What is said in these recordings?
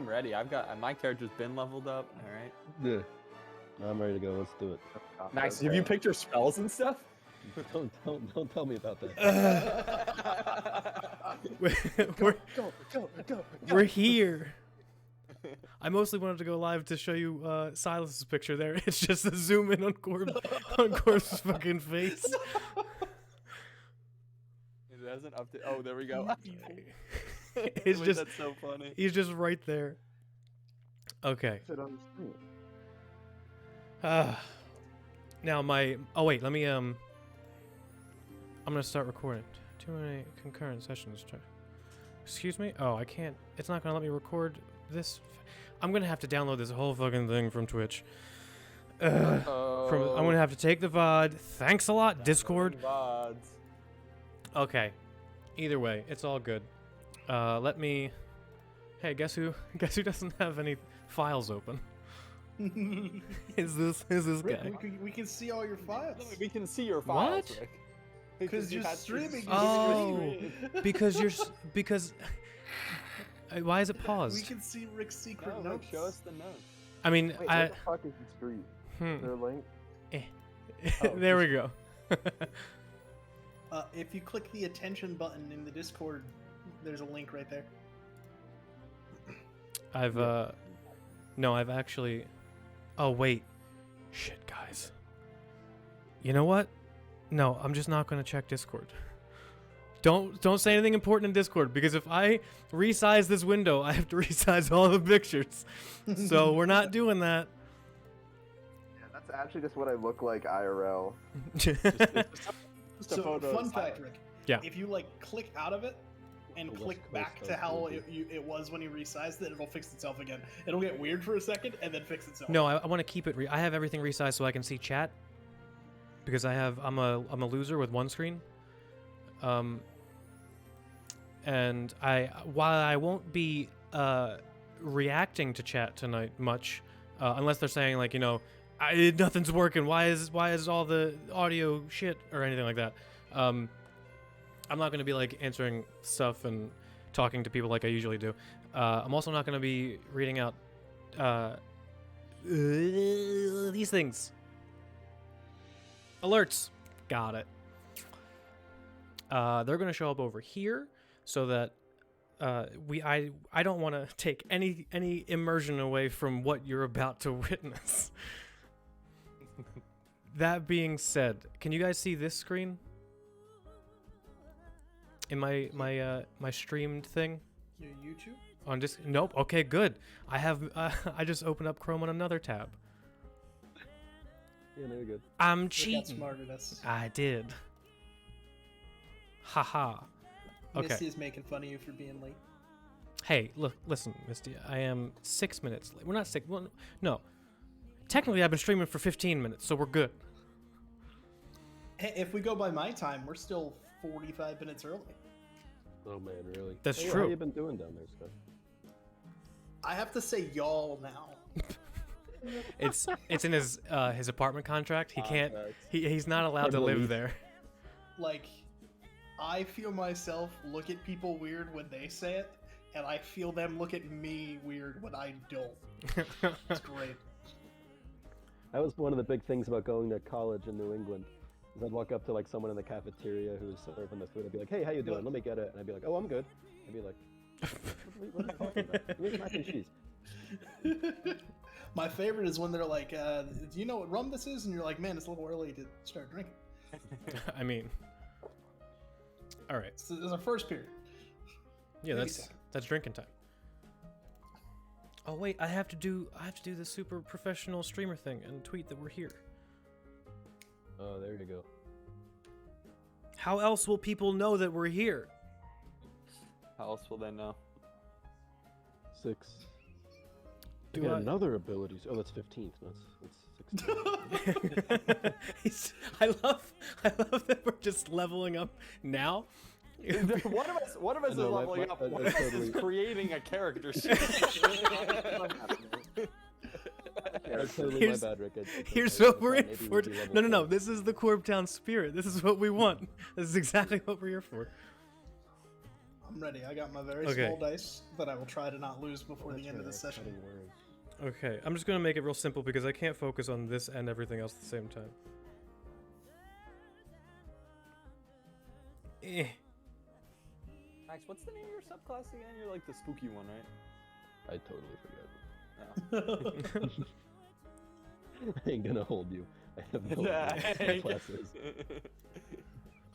I'm ready. I've got my character's been leveled up. All right. Yeah. I'm ready to go. Let's do it. Max, have you picked your spells and stuff? Don't tell me about that. We're here. I mostly wanted to go live to show you Silas's picture there. It's just a zoom in on Corb's fucking face. It hasn't updated. Oh, there we go. It's Wait, just that's so funny. He's just right there. Okay. Now oh wait, let me I'm gonna start recording. Too many concurrent sessions. Excuse me? Oh, I can't. It's not gonna let me record this. I'm gonna have to download this whole fucking thing from Twitch. I'm gonna have to take the VOD. Thanks a lot, Discord. VODs. Okay. Either way, it's all good. Let me. Hey, guess who? Guess who doesn't have any files open? Is this Rick, guy? we can see all your files. No, we can see your files, What? Rick. Because you're streaming. Oh, because why is it We paused? can see Rick's secret No, Rick, notes. show us the notes. I mean, Wait, what the fuck is the street? Is there a link? there we go. If you click the attention button in the Discord, there's a link right there. I've actually. Oh wait, shit, guys. You know what? No, I'm just not gonna check Discord. Don't say anything important in Discord, because if I resize this window, I have to resize all the pictures. So we're not doing that. Yeah, that's actually just what I look like IRL. Just a So, photo fun of fact, Silas. Rick. Yeah. If you like click out of it and The click West back Coast to does how do it was when you resized it, it'll fix itself again. It'll get weird for a second and then fix itself. No, I want to keep it. I have everything resized so I can see chat, because I'm a loser with one screen. And while I won't be reacting to chat tonight much, unless they're saying like, nothing's working. Why is all the audio shit or anything like that? I'm not going to be like answering stuff and talking to people like I usually do. I'm also not going to be reading out these things. Alerts. Got it. They're going to show up over here so that I don't want to take any immersion away from what you're about to witness. That being said, can you guys see this screen? In my streamed thing? Your YouTube? On just nope. Okay, good. I have I just opened up Chrome on another tab. Yeah, no, you're good. I'm Rick got cheating. smarter. That's I did. Haha. Okay. Misty is making fun of you for being late. Hey, listen, Misty. I am 6 minutes late. We're not 6. Well, no. Technically, I've been streaming for 15 minutes, so we're good. Hey, if we go by my time, we're still 45 minutes early. Oh man, really? That's Hey, true. How you been doing down there, Scott? I have to say y'all now. It's in his apartment contract. He can't. Contract. He's not allowed to Hard live release. there. Like, I feel myself look at people weird when they say it, and I feel them look at me weird when I don't. It's great. That was one of the big things about going to college in New England. Is I'd walk up to like someone in the cafeteria who was serving the food. I'd be like, "Hey, how you doing? Let me get it." And I'd be like, "Oh, I'm good." I'd be like, "What are you talking about? Give me mac and cheese." My favorite is when they're like, "Do you know what rum this is?" And you're like, "Man, it's a little early to start drinking." I mean, all right. So there's our first period. Yeah, Maybe that's second. that's drinking time. Oh wait, I have to do the super professional streamer thing and tweet that we're here. Oh, there you go. How else will people know that we're here? How else will they know? 6. Do Get I- another abilities. Oh, that's 15th. That's 16th. I love that we're just leveling up now. One of us is No, leveling up. One of us is creating a character sheet. That's totally Here's- my bad, Rick. Here's I what we're in thought maybe for. we'd be level No. 4. This is the Korbtown spirit. This is what we want. This is exactly what we're here for. I'm ready. I got my very Okay. small dice that I will try to not lose before the end of the That's session. cutting words. Okay, I'm just gonna make it real simple because I can't focus on this and everything else at the same time. Eh. Max, what's the name of your subclass again? You're like the spooky one, right? I totally forget. I ain't gonna hold you. I have no idea what my class is.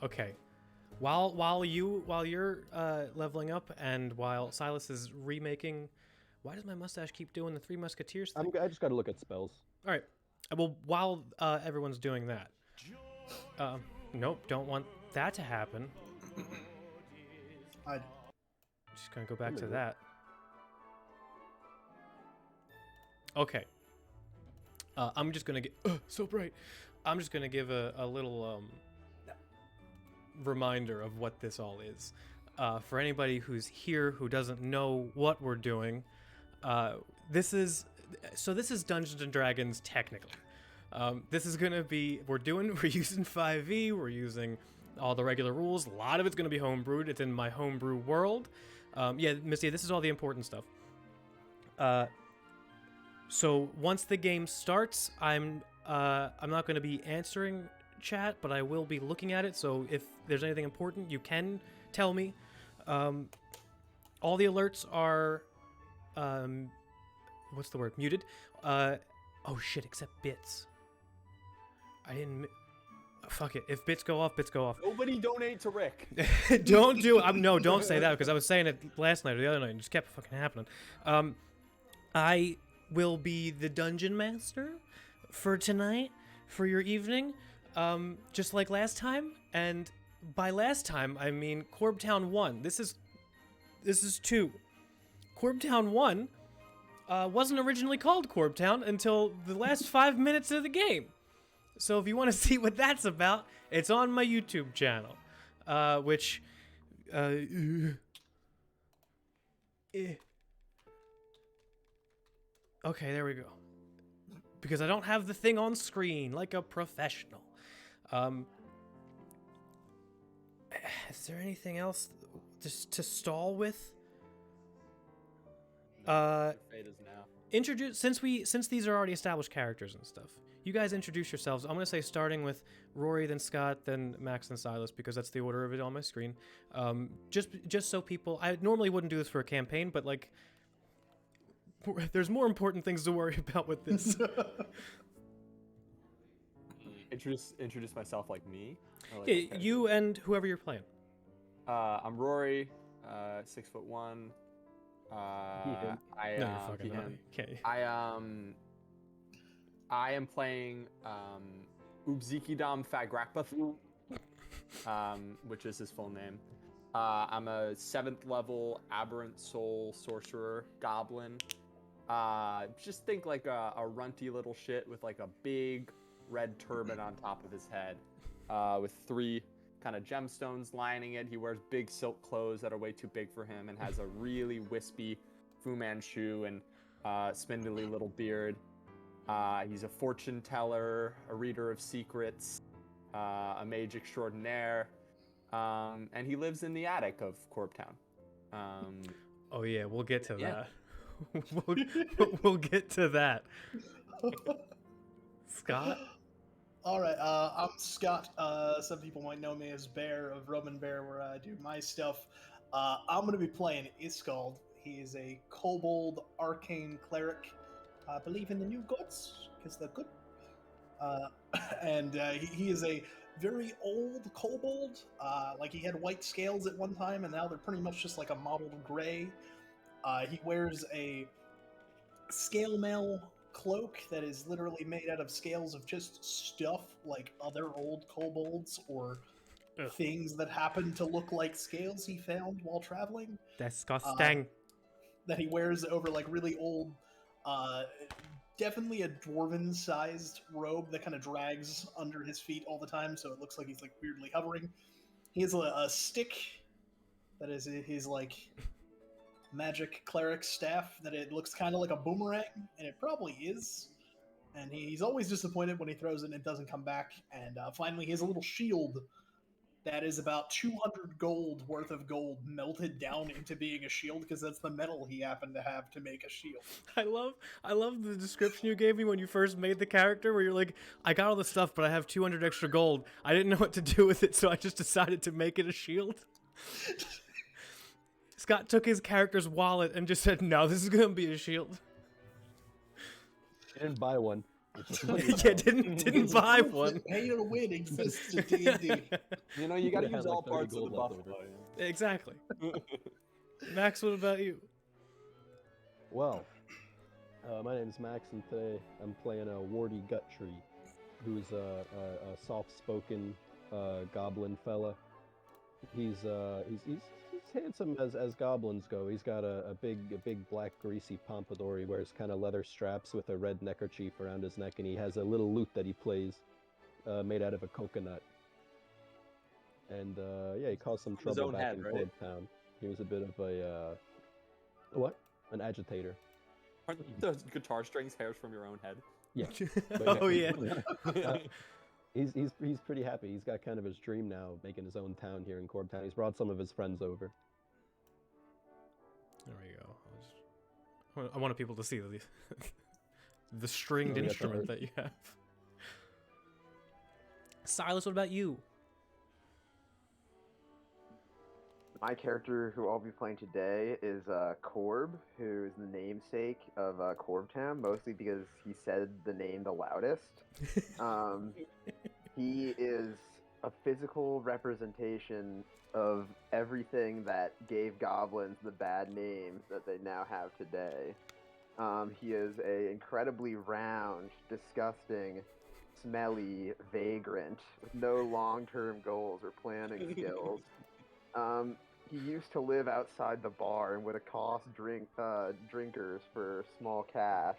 Okay. While you're leveling up and while Silas is remaking, why does my mustache keep doing the Three Musketeers thing? I just gotta look at spells. All right. Well, while everyone's doing that, nope, don't want that to happen. I Just gonna go back to Hello. that. Okay. I'm just gonna get so bright. I'm just gonna give a little reminder of what this all is. For anybody who's here who doesn't know what we're doing, this is Dungeons and Dragons technically. This is gonna be we're using 5e, we're using all the regular rules. A lot of it's gonna be homebrewed. It's in my homebrew world. Yeah, Missy, this is all the important stuff. So once the game starts, I'm not going to be answering chat, but I will be looking at it. So if there's anything important, you can tell me. All the alerts are, what's the word? Muted. Oh shit! Except bits. I didn't. Fuck it. If bits go off, bits go off. Nobody donate to Rick. Don't do. No, don't say that because I was saying it last night or the other night and it just kept fucking happening. I will be the dungeon master for tonight, for your evening, just like last time. And by last time, I mean Korbtown 1. This is 2. Korbtown 1 wasn't originally called Korbtown until the last 5 minutes of the game. So if you want to see what that's about, it's on my YouTube channel, which, Okay, there we go. Because I don't have the thing on screen like a professional. Is there anything else just to stall with? Your fate is now. Introduce since these are already established characters and stuff. You guys introduce yourselves. I'm gonna say starting with Rory, then Scott, then Max, and Silas because that's the order of it on my screen. Just so people, I normally wouldn't do this for a campaign, but like. There's more important things to worry about with this. Introduce myself like me. Or like Yeah, a character? you and whoever you're playing. I'm Rory, 6'1". Him. I No, you're fucking not. him. Okay. I am playing Ubzikidam Fagrakpath, which is his full name. I'm a 7th level aberrant soul sorcerer goblin. Just think like a runty little shit with like a big red turban on top of his head, with 3 kind of gemstones lining it. He wears big silk clothes that are way too big for him and has a really wispy Fu Manchu and spindly little beard. He's a fortune teller, a reader of secrets, a mage extraordinaire, and he lives in the attic of Korbtown. Oh yeah, we'll get to Yeah. that. we'll get to that. Scott? All right, I'm Scott. Some people might know me as Bear of Roman Bear, where I do my stuff. I'm going to be playing Iskald. He is a kobold arcane cleric. I believe in the new gods, because they're good. And he is a very old kobold. Like he had white scales at one time, and now they're pretty much just like a mottled gray. He wears a scale mail cloak that is literally made out of scales of just stuff like other old kobolds or Ugh. things that happen to look like scales he found while traveling Disgusting. that he wears over like really old, definitely a dwarven sized robe that kind of drags under his feet all the time, so it looks like he's like weirdly hovering. He has a stick that is his like magic cleric staff that it looks kind of like a boomerang, and it probably is. And he's always disappointed when he throws it and it doesn't come back. And finally, he has a little shield that is about 200 gold worth of gold melted down into being a shield because that's the metal he happened to have to make a shield. I love the description you gave me when you first made the character, where you're like, I got all the stuff, but I have 200 extra gold. I didn't know what to do with it, so I just decided to make it a shield. Scott took his character's wallet and just said, no, this is gonna be a shield. I didn't buy one. Yeah, didn't buy one. Pay to win exists in D&D. You know, you gotta It had use like all 30 parts of the gold buff. left over. Exactly. Max, what about you? Well, my name's Max, and today I'm playing a warty Guttree, who's a soft-spoken goblin fella. He's handsome as goblins go. He's got a big black greasy pompadour. He wears kind of leather straps with a red neckerchief around his neck, and he has a little lute that he plays, made out of a coconut. And yeah, he caused some His trouble own back head, in right? Korbtown. He was a bit of a what? An agitator. Aren't the guitar strings hairs from your own head? Yeah. Oh yeah. He's pretty happy. He's got kind of his dream now, making his own town here in Korbtown. He's brought some of his friends over. There we go. I wanted people to see the stringed Oh, yeah, instrument sorry. that you have. Silas, what about you? My character who I'll be playing today is Korb, who is the namesake of Korbtown, mostly because he said the name the loudest. He is a physical representation of everything that gave goblins the bad name that they now have today. He is a incredibly round, disgusting, smelly vagrant with no long-term goals or planning skills. He used to live outside the bar and would accost drinkers for small cash.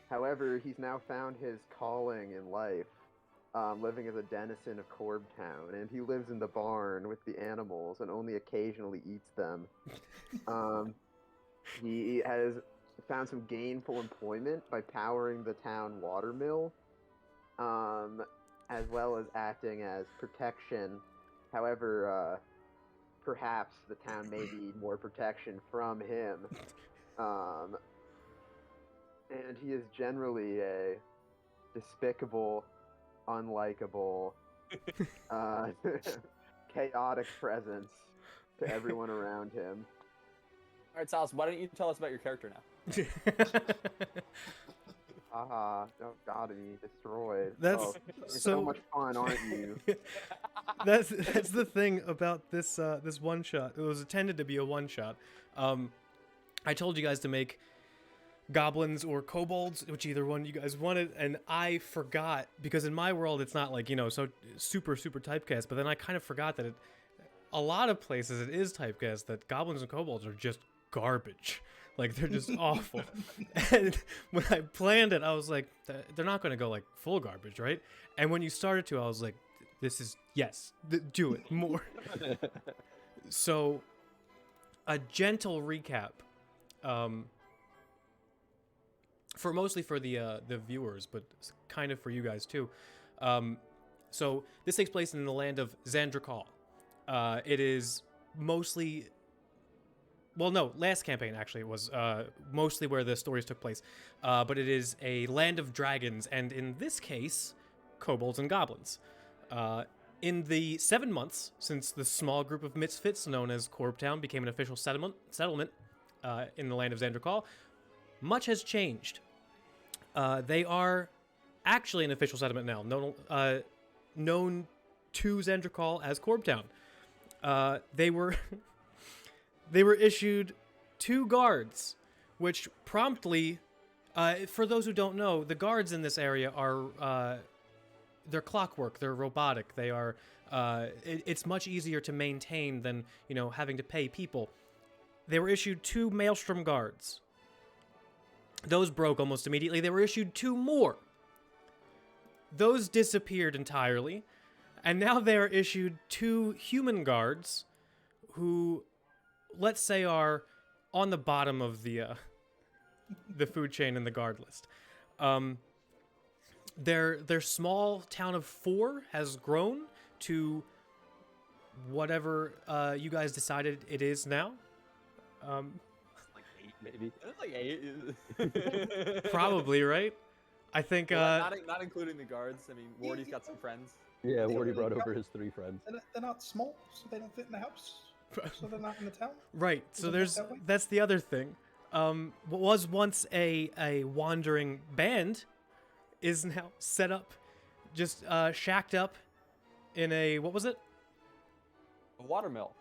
However, he's now found his calling in life, living as a denizen of Korbtown, and he lives in the barn with the animals and only occasionally eats them. He has found some gainful employment by powering the town water mill, as well as acting as protection. However, perhaps the town may need more protection from him. And he is generally a despicable, unlikable, chaotic presence to everyone around him. All right, Silas, why don't you tell us about your character now? Haha, oh god, he destroyed. That's oh, you're so so much fun, aren't you? that's the thing about this this one shot. It was intended to be a one shot. I told you guys to make goblins or kobolds, which either one you guys wanted, and I forgot, because in my world it's not like, you know, so super typecast, but then I kind of forgot that a lot of places it is typecast, that goblins and kobolds are just garbage. Like, they're just awful. And when I planned it, I was like, they're not going to go like full garbage, right? And when you started to, I was like, this is, yes, do it more. So a gentle recap, mostly for the viewers, but kind of for you guys too. So this takes place in the land of Xandrakal. It is mostly, well, no, last campaign actually was mostly where the stories took place. But it is a land of dragons, and in this case, kobolds and goblins. In the 7 months since the small group of misfits known as Korbtown became an official settlement in the land of Xandrakal, much has changed. They are actually an official settlement now, known to Xandrakal as Korbtown. They were issued 2 guards, which promptly, for those who don't know, the guards in this area are they're clockwork, they're robotic, they are it's much easier to maintain than, you know, having to pay people. They were issued 2 maelstrom guards. Those broke almost immediately. They were issued 2 more. Those disappeared entirely. And now they are issued 2 human guards who, let's say, are on the bottom of the food chain in the guard list. Their small town of 4 has grown to whatever you guys decided it is now. Like 8, maybe. It's like 8. Probably, right? I think Well, not including the guards. I mean, Wardy's got some friends. Yeah, They Wardy really brought got- over his 3 friends. They're not small, so they don't fit in the house. So they're not in the town. right. So Isn't it that way? that's the other thing. What was once a wandering band is now set up, just shacked up in a, what was it? A watermill.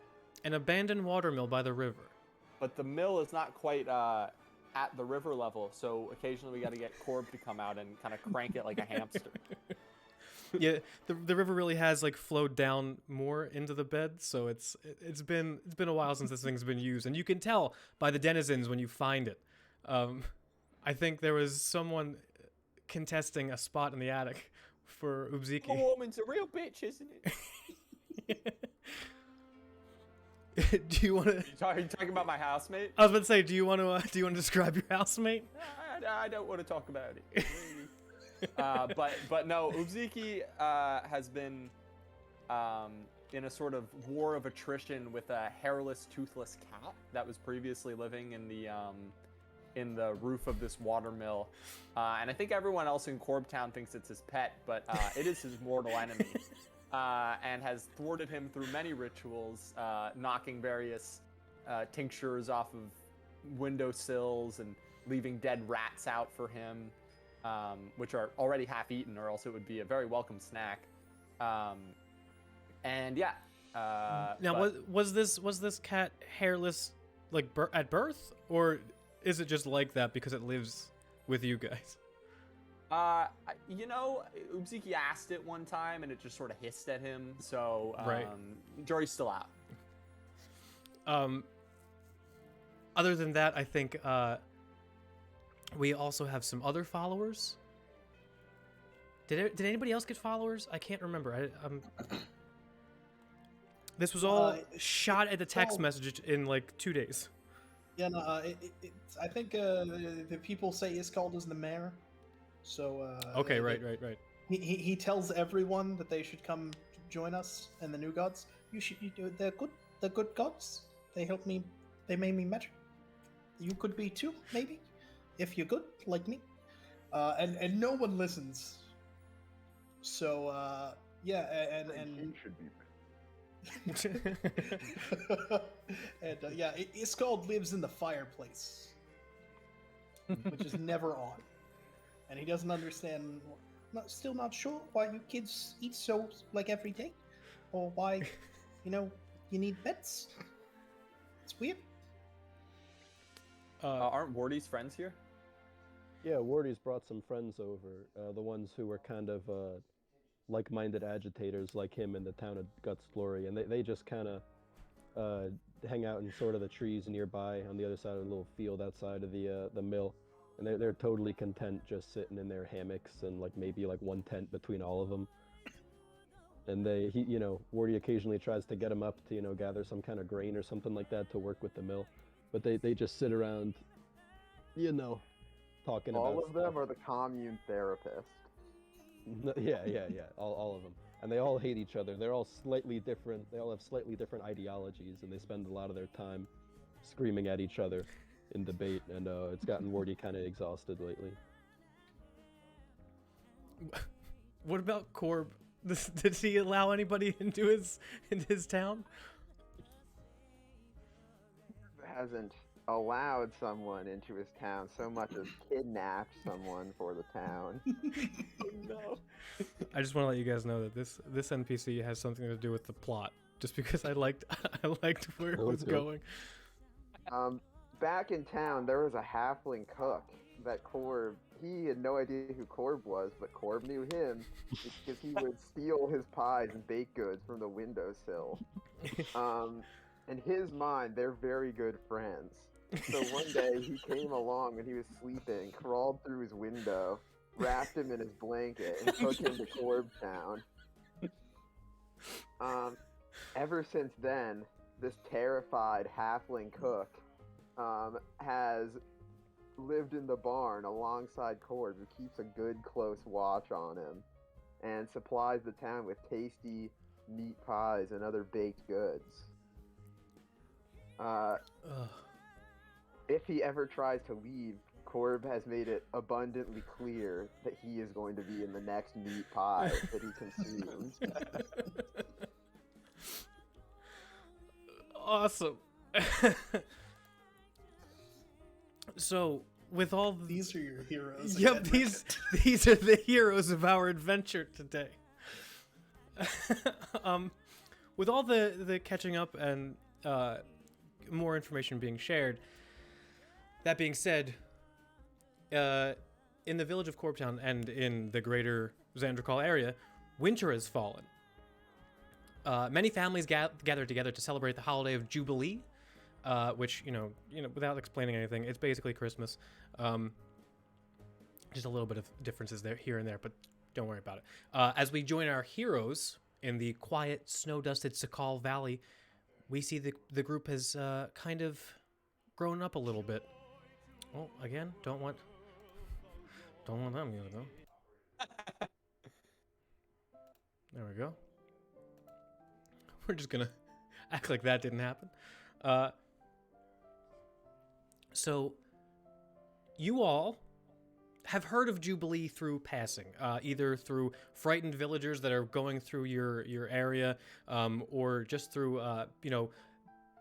An abandoned watermill by the river. But the mill is not quite at the river level, so occasionally we got to get Korb to come out and kind of crank it like a hamster. Yeah, the river really has like flowed down more into the bed, so it's been a while since this thing's been used, and you can tell by the denizens when you find it. I think there was someone contesting a spot in the attic for The Ubziki. woman's a real bitch, isn't it? Do you want to? Are you talking about my housemate? I was about to say, do you want to describe your housemate? I don't want to talk about it. But no, Ubziki has been in a sort of war of attrition with a hairless, toothless cat that was previously living in the roof of this watermill, and I think everyone else in Korbtown thinks it's his pet, but it is his mortal enemy, and has thwarted him through many rituals, knocking various tinctures off of windowsills and leaving dead rats out for him. Which are already half-eaten, or else it would be a very welcome snack. And yeah. Now, was this cat hairless like at birth, or is it just like that because it lives with you guys? You know, Ubziki asked it one time, and it just sort of hissed at him. So Right. Jory's still out. Other than that, I think we also have some other followers. Did anybody else get followers? I can't remember. This was all shot at the text message in like 2 days. Yeah, no, I think the people say Iskald is the mayor. So Okay, right. He tells everyone that they should come join us and the new gods. They're good. They're good gods. They help me. They made me better. You could be too, maybe, if you're good like me. And no one listens. So yeah, and He should be. and yeah, Iskald lives in the fireplace, which is never on, and he doesn't understand. Still not sure why you kids eat so like every day, or why, you need beds. It's weird. Aren't Wardy's friends here? Yeah, Wardy's brought some friends over, the ones who were kind of like-minded agitators like him in the town of Guts Glory, and they just kind of hang out in sort of the trees nearby on the other side of the little field outside of the mill, and they're totally content just sitting in their hammocks and like maybe like one tent between all of them. And Wardy occasionally tries to get them up to gather some kind of grain or something like that to work with the mill, but they just sit around, talking about All of them stuff. are the commune therapist. Yeah, all of them. And they all hate each other. They're all slightly different. They all have slightly different ideologies, and they spend a lot of their time screaming at each other in debate, and it's gotten Wardy kind of exhausted lately. What about Korb? Did he allow anybody into his town? Hasn't allowed someone into his town so much as kidnapped someone for the town. No. I just want to let you guys know that this NPC has something to do with the plot. Just because I liked where it was Okay. going. Back in town, there was a halfling cook that Korb. He had no idea who Korb was, but Korb knew him because he would steal his pies and baked goods from the windowsill. In his mind, they're very good friends. So one day he came along when he was sleeping, crawled through his window, wrapped him in his blanket, and took him to Korbtown. Ever since then, this terrified halfling cook has lived in the barn alongside Korb, who keeps a good close watch on him and supplies the town with tasty meat pies and other baked goods. Ugh. If he ever tries to leave, Korb has made it abundantly clear that he is going to be in the next meat pie that he consumes. Awesome. So, with all These are your heroes. Yep, again, these are the heroes of our adventure today. With all the catching up and more information being shared, that being said, in the village of Korbtown and in the greater Xandrakal area, winter has fallen. Many families gather together to celebrate the holiday of Jubilee, which, without explaining anything, it's basically Christmas. Just a little bit of differences there, here and there, but don't worry about it. As we join our heroes in the quiet, snow-dusted Sakal Valley, we see the group has kind of grown up a little bit. Oh, again, don't want that music though. There we go. We're just gonna act like that didn't happen. So, you all have heard of Jubilee through passing, either through frightened villagers that are going through your area, or just through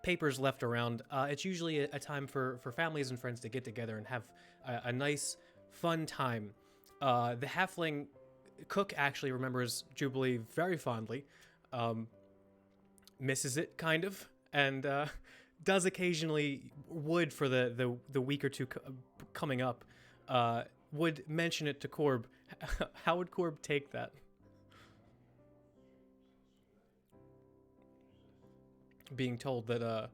papers left around. It's usually a time for families and friends to get together and have a nice, fun time. The halfling cook actually remembers Jubilee very fondly, misses it kind of, and does occasionally would for the week or two coming up. Would mention it to Korb. How would Korb take that? Being told that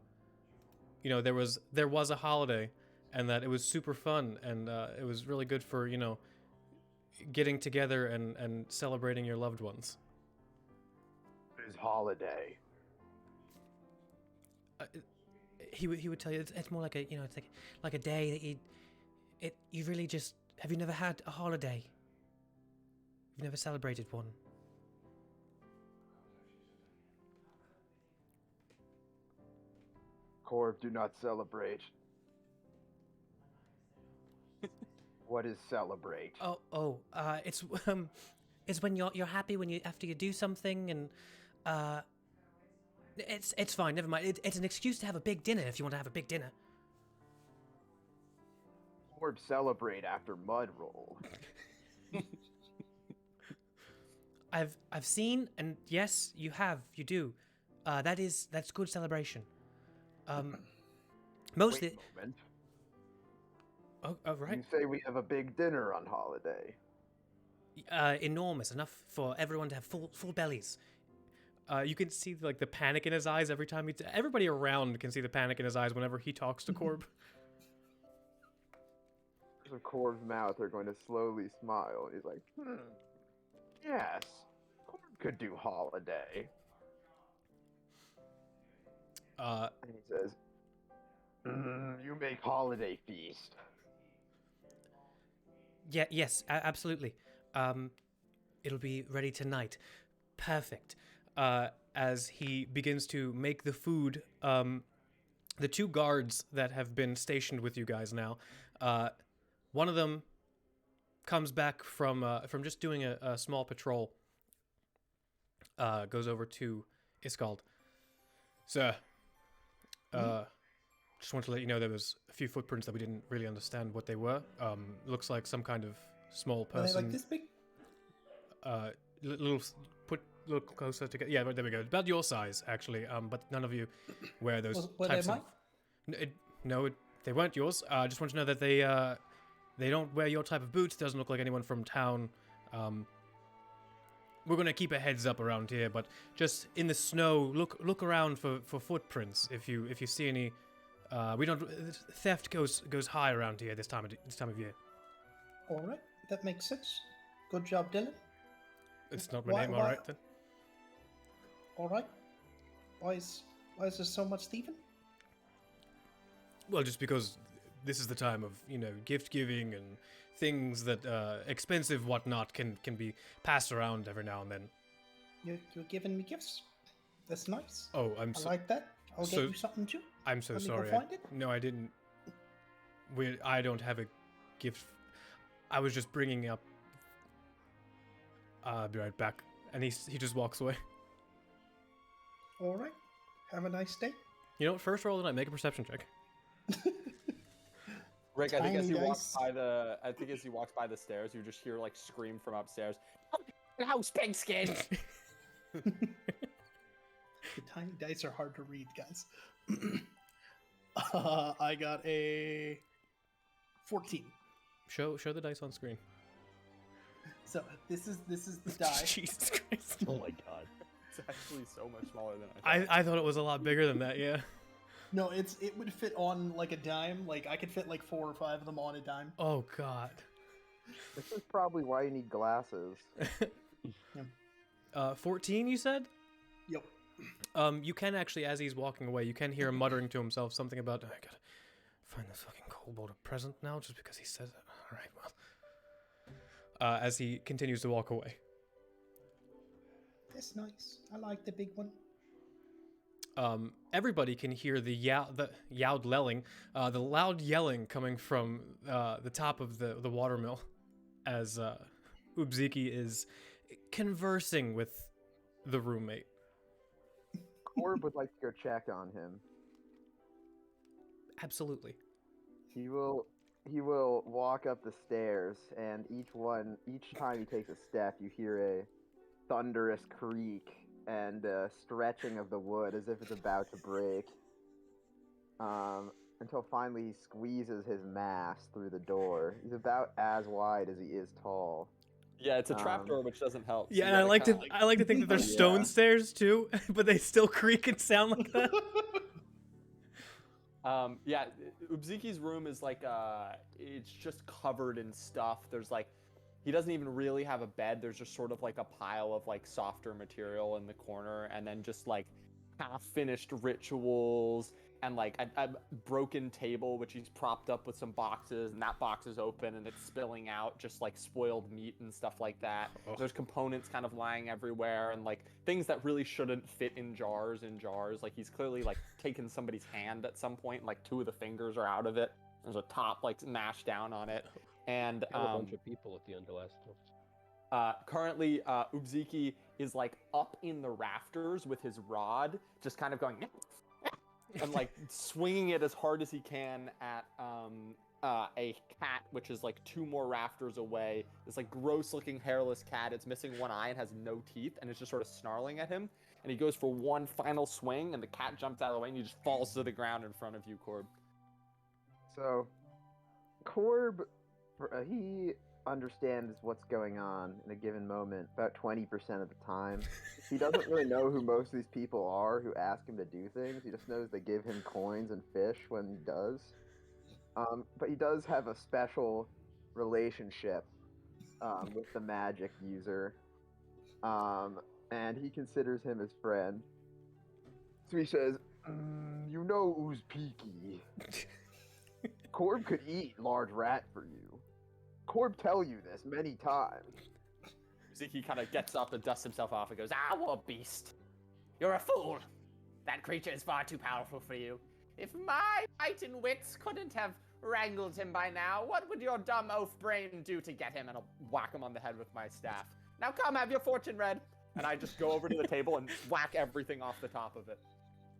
there was a holiday and that it was super fun and it was really good for getting together and celebrating your loved ones. His holiday. He would tell you it's more like it's like a day that you really just. Have you never had a holiday? You've never celebrated one? Korb, do not celebrate. What is celebrate? It's when you're happy after you do something and it's fine. Never mind. It's an excuse to have a big dinner if you want to have a big dinner. Korb celebrate after mud roll. I've seen, and yes, you do. That's good celebration. Mostly. Wait a moment. Oh, right. You say we have a big dinner on holiday. Enormous, enough for everyone to have full bellies. You can see like the panic in his eyes every time everybody around can see the panic in his eyes whenever he talks to Korb. Of Korb's mouth are going to slowly smile. He's like, yes, Korb could do holiday. And he says, you make holiday feast. Yeah, yes, absolutely. It'll be ready tonight. Perfect. As he begins to make the food, the two guards that have been stationed with you guys now, one of them comes back from just doing a small patrol. Goes over to Iskald. Sir, just want to let you know there was a few footprints that we didn't really understand what they were. Looks like some kind of small person. Are they like this big? Little closer together. Yeah, there we go. About your size, actually. But none of you wear those Were types they of. mine? No, they weren't yours. I just want to know that they don't wear your type of boots. Doesn't look like anyone from town. We're gonna keep a heads up around here, but just in the snow, look around for footprints. If you see any, we don't. Theft goes high around here this time of year. All right, that makes sense. Good job, Dylan. It's not my name, all right then. All right. Why is there so much thieving? Well, just because this is the time of gift giving and things that expensive whatnot can be passed around every now and then. You're giving me gifts. That's nice. Oh, I like that. I'll so- get you something too. I'm so Let me go sorry. find it. No, I didn't. I don't have a gift. I was just bringing up. I'll be right back. And he just walks away. All right. Have a nice day. You know what? First roll tonight. Make a perception check. Rick, I think as Tiny he walks dice. by the stairs, you just hear like scream from upstairs. House pigskin. The tiny dice are hard to read, guys. I got a 14. Show the dice on screen. So this is the die. Jesus Christ. Oh my god. It's actually so much smaller than I thought. I thought it was a lot bigger than that. Yeah. No, it would fit on like a dime. Like I could fit like 4 or 5 of them on a dime. Oh God. This is probably why you need glasses. 14. You said. Yep. You can actually, as he's walking away, you can hear him muttering to himself something about, I gotta find this fucking kobold a present now, just because he says it. All right, well. As he continues to walk away. That's nice. I like the big one. Everybody can hear the yowdlelling, the loud yelling coming from the top of the watermill, as Ubziki is conversing with the roommate. Korb would like to go check on him. Absolutely. He will walk up the stairs, and each time he takes a step, you hear a thunderous creak and stretching of the wood as if it's about to break. Until finally he squeezes his mass through the door. He's about as wide as he is tall. Yeah, it's a trapdoor, which doesn't help. So Yeah, you and I gotta like to kinda, I like to think that there's stone Yeah. stairs too, but they still creak and sound like that. Yeah, Ubziki's room is like it's just covered in stuff. There's like, he doesn't even really have a bed. There's just sort of like a pile of like softer material in the corner, and then just like half-finished rituals and like a broken table which he's propped up with some boxes, and that box is open and it's spilling out just like spoiled meat and stuff like that. Oh. There's components kind of lying everywhere, and like things that really shouldn't fit in jars. Like he's clearly like taken somebody's hand at some point, like 2 of the fingers are out of it. There's a top like mashed down on it, and Killed a bunch of people at the end of last one. currently Ubziki is like up in the rafters with his rod, just kind of going and like swinging it as hard as he can at a cat which is like 2 more rafters away. This like gross looking hairless cat. It's missing 1 eye and has no teeth, and it's just sort of snarling at him, and he goes for one final swing, and the cat jumps out of the way and he just falls to the ground in front of you, Korb. So, Korb, he understands what's going on in a given moment about 20% of the time. He doesn't really know who most of these people are who ask him to do things. He just knows they give him coins and fish when he does. But he does have a special relationship with the magic user. And he considers him his friend. So he says, you know Uzpiki. Korb could eat large rat for you. Korb tell you this many times. Ubziki kind of gets up and dusts himself off and goes, "Ah, what a beast! You're a fool! That creature is far too powerful for you. If my might and wits couldn't have wrangled him by now, what would your dumb oaf brain do to get him?" And I'll whack him on the head with my staff. "Now come, have your fortune read." And I just go over to the table and whack everything off the top of it.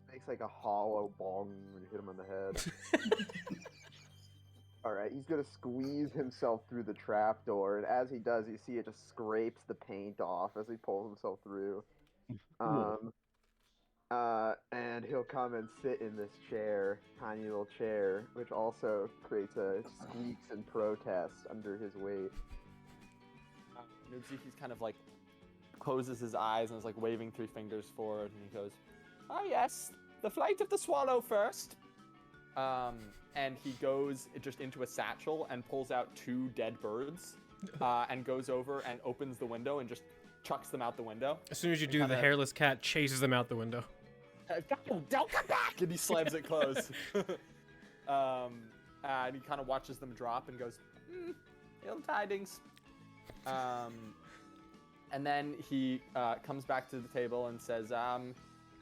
Makes like a hollow bong when you hit him on the head. Alright, he's gonna squeeze himself through the trapdoor, and as he does, you see it just scrapes the paint off as he pulls himself through. And he'll come and sit in this chair, tiny little chair, which also creates a squeaks and protests under his weight. Ubziki's kind of like closes his eyes and is like waving 3 fingers forward, and he goes, "Ah yes, the flight of the swallow first." And he goes just into a satchel and pulls out 2 dead birds, and goes over and opens the window and just chucks them out the window. As soon as you do, kinda- the hairless cat chases them out the window. Don't come back! And he slams it closed. And he kind of watches them drop and goes, "Ill tidings." And then he comes back to the table and says,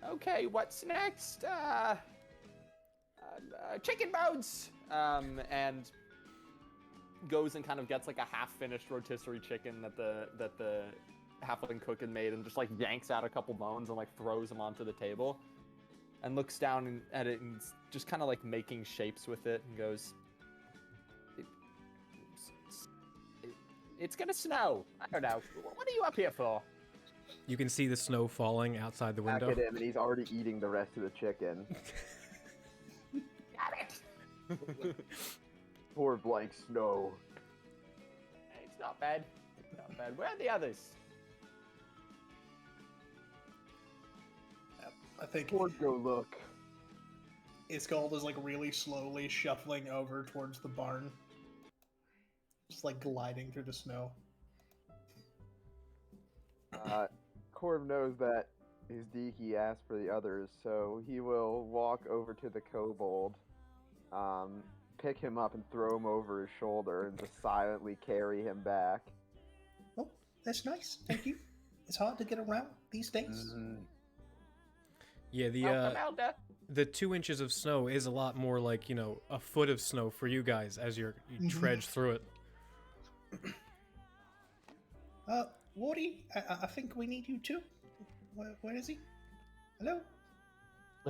okay, what's next? Chicken bones! And goes and kind of gets like a half-finished rotisserie chicken that the halfling cook had made, and just like yanks out a couple bones and like throws them onto the table, and looks down at it and just kind of like making shapes with it, and goes, it's gonna snow. I don't know. What are you up here for? You can see the snow falling outside the Back window. at him, and he's already eating the rest of the chicken. Got it. Poor blank snow. It's not bad. It's not bad. Where are the others? I think Poor go look. Iskald is like really slowly shuffling over towards the barn. Just like gliding through the snow. Korb knows that Uzdiki asked for the others, so he will walk over to the kobold, pick him up and throw him over his shoulder and just silently carry him back. Oh, that's nice. Thank you. It's hard to get around these days. Yeah, Welcome, Elder. the 2 inches of snow is a lot more like, you know, a foot of snow for you guys as you trudge through it. Wardy, I think we need you too. Where is he? Hello?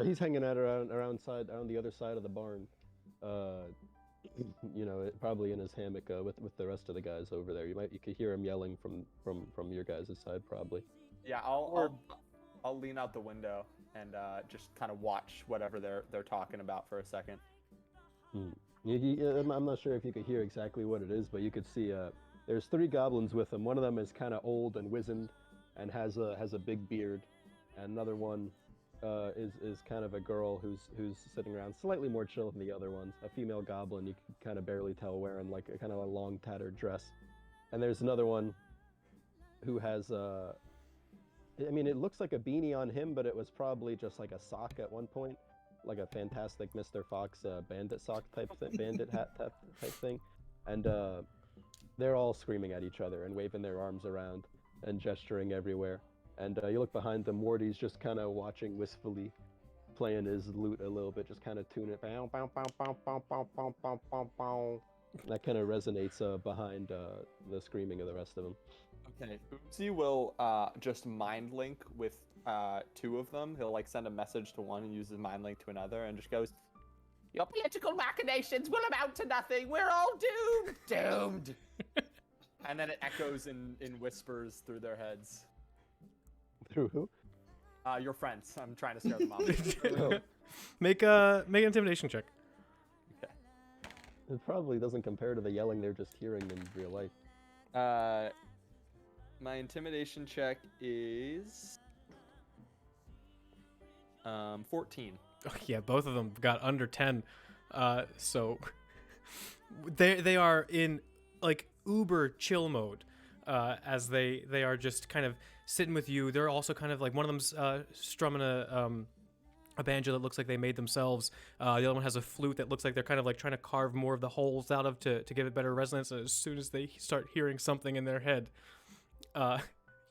He's hanging out around the other side of the barn. You know, probably in his hammock with the rest of the guys over there. You could hear him yelling from your guys' side, probably. Yeah, I'll lean out the window and just kind of watch whatever they're talking about for a second. I'm not sure if you could hear exactly what it is, but you could see there's 3 goblins with him. One of them is kind of old and wizened and has a big beard, and another one is kind of a girl who's sitting around, slightly more chill than the other ones. A female goblin, you can kind of barely tell, wearing like a kind of a long tattered dress. And there's another one who has I mean, it looks like a beanie on him, but it was probably just like a sock at one point, like a Fantastic Mr. Fox bandit sock type bandit hat type thing. And they're all screaming at each other and waving their arms around and gesturing everywhere. And you look behind them, Morty's just kind of watching wistfully, playing his lute a little bit, just kind of tuning it. Bow, bow, bow, bow, bow, bow, bow, bow, bow, bow. That kind of resonates behind the screaming of the rest of them. Okay, Oopsie will just mind link with 2 of them. He'll like send a message to one and use his mind link to another, and just goes, "Your political machinations will amount to nothing. We're all doomed, doomed." And then it echoes in whispers through their heads. Through who? Your friends. I'm trying to scare them off. Make an intimidation check. Okay. It probably doesn't compare to the yelling they're just hearing in real life. My intimidation check is 14. Oh, yeah, both of them got under 10. So they are in like uber chill mode as they are just kind of sitting with you. They're also kind of like, one of them's strumming a banjo that looks like they made themselves. The other one has a flute that looks like they're kind of like trying to carve more of the holes out of to give it better resonance. And as soon as they start hearing something in their head,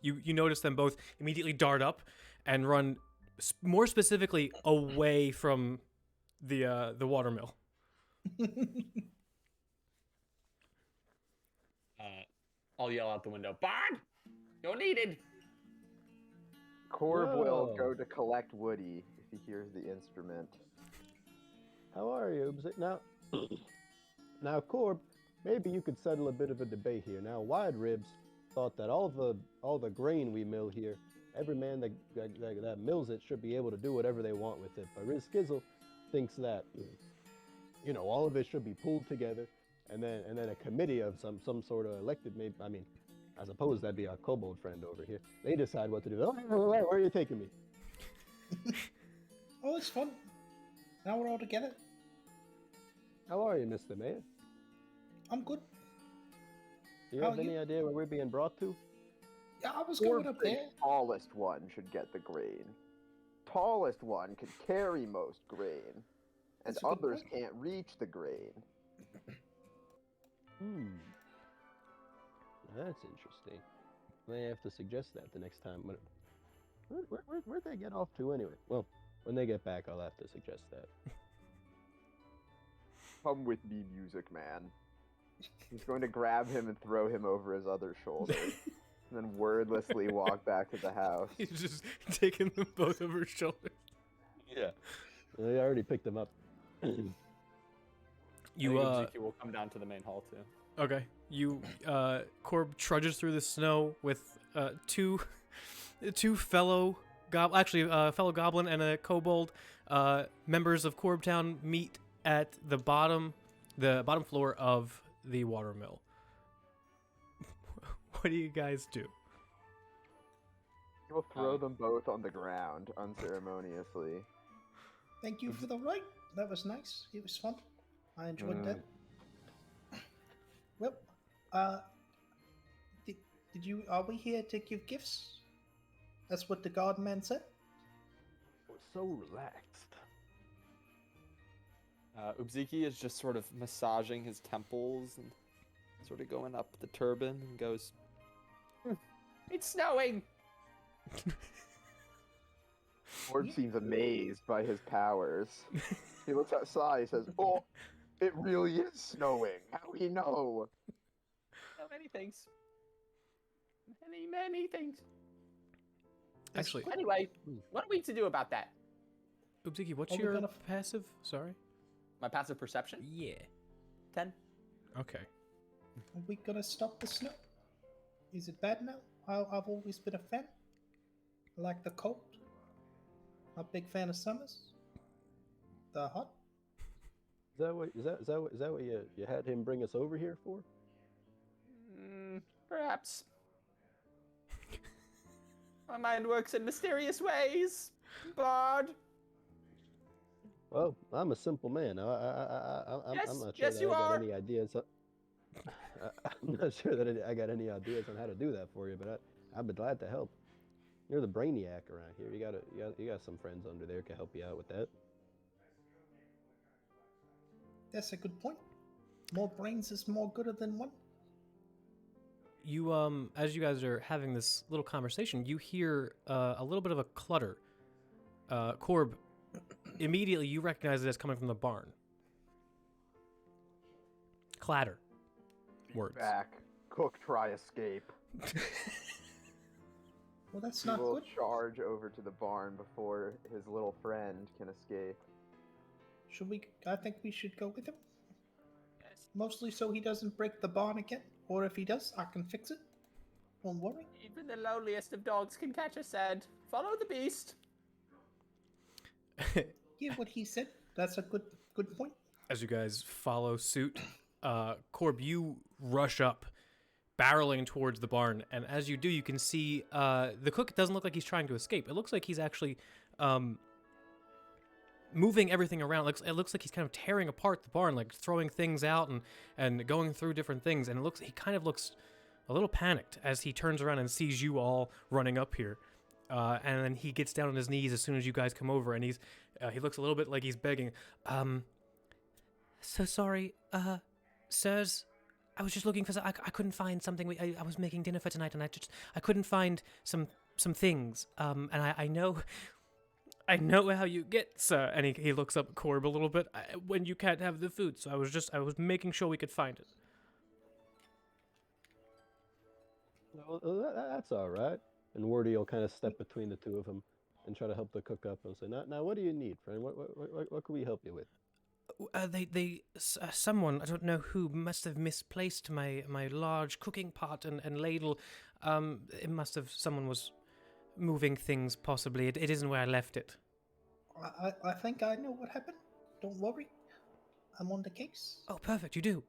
you notice them both immediately dart up and run more specifically away from the watermill. I'll yell out the window, "Bard, you're needed." Korb will Whoa. go to collect Woody if he hears the instrument. How are you? Now, Korb, maybe you could settle a bit of a debate here. Now, Wide Ribs thought that all the grain we mill here, every man that mills it should be able to do whatever they want with it. But Riz Skizzle thinks that, you know, all of it should be pulled together, and then a committee of some sort of elected, maybe, I mean, I suppose that'd be our kobold friend over here. They decide what to do. Oh, where are you taking me? Oh, it's fun. Now we're all together. How are you, Mr. Mayor? I'm good. Do you How have are any you? idea where we're being brought to? Yeah, I was Korb going up thinks there. tallest one should get the grain. Tallest one could carry most grain, and That's a good others point. can't reach the grain. Hmm. That's interesting. may have to suggest that the next time. Where'd they get off to anyway? Well, when they get back, I'll have to suggest that. Come with me, Music Man. He's going to grab him and throw him over his other shoulder, and then wordlessly walk back to the house. He's just taking them both over his shoulders. Yeah. I already picked them up. You Uzuki will come down to the main hall too. Okay. You Korb trudges through the snow with two fellow fellow goblin and a kobold members of Korbtown meet at the bottom floor of the watermill. What do you guys do? He'll throw them both on the ground unceremoniously. Thank you for the ride. That was nice. It was fun. I enjoyed that. Well, did you? Are we here to give gifts? That's what the guard man said. We're so relaxed. Ubziki is just sort of massaging his temples and sort of going up the turban and goes, "It's snowing!" Ford seems amazed by his powers. He looks outside, he says, "Oh, it really is snowing. How do we know?" So many things. Many things. Actually, Anyway, what are we to do about that? Ubziki, what's Are we your gonna passive? Sorry. My passive perception? Yeah. 10. Okay. Are we gonna stop the snow? Is it bad now? I've always been a fan. I like the cold. I'm a big fan of summers. The hot. Is that what you had him bring us over here for? Perhaps. My mind works in mysterious ways. Bard. Well, I'm a simple man. I'm Yes, not sure yes, that you I got are. any ideas. I'm not sure that I got any ideas on how to do that for you, but I'd be glad to help. You're the brainiac around here. You got some friends under there can help you out with that. That's a good point. More brains is more gooder than one. You as you guys are having this little conversation, you hear a little bit of a clutter. Korb, immediately you recognize it as coming from the barn. Clatter. Words. Back. Cook, try escape. Well, that's He not will good. charge over to the barn before his little friend can escape. Should we? I think we should go with him. Yes. Mostly so he doesn't break the barn again. Or if he does, I can fix it. Don't worry. Even the loneliest of dogs can catch a scent. Follow the beast. Yeah, what he said. That's a good point. As you guys follow suit, Korb, you rush up, barreling towards the barn, and as you do, you can see the cook. It doesn't look like he's trying to escape. It looks like he's actually moving everything around. It looks like he's kind of tearing apart the barn, like throwing things out and going through different things. And he kind of looks a little panicked as he turns around and sees you all running up here. And then he gets down on his knees as soon as you guys come over, and he looks a little bit like he's begging. So sorry, sirs. I was just looking for. I couldn't find something. I was making dinner for tonight, and I couldn't find some things. And I know how you get, sir. And he looks up at Korb a little bit when you can't have the food. So I was making sure we could find it. Well, that's all right. And Wordy will kind of step between the two of them and try to help the cook up and say, "Now, what do you need, friend? What can we help you with?" Someone, I don't know who, must have misplaced my large cooking pot and ladle. Someone was moving things, possibly. It isn't where I left it. I think I know what happened. Don't worry. I'm on the case. Oh, perfect, you do.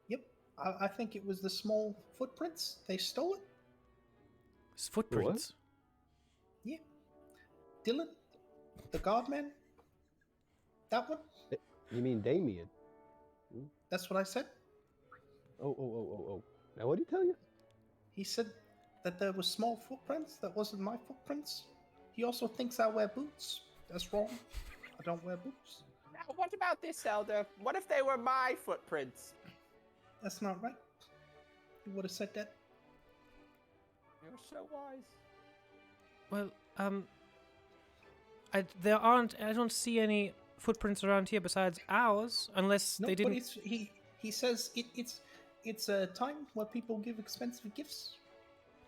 Yep. I think it was the small footprints. They stole it. It's footprints. Yeah. Dylan, the guardman. That one. You mean Damien? That's what I said. Oh. Now, what did he tell you? He said that there were small footprints. That wasn't my footprints. He also thinks I wear boots. That's wrong. I don't wear boots. Now, what about this, Elder? What if they were my footprints? That's not right. You would have said that. You're so wise. Well, I don't see any footprints around here besides ours, unless No, they didn't. but he says it's a time where people give expensive gifts,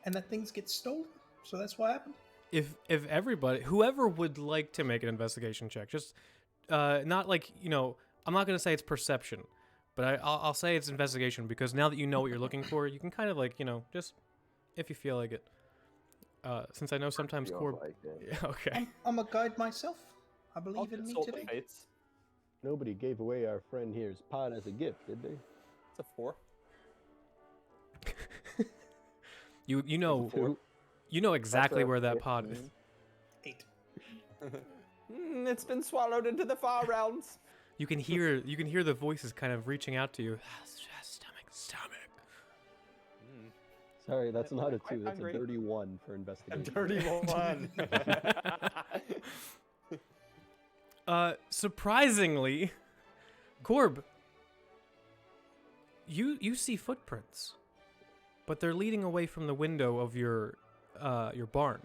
and that things get stolen. So that's what happened. If everybody, whoever would like to make an investigation check, just not like, you know, I'm not gonna say it's perception, but I'll say it's investigation, because now that you know what you're looking for, you can kind of, like, you know, just if you feel like it. Since I know sometimes Feels Corb. like it. Yeah, okay. I'm a guide myself. I I'll believe in me consult the today. fates. Nobody gave away our friend here's pot as a gift, did they? It's a 4. You know Two. you know That's exactly a where that pod is. 15. 8. It's been swallowed into the far realms. You can hear the voices kind of reaching out to you. Stomach. Sorry, that's not a Quite 2. That's hungry. a dirty 1 for A investigation. dirty one. Surprisingly, Corb, you see footprints, but they're leading away from the window of your barn,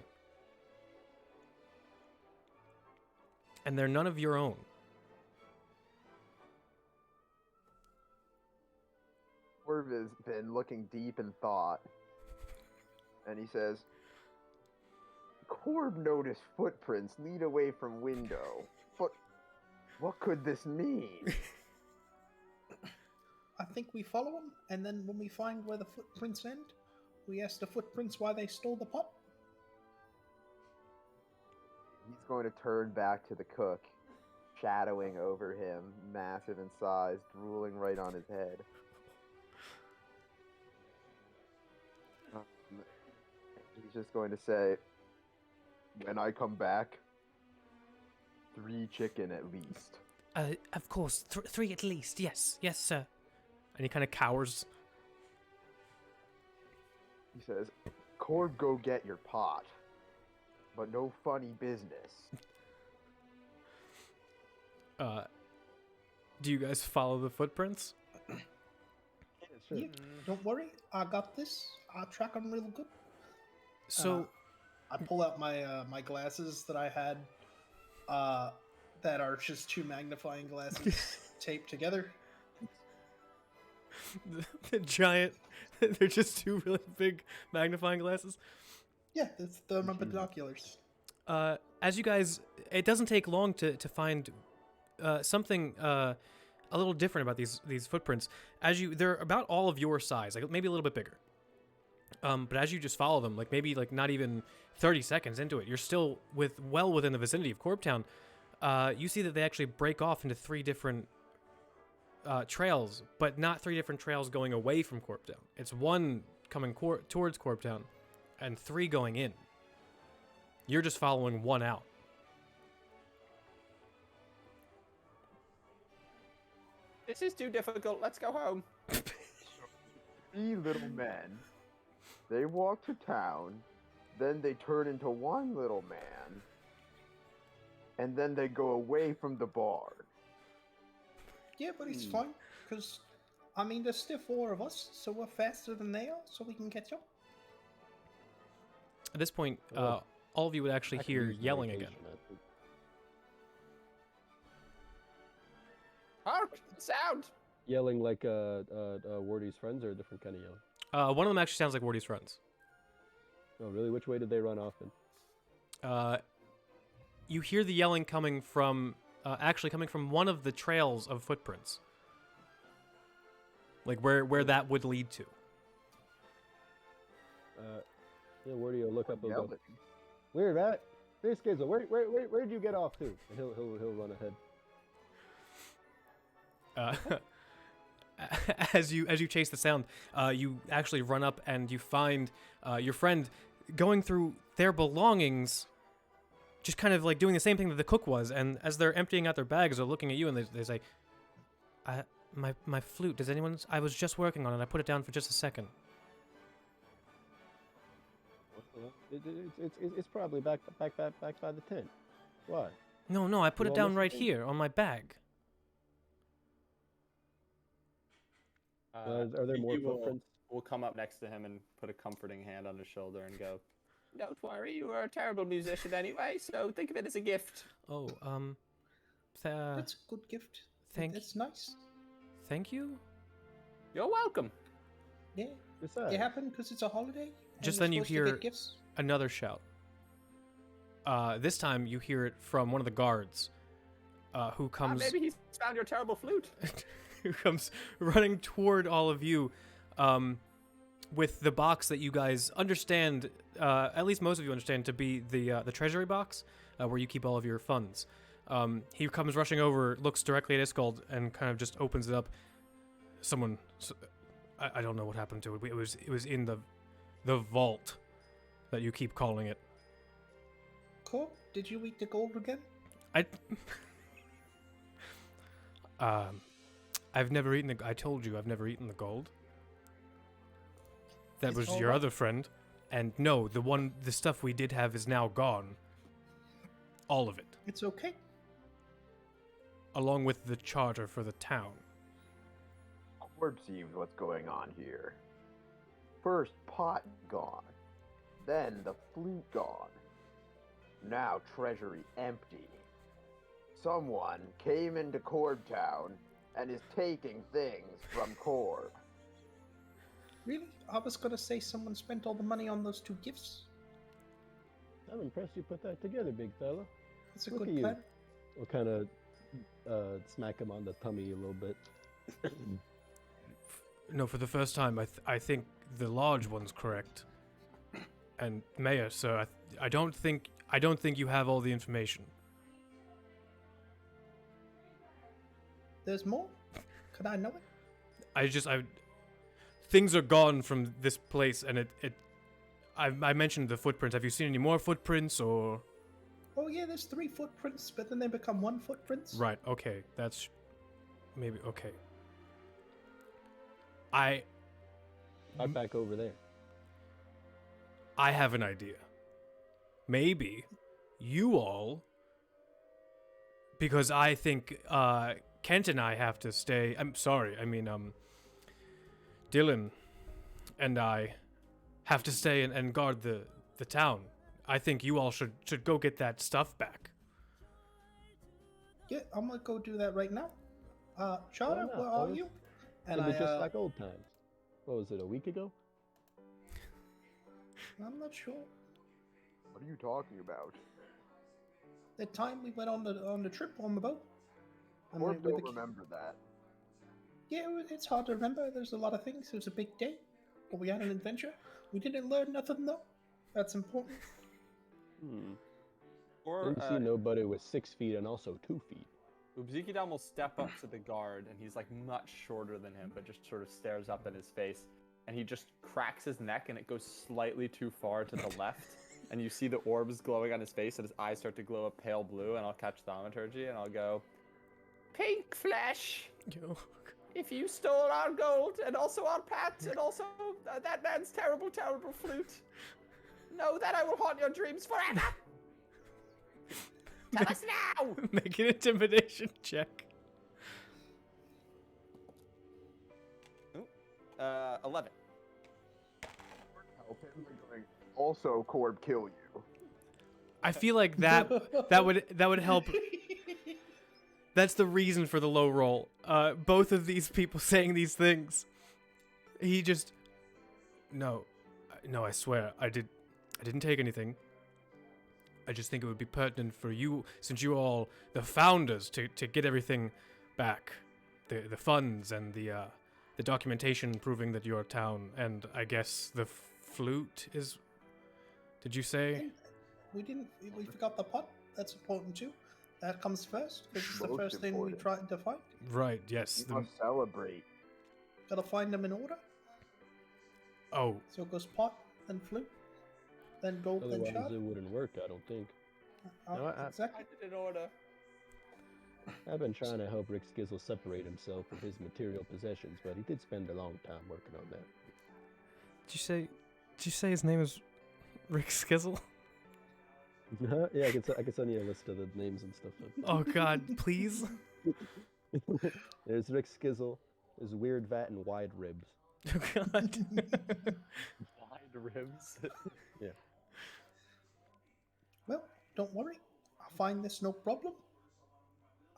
and they're none of your own. Corv has been looking deep in thought, and he says, Corb noticed footprints lead away from window. What could this mean? I think we follow them, and then when we find where the footprints end, we ask the footprints why they stole the pot. He's going to turn back to the cook, shadowing over him, massive in size, drooling right on his head. He's just going to say, when I come back, 3 chicken at least. Of course, 3 at least. Yes, sir. And he kind of cowers. He says, Corb, go get your pot, but no funny business. Do you guys follow the footprints? Yeah, sure. Yeah, don't worry, I got this. I'll track them real good. So, I pull out my my glasses that I had, that are just 2 magnifying glasses taped together. the giant, they're just 2 really big magnifying glasses. Yeah, they're my binoculars. As you guys, it doesn't take long to find something a little different about these footprints. They're about all of your size, like maybe a little bit bigger. But as you just follow them, like maybe like not even 30 seconds into it, you're still well within the vicinity of Korbtown. You see that they actually break off into 3 different trails, but not 3 different trails going away from Korbtown. It's 1 coming towards Korbtown, and 3 going in. You're just following 1 out. This is too difficult. Let's go home. 3 little men. They walk to town, then they turn into 1 little man, and then they go away from the bar. Yeah, but it's fine, because, I mean, there's still 4 of us, so we're faster than they are, so we can catch up. At this point, Well, all of you would actually I could hear use yelling again. medication, I think. Hark! Sound! Yelling like Wardy's friends, or a different kind of yelling? One of them actually sounds like Wardy's friends. Oh, really? Which way did they run off in? You hear the yelling coming from, actually coming from one of the trails of footprints. Like where that would lead to. Yeah, Wardy will look up and go, Yelling. Weird, Matt. Hey, Skizzle, where'd you get off to? And he'll run ahead. As you chase the sound, you actually run up and you find your friend going through their belongings, just kind of like doing the same thing that the cook was. And as they're emptying out their bags, they're looking at you and they say, my flute. Does anyone? I was just working on it. I put it down for just a second. It's probably back by the tent. Why? No, I put You it all down right listening? here on my bag. Are there more he will footprints? will come up next to him and put a comforting hand on his shoulder and go, "Don't worry, you are a terrible musician anyway, so think of it as a gift." Oh, That's a good gift. That's nice. thank you. You're welcome. Yeah. Besides, It happened because it's a holiday. Just and then you're you supposed to hear get gifts. another shout. This time you hear it from one of the guards, who comes. Maybe he's found your terrible flute. Who comes running toward all of you, with the box that you guys understand. At least most of you understand to be the treasury box, where you keep all of your funds. He comes rushing over, looks directly at Iskald, and kind of just opens it up. I don't know what happened to it. It was in the vault that you keep calling it. Cool. Did you eat the gold again? I've never eaten I told you I've never eaten the gold. That It's was all your right. other friend. And no, the stuff we did have is now gone. All of it. It's okay. Along with the charter for the town. Corb sees what's going on here. First pot gone, then the flute gone. Now treasury empty. Someone came into Korbtown and is taking things from Korb. Really? I was gonna say someone spent all the money on those 2 gifts. I'm impressed you put that together, big fella. That's a Look good at you. plan. We'll kind of smack him on the tummy a little bit. No, for the first time, I think the large one's correct. And Mayor, sir, I don't think you have all the information. There's more? Could I know it? Things are gone from this place, and I mentioned the footprints. Have you seen any more footprints, or? Oh yeah, there's 3 footprints, but then they become 1 footprints. Right. Okay. That's maybe okay. Right back over there. I have an idea. Maybe you all, because I think Kent and I have to stay. I'm sorry. I mean, Dylan and I have to stay and guard the town. I think you all should go get that stuff back. Yeah, I'm gonna go do that right now. Charter, not, where are fellas? you? It was just like old times. What was it, a week ago? I'm not sure. What are you talking about? The time we went on the trip on the boat. And Korb we- don't the- remember that. Yeah, it's hard to remember. There's a lot of things. It was a big day, but we had an adventure. We didn't learn nothing though. That's important. Or Didn't see nobody with 6 feet and also 2 feet. Ubzikidam will step up to the guard, and he's like much shorter than him, but just sort of stares up in his face, and he just cracks his neck, and it goes slightly too far to the left, and you see the orbs glowing on his face, and his eyes start to glow a pale blue, and I'll catch thaumaturgy, and I'll go, "Pink flesh! If you stole our gold, and also our pat, and also that man's terrible, terrible flute, know that I will haunt your dreams forever! Tell us now!" Make an intimidation check. 11. Help him by going, also Korb kill you. I feel like that would help. That's the reason for the low roll. Both of these people saying these things. He just no, I swear I didn't take anything. I just think it would be pertinent for you, since you all the founders, to get everything back, the funds and the documentation proving that you're a town, and I guess the flute is. Did you say? We didn't. We forgot the pot. That's important too. That comes first because it's the Most first thing we important. tried to find. Right. Yes. You must celebrate. Gotta find them in order. Oh. So it goes pot, then flute, then gold, then Otherwise, shard. it wouldn't work, I don't think. No, I- Exactly. I did in order. I've been trying to help Rick Skizzle separate himself from his material possessions, but he did spend a long time working on that. Did you say his name is Rick Skizzle? Yeah, I can send you a list of the names and stuff. Oh God, please. There's Rick Skizzle. There's Weird Vat and Wide Ribs. Oh, God. Wide ribs. Well, don't worry. I'll find this no problem.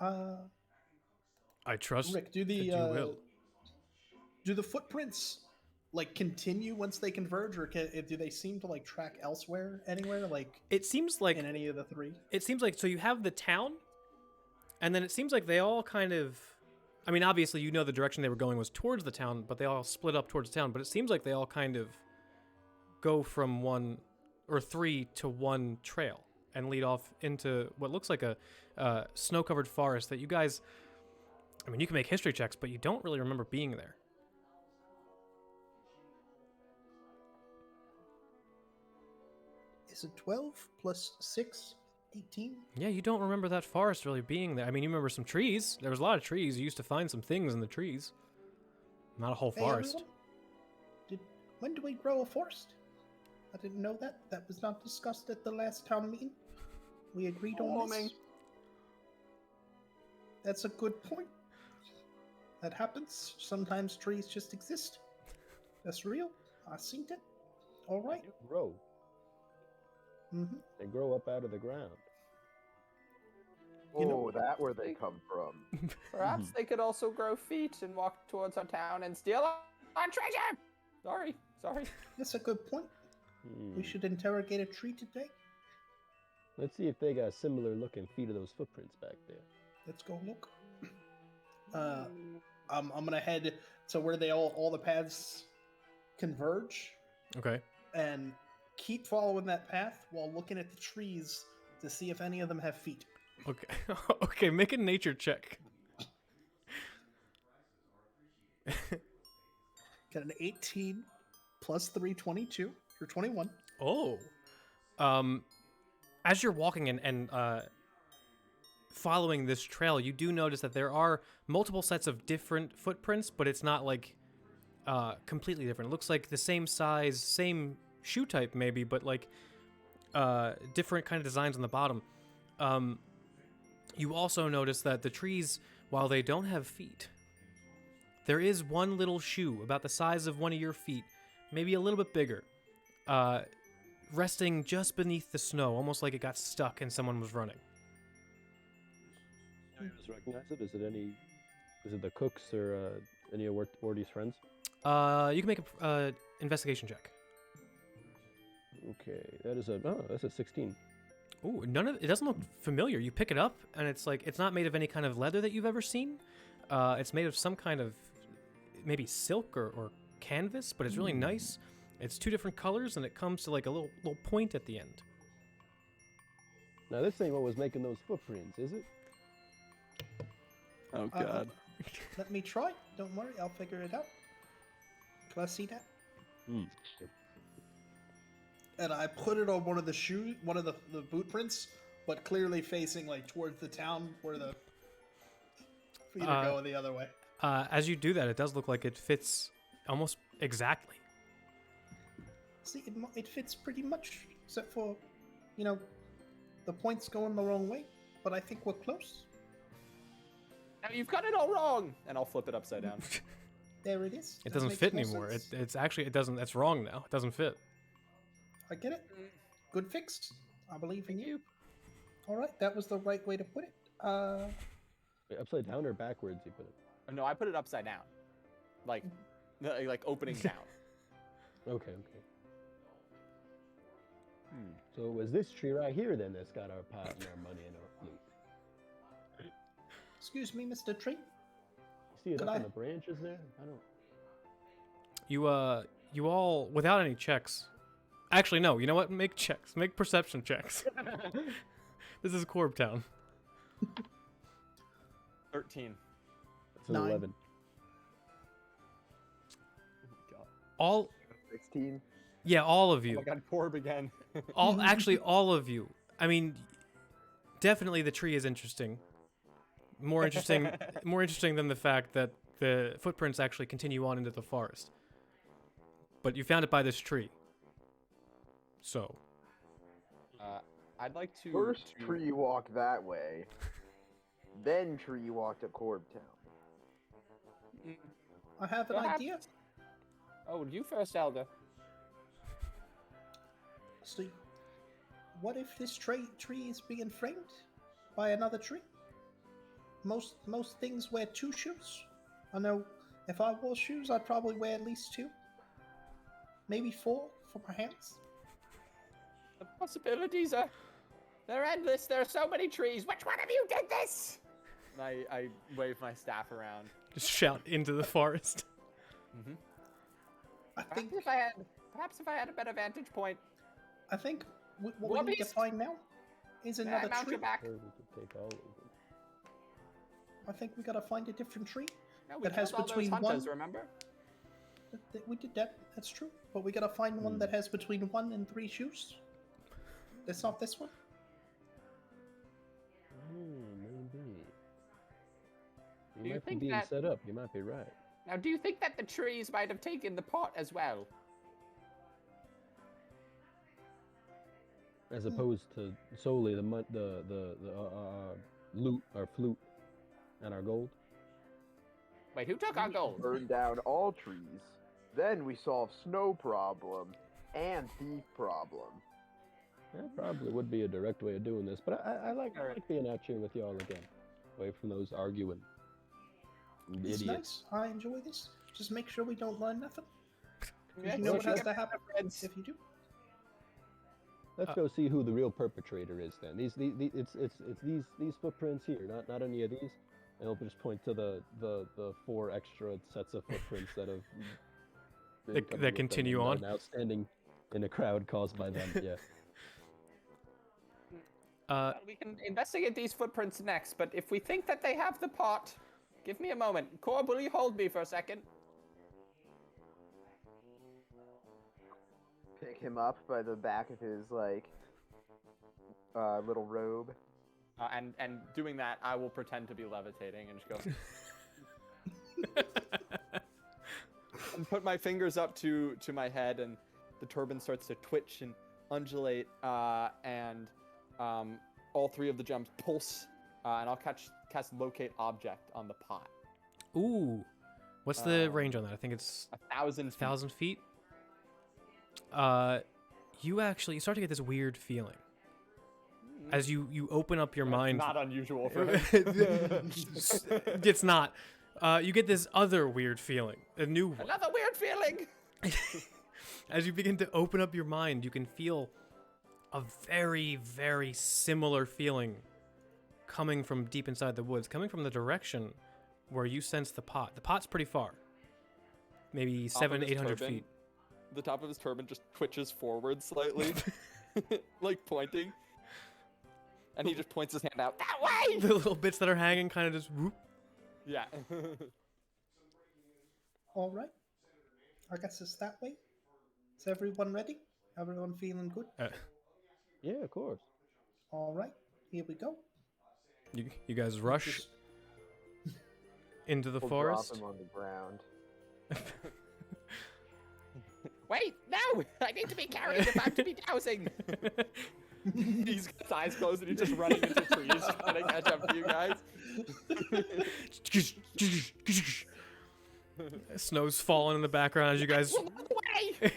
I trust Rick, that you will. do the footprints like continue once they converge, or do they seem to like track elsewhere, anywhere, like It seems like in any of the three? so you have the town, and then it seems like they all kind of. I mean, obviously, you know the direction they were going was towards the town, but they all split up towards the town. But it seems like they all kind of go from one or three to one trail and lead off into what looks like a snow-covered forest that you guys. I mean, you can make history checks, but you don't really remember being there. Is it 12 plus 6, 18? Yeah, you don't remember that forest really being there. I mean, you remember some trees. There was a lot of trees. You used to find some things in the trees. Not a whole Hey, forest. everyone. When do we grow a forest? I didn't know that. That was not discussed at the last town meeting. We agreed on this. That's a good point. That happens. Sometimes trees just exist. That's real. I seen it. All right. They do grow. Mm-hmm. They grow up out of the ground. You know- Oh, that where they come from. Perhaps they could also grow feet and walk towards our town and steal our treasure. Sorry. That's a good point. We should interrogate a tree today. Let's see if they got similar looking feet of those footprints back there. Let's go look. I'm gonna head to where they all the paths converge Okay. and keep following that path while looking at the trees to see if any of them have feet. Okay. Okay, make a nature check. Got an 18 plus 3, 22 or 21. Oh. As you're walking and following this trail, you do notice that there are multiple sets of different footprints, but it's not like completely different. It looks like the same size, same shoe type maybe, but like different kind of designs on the bottom. You also notice that the trees, while they don't have feet, there is one little shoe about the size of one of your feet, maybe a little bit bigger, resting just beneath the snow, almost like it got stuck and someone was running. You just recognize it? Is it the cooks or any of Wardy's friends? You can make a investigation check. Okay, that's a 16. Ooh, it doesn't look familiar. You pick it up, and it's like it's not made of any kind of leather that you've ever seen. It's made of some kind of maybe silk or canvas, but it's really nice. It's two different colors, and it comes to like a little point at the end. Now this ain't what was making those footprints, is it? Oh Uh, Let me try. Don't worry, I'll figure it out. Can I see that? And I put it on one of the boot prints, but clearly facing like towards the town where the feet are going the other way. As you do that, it does look like it fits almost exactly. See, it fits pretty much, except for, the point's going the wrong way. But I think we're close. Now you've got it all wrong. And I'll flip it upside down. There it is. It That doesn't makes fit more anymore. sense. It's actually, it doesn't. That's wrong now. It doesn't fit. I get it. Good fix. I believe in you. All right, that was the right way to put it. Wait, upside down or backwards you put it? No, I put it upside down. Like opening down. Okay. So it was this tree right here then that's got our pot and our money and our flute. Excuse me, Mr. Tree. You see it Could up I- in the branches there? I don't. You all, without any checks. Actually, no. You know what? Make checks. Make perception checks. This is Korbtown. 13. It's an 9. 11. Oh my god. All, 16. yeah, all of Oh you. my god, Korb again. Actually, all of you. I mean, definitely the tree is interesting. More interesting than the fact that the footprints actually continue on into the forest. But you found it by this tree. So, I'd like to First tree walk that way, then tree walk to Korbtown. I have an Perhaps- idea. Oh, you first, Elder. So, what if this tree is being framed by another tree? Most things wear 2 shoes. I know if I wore shoes, I'd probably wear at least 2, maybe 4 for my hands. The possibilities they're endless. There are so many trees. Which one of you did this? And I wave my staff around. Just shout into the forest. Mm-hmm. I think Perhaps if I had a better vantage point. I think what we need to Warbeast? find now is another Mount tree. your back. Or we could take all of them. I think we gotta find a different tree. No, we That has killed all those between hunters, one- remember? We did that. That's true. But we gotta find one that has between 1 and 3 shoes. That's not this one. Maybe. Do You you might be think being that- set up. You might be right. Now, do you think that the trees might have taken the pot as well? As opposed to solely the loot, our flute, and our gold. Wait, who took our gold? Burn down all trees. Then we solve snow problem and thief problem. That probably would be a direct way of doing this, but I like being out here with y'all again, away from those arguing It's idiots. nice. I enjoy this. Just make sure we don't learn nothing. Yeah, You know what you has get to happen friends. if you do. Let's go see who the real perpetrator is then. It's these footprints here, not any of these. And I'll just point to the 4 extra sets of footprints that have been That covered with continue them on? and are now standing in a crowd caused by them. Yeah. Well, we can investigate these footprints next, but if we think that they have the pot, give me a moment. Corb, will you hold me for a second? Pick him up by the back of his little robe. And doing that, I will pretend to be levitating and just go. And put my fingers up to my head, and the turban starts to twitch and undulate, and all 3 of the gems pulse, and I'll cast locate object on the pot. Ooh. What's the range on that? I think it's 1,000 feet. 1,000 feet. You start to get this weird feeling as you open up your mind. Not unusual for him. It's not. You get this other weird feeling, a new one. Another weird feeling. As you begin to open up your mind, you can feel a very, very similar feeling coming from deep inside the woods, coming from the direction where you sense the pot. The pot's pretty far, maybe 700-800 feet. The top of his turban just twitches forward slightly, like pointing. And he just points his hand out that way. The little bits that are hanging kind of just whoop. Yeah. All right. I guess it's that way. Is everyone ready? Everyone feeling good? Yeah, of course. All right. Here we go. You guys rush Just- into the We'll forest. drop him on the ground. Wait, no! I need to be carried if I'm to be dowsing. He's got his eyes closed and he's just running into trees trying to catch up to you guys. Snow's falling in the background as you guys. Away!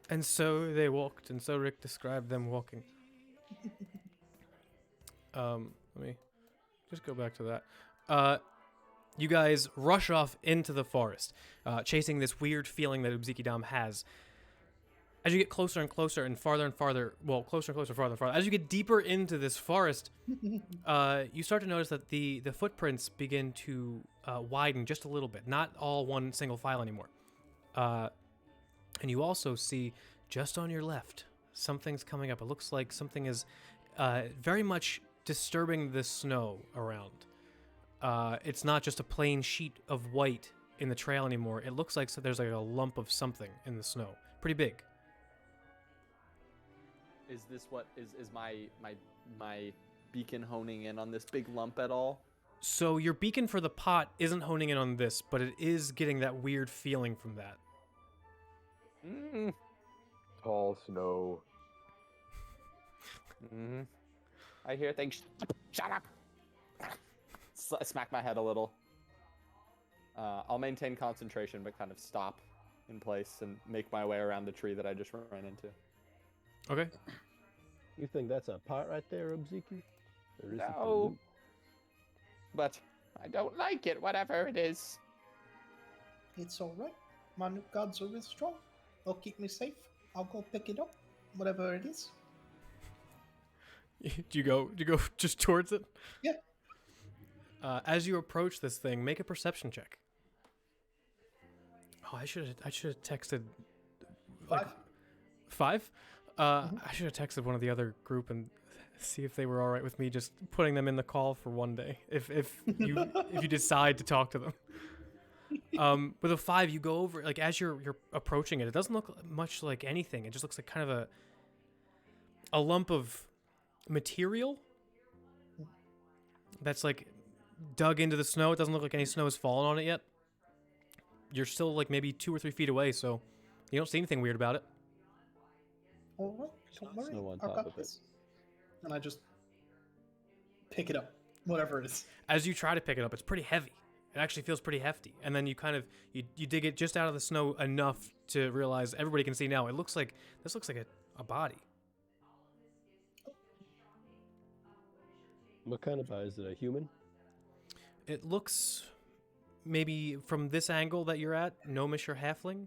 And so they walked, and so Rick described them walking. Let me just go back to that. You guys rush off into the forest, chasing this weird feeling that Ubziki-Dam has. As you get closer and closer and farther and farther, well, closer and closer, farther and farther, as you get deeper into this forest, you start to notice that the footprints begin to widen just a little bit, not all one single file anymore. And you also see, just on your left, something's coming up. It looks like something is very much disturbing the snow around. It's not just a plain sheet of white in the trail anymore. It looks like there's like a lump of something in the snow. Pretty big. Is this what is my beacon honing in on this big lump at all? So your beacon for the pot isn't honing in on this, but it is getting that weird feeling from that. Mm. Tall snow. Mm-hmm. I hear things. Shut up! Smack my head a little. I'll maintain concentration, but kind of stop in place and make my way around the tree that I just ran into. Okay. You think that's a pot right there, Ubziki? Or is it the No. loot? But I don't like it, whatever it is. It's all right. My new gods are real strong. They'll keep me safe. I'll go pick it up, whatever it is. Do you go just towards it? Yeah. As you approach this thing, make a perception check. Oh, I should have texted. Like, 5. 5? I should have texted one of the other group and see if they were all right with me just putting them in the call for one day. If you if you decide to talk to them. With a 5, you go over, like, as you're approaching it, it doesn't look much like anything. It just looks like kind of a lump of material that's like dug into the snow. It doesn't look like any snow has fallen on it yet. You're still like maybe 2 or 3 feet away, so you don't see anything weird about it. All right, don't worry. Snow on I've top got of it. this. And I just pick it up, whatever it is. As you try to pick it up, it's pretty heavy. It actually feels pretty hefty. And then you kind of you dig it just out of the snow enough to realize everybody can see now. This looks like a body. What kind of body? Is it a human? It looks maybe from this angle that you're at, gnomish or halfling.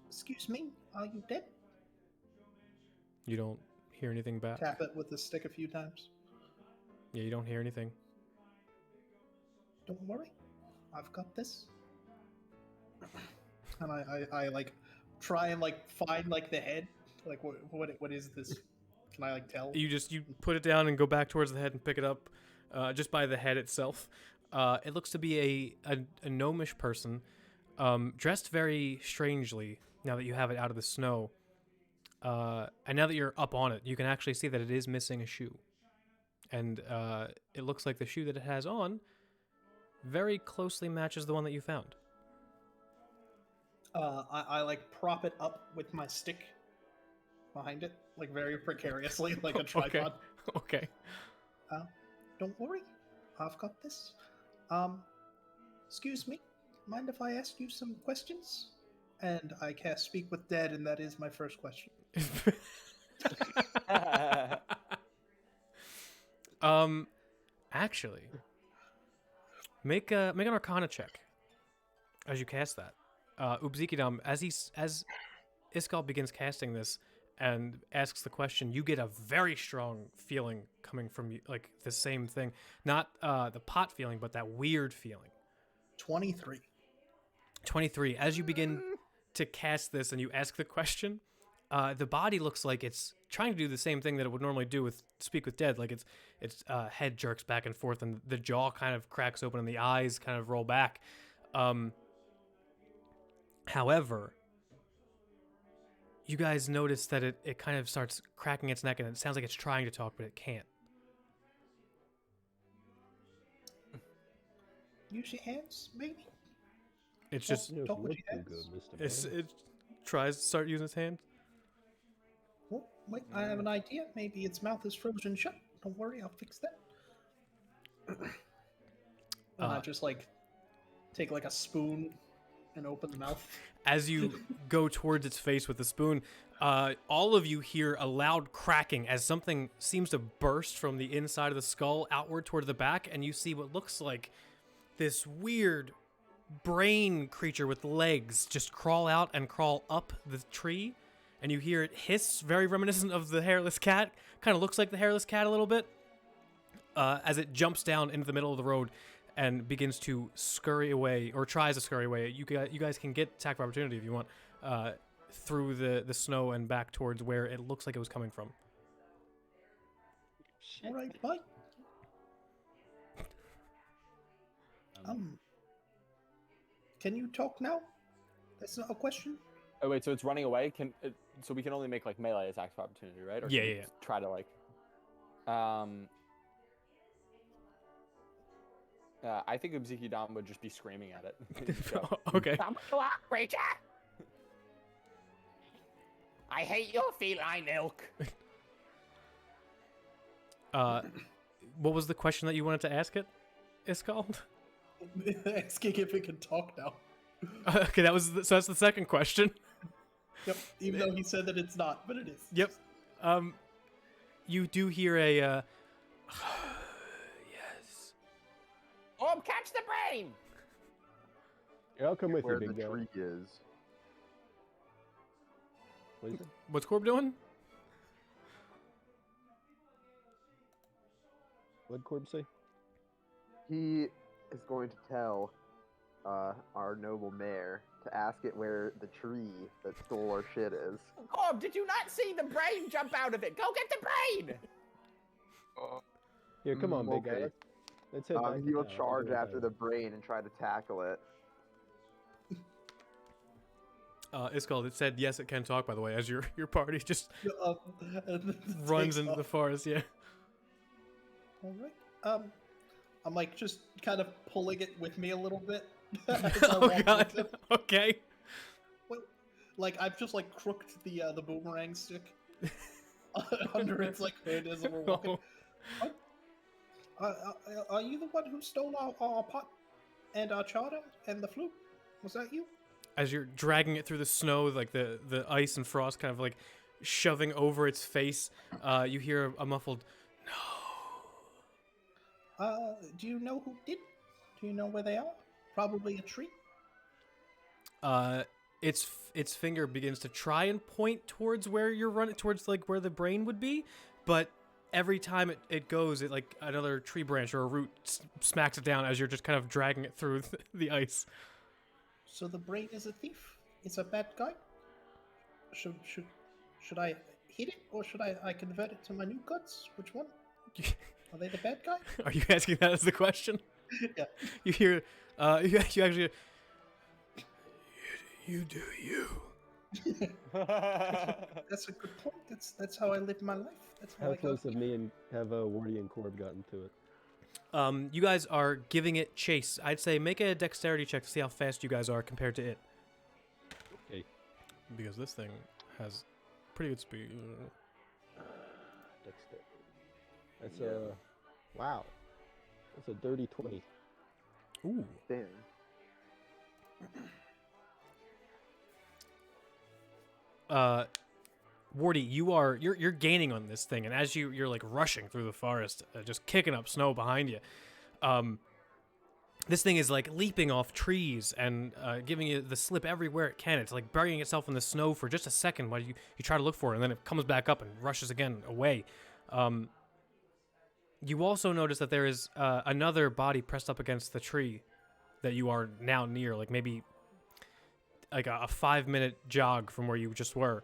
Excuse me, are you dead? You don't hear anything back. Tap it with the stick a few times. Yeah, you don't hear anything. Don't worry, I've got this. And I like try and like find like the head. Like what is this? Can I like tell? You put it down and go back towards the head and pick it up, just by the head itself. It looks to be a gnomish person, dressed very strangely. Now that you have it out of the snow, and now that you're up on it, you can actually see that it is missing a shoe, and it looks like the shoe that it has on very closely matches the one that you found. I like prop it up with my stick behind it, like very precariously, like a tripod. Okay. Don't worry, I've got this. Excuse me, mind if I ask you some questions? And I cast Speak with Dead, and that is my first question. Actually, make an Arcana check as you cast that. Ubzikidam, as Iskal begins casting this and asks the question, you get a very strong feeling coming from you, like the same thing, not the pot feeling, but that weird feeling. 23. 23. As you begin to cast this and you ask the question, the body looks like it's trying to do the same thing that it would normally do with Speak with Dead. Like its head jerks back and forth and the jaw kind of cracks open and the eyes kind of roll back. However, you guys notice that it kind of starts cracking its neck and it sounds like it's trying to talk, but it can't. Use your hands, maybe? It's just, You Talk with look your too hands. good, Mr. Bond. it tries to start using its hand. Oh, wait, I have an idea. Maybe its mouth is frozen shut. Don't worry, I'll fix that. And I just like take like a spoon and open the mouth. As you go towards its face with the spoon, all of you hear a loud cracking as something seems to burst from the inside of the skull outward toward the back, and you see what looks like this weird brain creature with legs just crawl out and crawl up the tree, and you hear it hiss, very reminiscent of the hairless cat. Kind of looks like the hairless cat a little bit, as it jumps down into the middle of the road and begins to scurry away, or tries to scurry away. You guys can get attack of opportunity if you want, through the snow and back towards where it looks like it was coming from. All right, bye. Can you talk now? That's not a question. Oh wait, so it's running away. So we can only make like melee attacks of opportunity, right? Or Yeah, can we yeah. Try to like. I think Ubziki Dom would just be screaming at it. So, Okay. "Come along, creature! I hate your feline milk." What was the question that you wanted to ask it? It's called. Asking if it can talk now. Okay, so that's the second question. Yep. Even though he said that it's not, but it is. Yep. You do hear a yes. Oh, catch the brain! Yeah, I'll come with Where you, the big guy. tree is. What is it? What's Corb doing? What'd Corb say? He is going to tell our noble mayor to ask it where the tree that stole our shit is. Corb, did you not see the brain jump out of it? Go get the brain! Here, come on, big guy. Okay. Let's head back to He will town. I'll charge do it after that the brain and try to tackle it. Iskald, it said yes, it can talk. By the way, as your party just runs Takes into the off. forest. Yeah. All right. I'm like just kind of pulling it with me a little bit. as I Oh walk god. with it. Okay. Like I've just like crooked the boomerang stick under its like hood as we're walking. Are you the one who stole our pot and our chowder and the flute? Was that you? As you're dragging it through the snow, like the ice and frost kind of like shoving over its face, you hear a muffled no. Do you know who did? Do you know where they are? Probably a tree. Its finger begins to try and point towards where you're running, towards like where the brain would be, but every time it goes, it like another tree branch or a root smacks it down as you're just kind of dragging it through the ice. So the brain is a thief. It's a bad guy. Should I hit it or should I convert it to my new guts? Which one? Are they the bad guy? Are you asking that as the question? Yeah. You hear, you actually, you do you. That's a good point. That's how I live my life. That's how How I close go. have me and have Wardy and Corb gotten to it? You guys are giving it chase. I'd say make a dexterity check to see how fast you guys are compared to it. Okay. Because this thing has pretty good speed. Dexterity. That's wow. That's a dirty 20. Ooh. Damn. Wardy, you're gaining on this thing, and as you're like rushing through the forest, just kicking up snow behind you, this thing is like leaping off trees and giving you the slip everywhere it can. It's like burying itself in the snow for just a second while you try to look for it, and then it comes back up and rushes again away. You also notice that there is another body pressed up against the tree that you are now near, like maybe like a 5-minute jog from where you just were.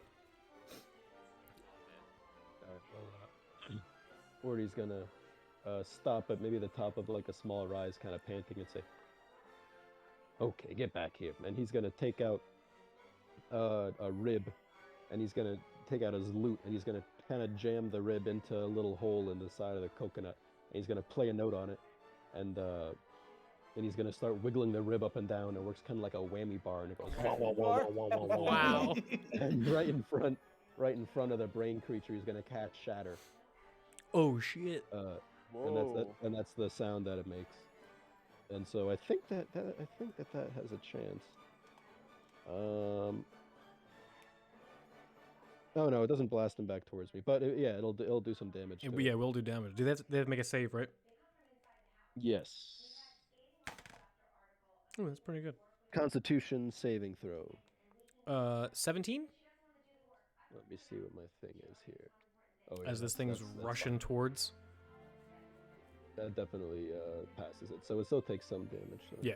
Wardy's gonna stop at maybe the top of like a small rise, kind of panting, and say, "Okay, get back here." And he's gonna take out a rib, and he's gonna take out his loot, and he's gonna kind of jam the rib into a little hole in the side of the coconut, and he's gonna play a note on it, and he's gonna start wiggling the rib up and down. It works kind of like a whammy bar, and it goes wah, wah, wah, wah, wah, wah, wah. Wow. And right in front of the brain creature, he's gonna cast shatter. Oh shit. And that's the sound that it makes. And so I think that has a chance. Oh no, it doesn't blast him back towards me, but it'll do some damage. To Yeah, it. we'll do damage. They have to make a save, right? Yes. Oh, that's pretty good. Constitution saving throw. 17? Let me see what my thing is here. Oh, yeah, As this that's- thing's that's rushing towards. That definitely passes it. So it still takes some damage. So. Yeah.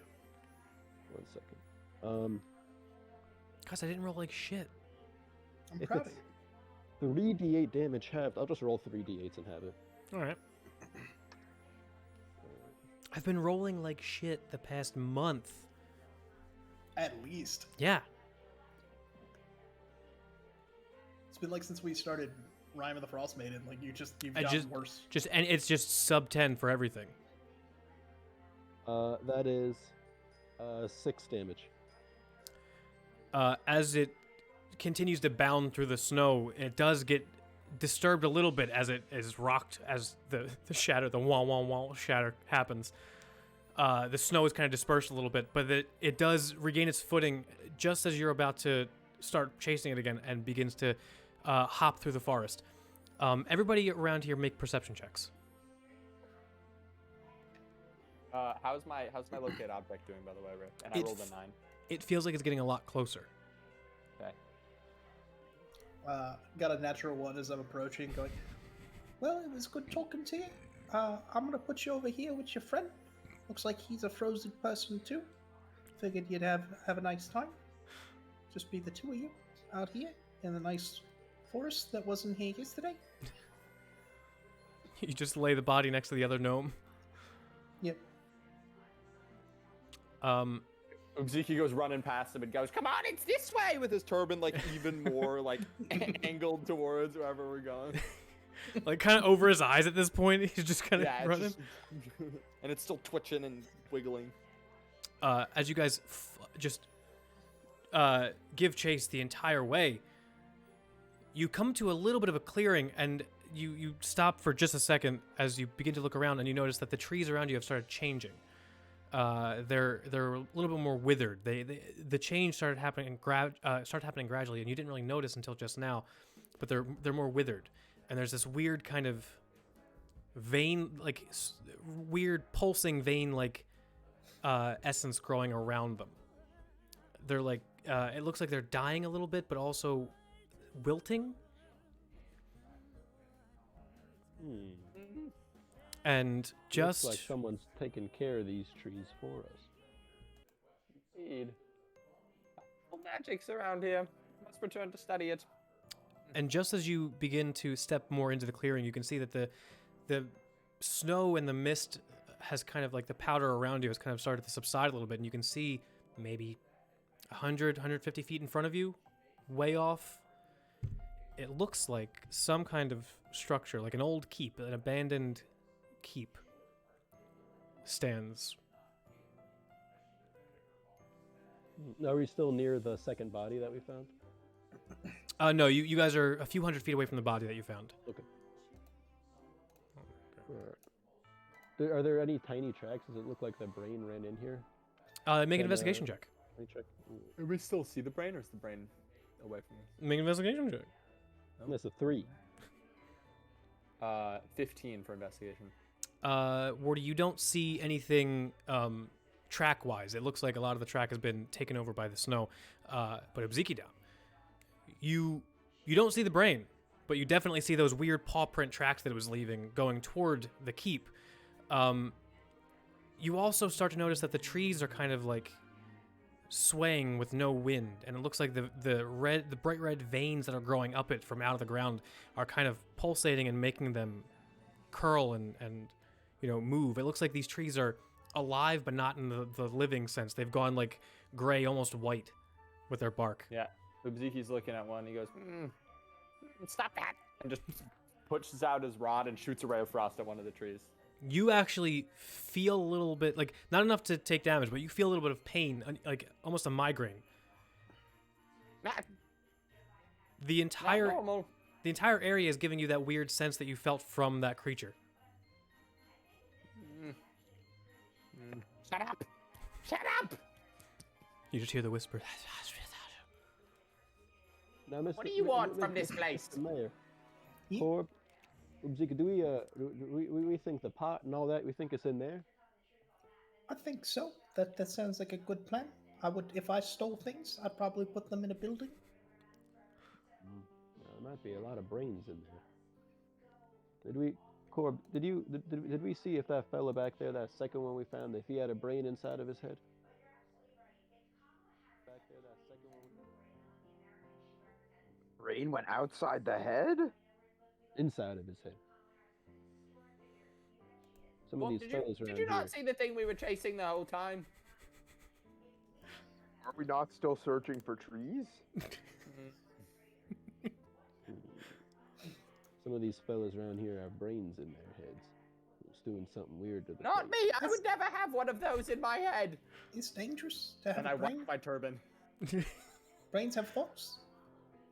1 second. Guys, I didn't roll like shit. I'm If proud of it's you. 3d8 damage halved, I'll just roll 3d8s and have it. All right. I've been rolling like shit the past month. At least. Yeah. It's been like since we started Rime of the Frost Maiden. Like you've I gotten just- worse. And it's just sub 10 for everything. That is 6 damage. As it continues to bound through the snow, it does get disturbed a little bit as it is rocked as the shatter, the wah wah wah shatter happens. The snow is kind of dispersed a little bit, but it does regain its footing just as you're about to start chasing it again and begins to hop through the forest. Everybody around here make perception checks. How's my located object doing, by the way, Rick? And I rolled a 9. It feels like it's getting a lot closer. Okay. Got a natural one as I'm approaching, going, well, it was good talking to you. I'm going to put you over here with your friend. Looks like he's a frozen person, too. Figured you'd have a nice time. Just be the two of you out here in the nice forest that wasn't here yesterday. You just lay the body next to the other gnome. Yep. Ubziki goes running past him and goes, "Come on, it's this way!" with his turban like even more like angled towards wherever we're going. Like kind of over his eyes at this point. He's just kind of running. And it's still twitching and wiggling. As you guys give chase the entire way, you come to a little bit of a clearing, and you stop for just a second as you begin to look around, and you notice that the trees around you have started changing. They're a little bit more withered. The change started happening gradually, and you didn't really notice until just now. But they're more withered, and there's this weird kind of vein, like weird pulsing vein, like essence growing around them. They're like it looks like they're dying a little bit, but also wilting. And just looks like someone's taking care of these trees for us. Indeed. Well, magic's around here. Must return to study it. And just as you begin to step more into the clearing, you can see that the snow and the mist has kind of like the powder around you has kind of started to subside a little bit, and you can see maybe 100, 150 feet in front of you, way off. It looks like some kind of structure, like an old keep, an abandoned keep stands. Are we still near the second body that we found? No, you guys are a few hundred feet away from the body that you found. Okay. Are there any tiny tracks? Does it look like the brain ran in here? Make an investigation check. Let me check. Do we still see the brain, or is the brain away from us? Make an investigation check. That's a 3. 15 for investigation. Wardy, you don't see anything track-wise. It looks like a lot of the track has been taken over by the snow. But Ubziki down. You don't see the brain, but you definitely see those weird paw print tracks that it was leaving going toward the keep. You also start to notice that the trees are kind of like swaying with no wind, and it looks like the bright red veins that are growing up it from out of the ground are kind of pulsating and making them curl and move. It looks like these trees are alive, but not in the living sense. They've gone like gray, almost white with their bark. Yeah. Ubziki's looking at one. He goes, "Stop that!" and just pushes out his rod and shoots a ray of frost at one of the trees. You actually feel a little bit, like, not enough to take damage, but you feel a little bit of pain, like almost a migraine. The entire area is giving you that weird sense that you felt from that creature. Shut up! Shut up! You just hear the whisper. Now, Mr. What do you want from this place? Mr. Mayor, Korb, Ubzika, do we think the pot and all that, we think it's in there? I think so. That sounds like a good plan. I would, if I stole things, I'd probably put them in a building. There might be a lot of brains in there. Korb, did we see if that fella back there, that second one we found, if he had a brain inside of his head? Back there, that second one. Brain went outside the head? Inside of his head. Some of these fellas around did you not here. see the thing we were chasing the whole time? Are we not still searching for trees? Some of these fellas around here have brains in their heads. It's doing something weird to the Not place. me! I would never have one of those in my head! It's dangerous to have And a I brain. whack my turban. Brains have thoughts.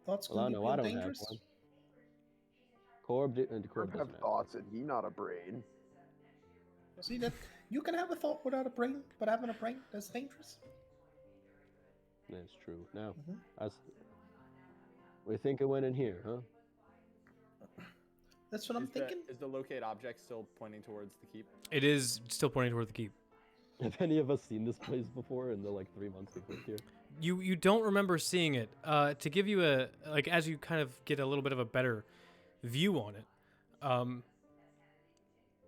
Thoughts can Well, I be know real I don't dangerous. have one. Korb Korb doesn't have thoughts and he not a brain. See that You can have a thought without a brain, but having a brain, that's dangerous. That's true. Now, Mhm. we think it went in here, huh? That's what I'm thinking. Is the locate object still pointing towards the keep? It is still pointing toward the keep. Have any of us seen this place before in the like 3 months we've lived here? You don't remember seeing it. To give you a like as you kind of get a little bit of a better view on it,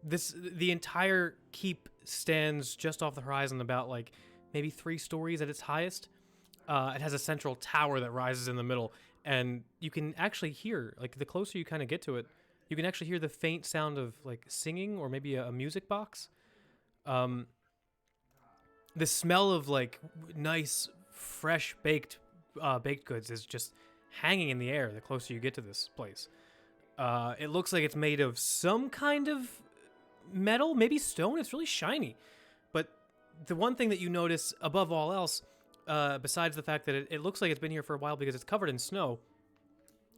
the entire keep stands just off the horizon, about like maybe 3 stories at its highest. It has a central tower that rises in the middle, and you can actually hear, like the closer you kind of get to it, you can actually hear the faint sound of like singing or maybe a music box. The smell of like nice, fresh baked goods is just hanging in the air the closer you get to this place. It looks like it's made of some kind of metal, maybe stone. It's really shiny. But the one thing that you notice above all else, besides the fact that it looks like it's been here for a while because it's covered in snow,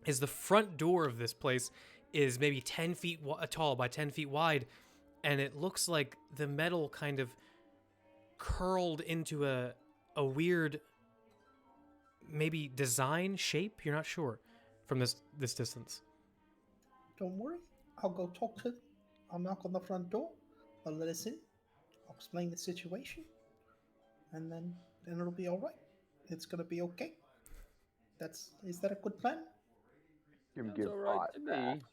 is the front door of this place is maybe 10 feet tall by 10 feet wide, and it looks like the metal kind of curled into a weird maybe design shape. You're not sure from this distance. Don't worry. I'll go talk to them. I'll knock on the front door. I'll let us in. I'll explain the situation. And then it'll be all right. It's going to be okay. Is that a good plan? You can Sounds give all right five to back. me.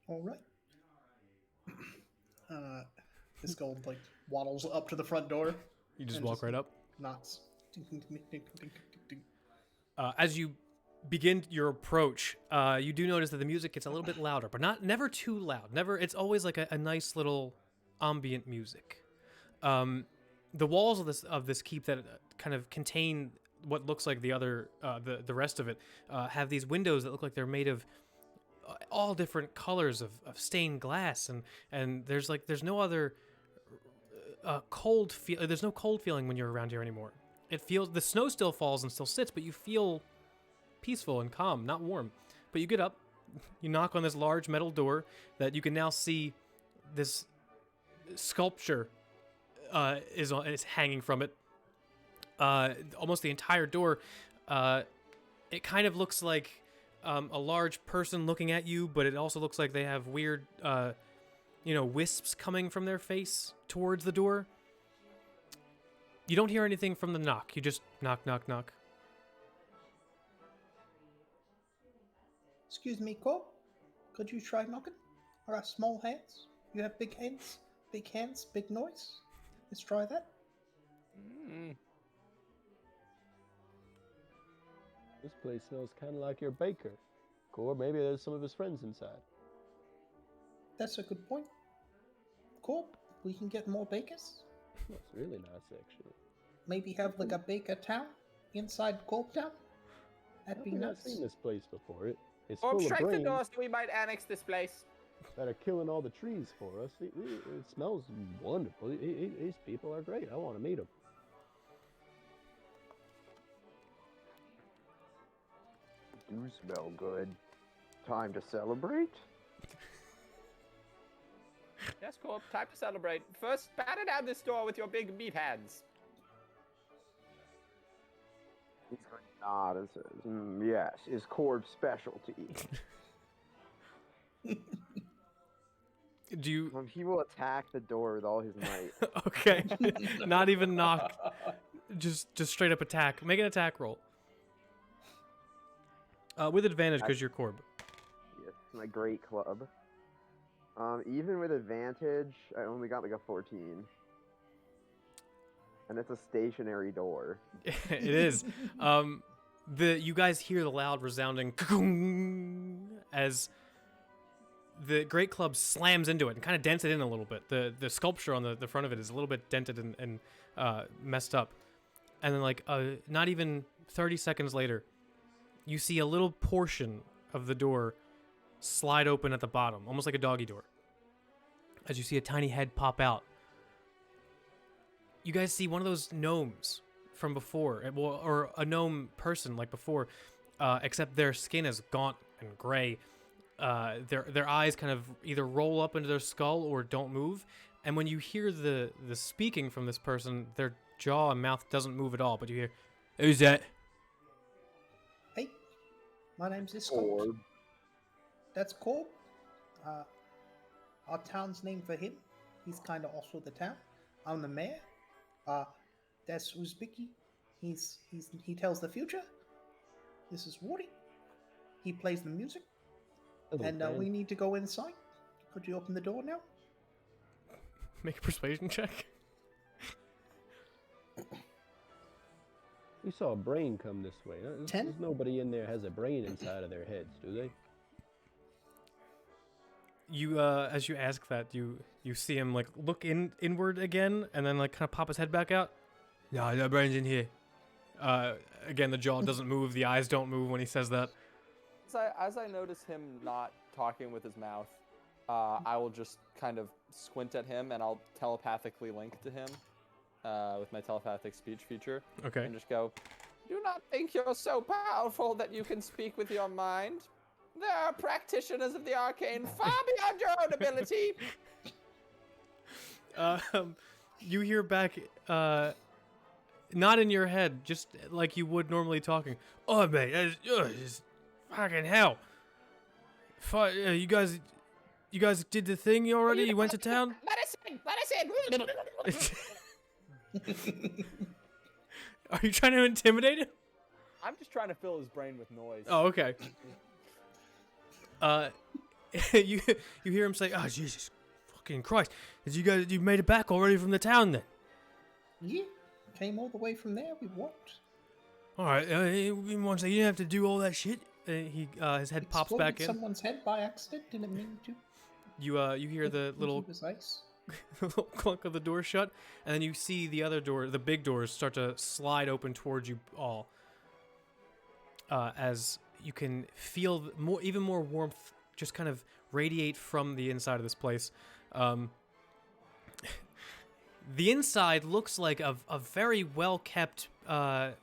All right. This gold like waddles up to the front door. You just And walk just- right up. Knocks. As you begin your approach, you do notice that the music gets a little bit louder, but never too loud. Never. It's always like a nice little ambient music. The walls of this keep that kind of contain what looks like the rest of it have these windows that look like they're made of all different colors of stained glass, and there's no other there's no cold feeling when you're around here anymore. It feels, the snow still falls and still sits, but you feel peaceful and calm, not warm. But you get up, you knock on this large metal door that you can now see this sculpture is hanging from it. Almost the entire door. It kind of looks like a large person looking at you, but it also looks like they have weird, wisps coming from their face towards the door. You don't hear anything from the knock. You just knock, knock, knock. Excuse me, Corp. Could you try knocking? I got small hands. You have big hands. Big hands, big noise. Let's try that. This place smells kind of like your baker. Or maybe there's some of his friends inside. That's a good point. Corp, we can get more bakers. That's really nice, actually. Maybe have like a baker town inside Korbtown. I That'd be think nice. I've seen this place before. It's Or full of strike the brains door so we might annex this place. that are killing all the trees for us. It smells wonderful. These people are great. I want to meet them. Do smell good. Time to celebrate? Yes, Corp, time to celebrate. First, batter down this door with your big meat hands. He's going to nod and says, yes, is Corb's specialty. Do you? He will attack the door with all his might. Okay, not even knock. Just straight up attack. Make an attack roll. With advantage because you're Corb. Yes, my great club. Even with advantage, I only got like a 14. And it's a stationary door. It is. You guys hear the loud resounding as the great club slams into it and kind of dents it in a little bit. The sculpture on the front of it is a little bit dented and messed up. And then not even 30 seconds later, you see a little portion of the door slide open at the bottom, almost like a doggy door. As you see a tiny head pop out. You guys see one of those gnomes from before, or a gnome person like before, except their skin is gaunt and gray. Their eyes kind of either roll up into their skull or don't move, and when you hear the speaking from this person, their jaw and mouth doesn't move at all, but you hear, "Who's that?" Hey, my name's Iskold. That's Korb. Our town's named for him. He's kind of also the town. I'm the mayor. That's Uzbeki. He tells the future. This is Woody. He plays the music. Hello, And friend. we need to go inside. Could you open the door now? Make a persuasion check. We saw a brain come this way. There's 10? nobody in there has a brain inside of their heads, do they? You as you ask that, you see him like look inward again, and then like kind of pop his head back out. Yeah, no brains in here. Again, the jaw doesn't move, the eyes don't move when he says that. As I notice him not talking with his mouth, I will just kind of squint at him and I'll telepathically link to him with my telepathic speech feature. Okay. And just go, "Do not think you're so powerful that you can speak with your mind. There are practitioners of the arcane far beyond your own ability." You hear back, not in your head, just like you would normally talking. "Oh, mate, it's fucking hell. You guys did the thing already? You went to town?" Let us in. Are you trying to intimidate him? I'm just trying to fill his brain with noise. Oh, okay. You hear him say, "Oh, Jesus fucking Christ. You made it back already from the town then?" Yeah. Came all the way from there. We walked. All right, one second, you didn't have to do all that shit. His head pops back in. Someone's head by accident. Didn't mean to. You hear the little Precise. little clunk of the door shut, and then you see the other door, the big doors, start to slide open towards you all. As you can feel even more warmth just kind of radiate from the inside of this place. The inside looks like a very well-kept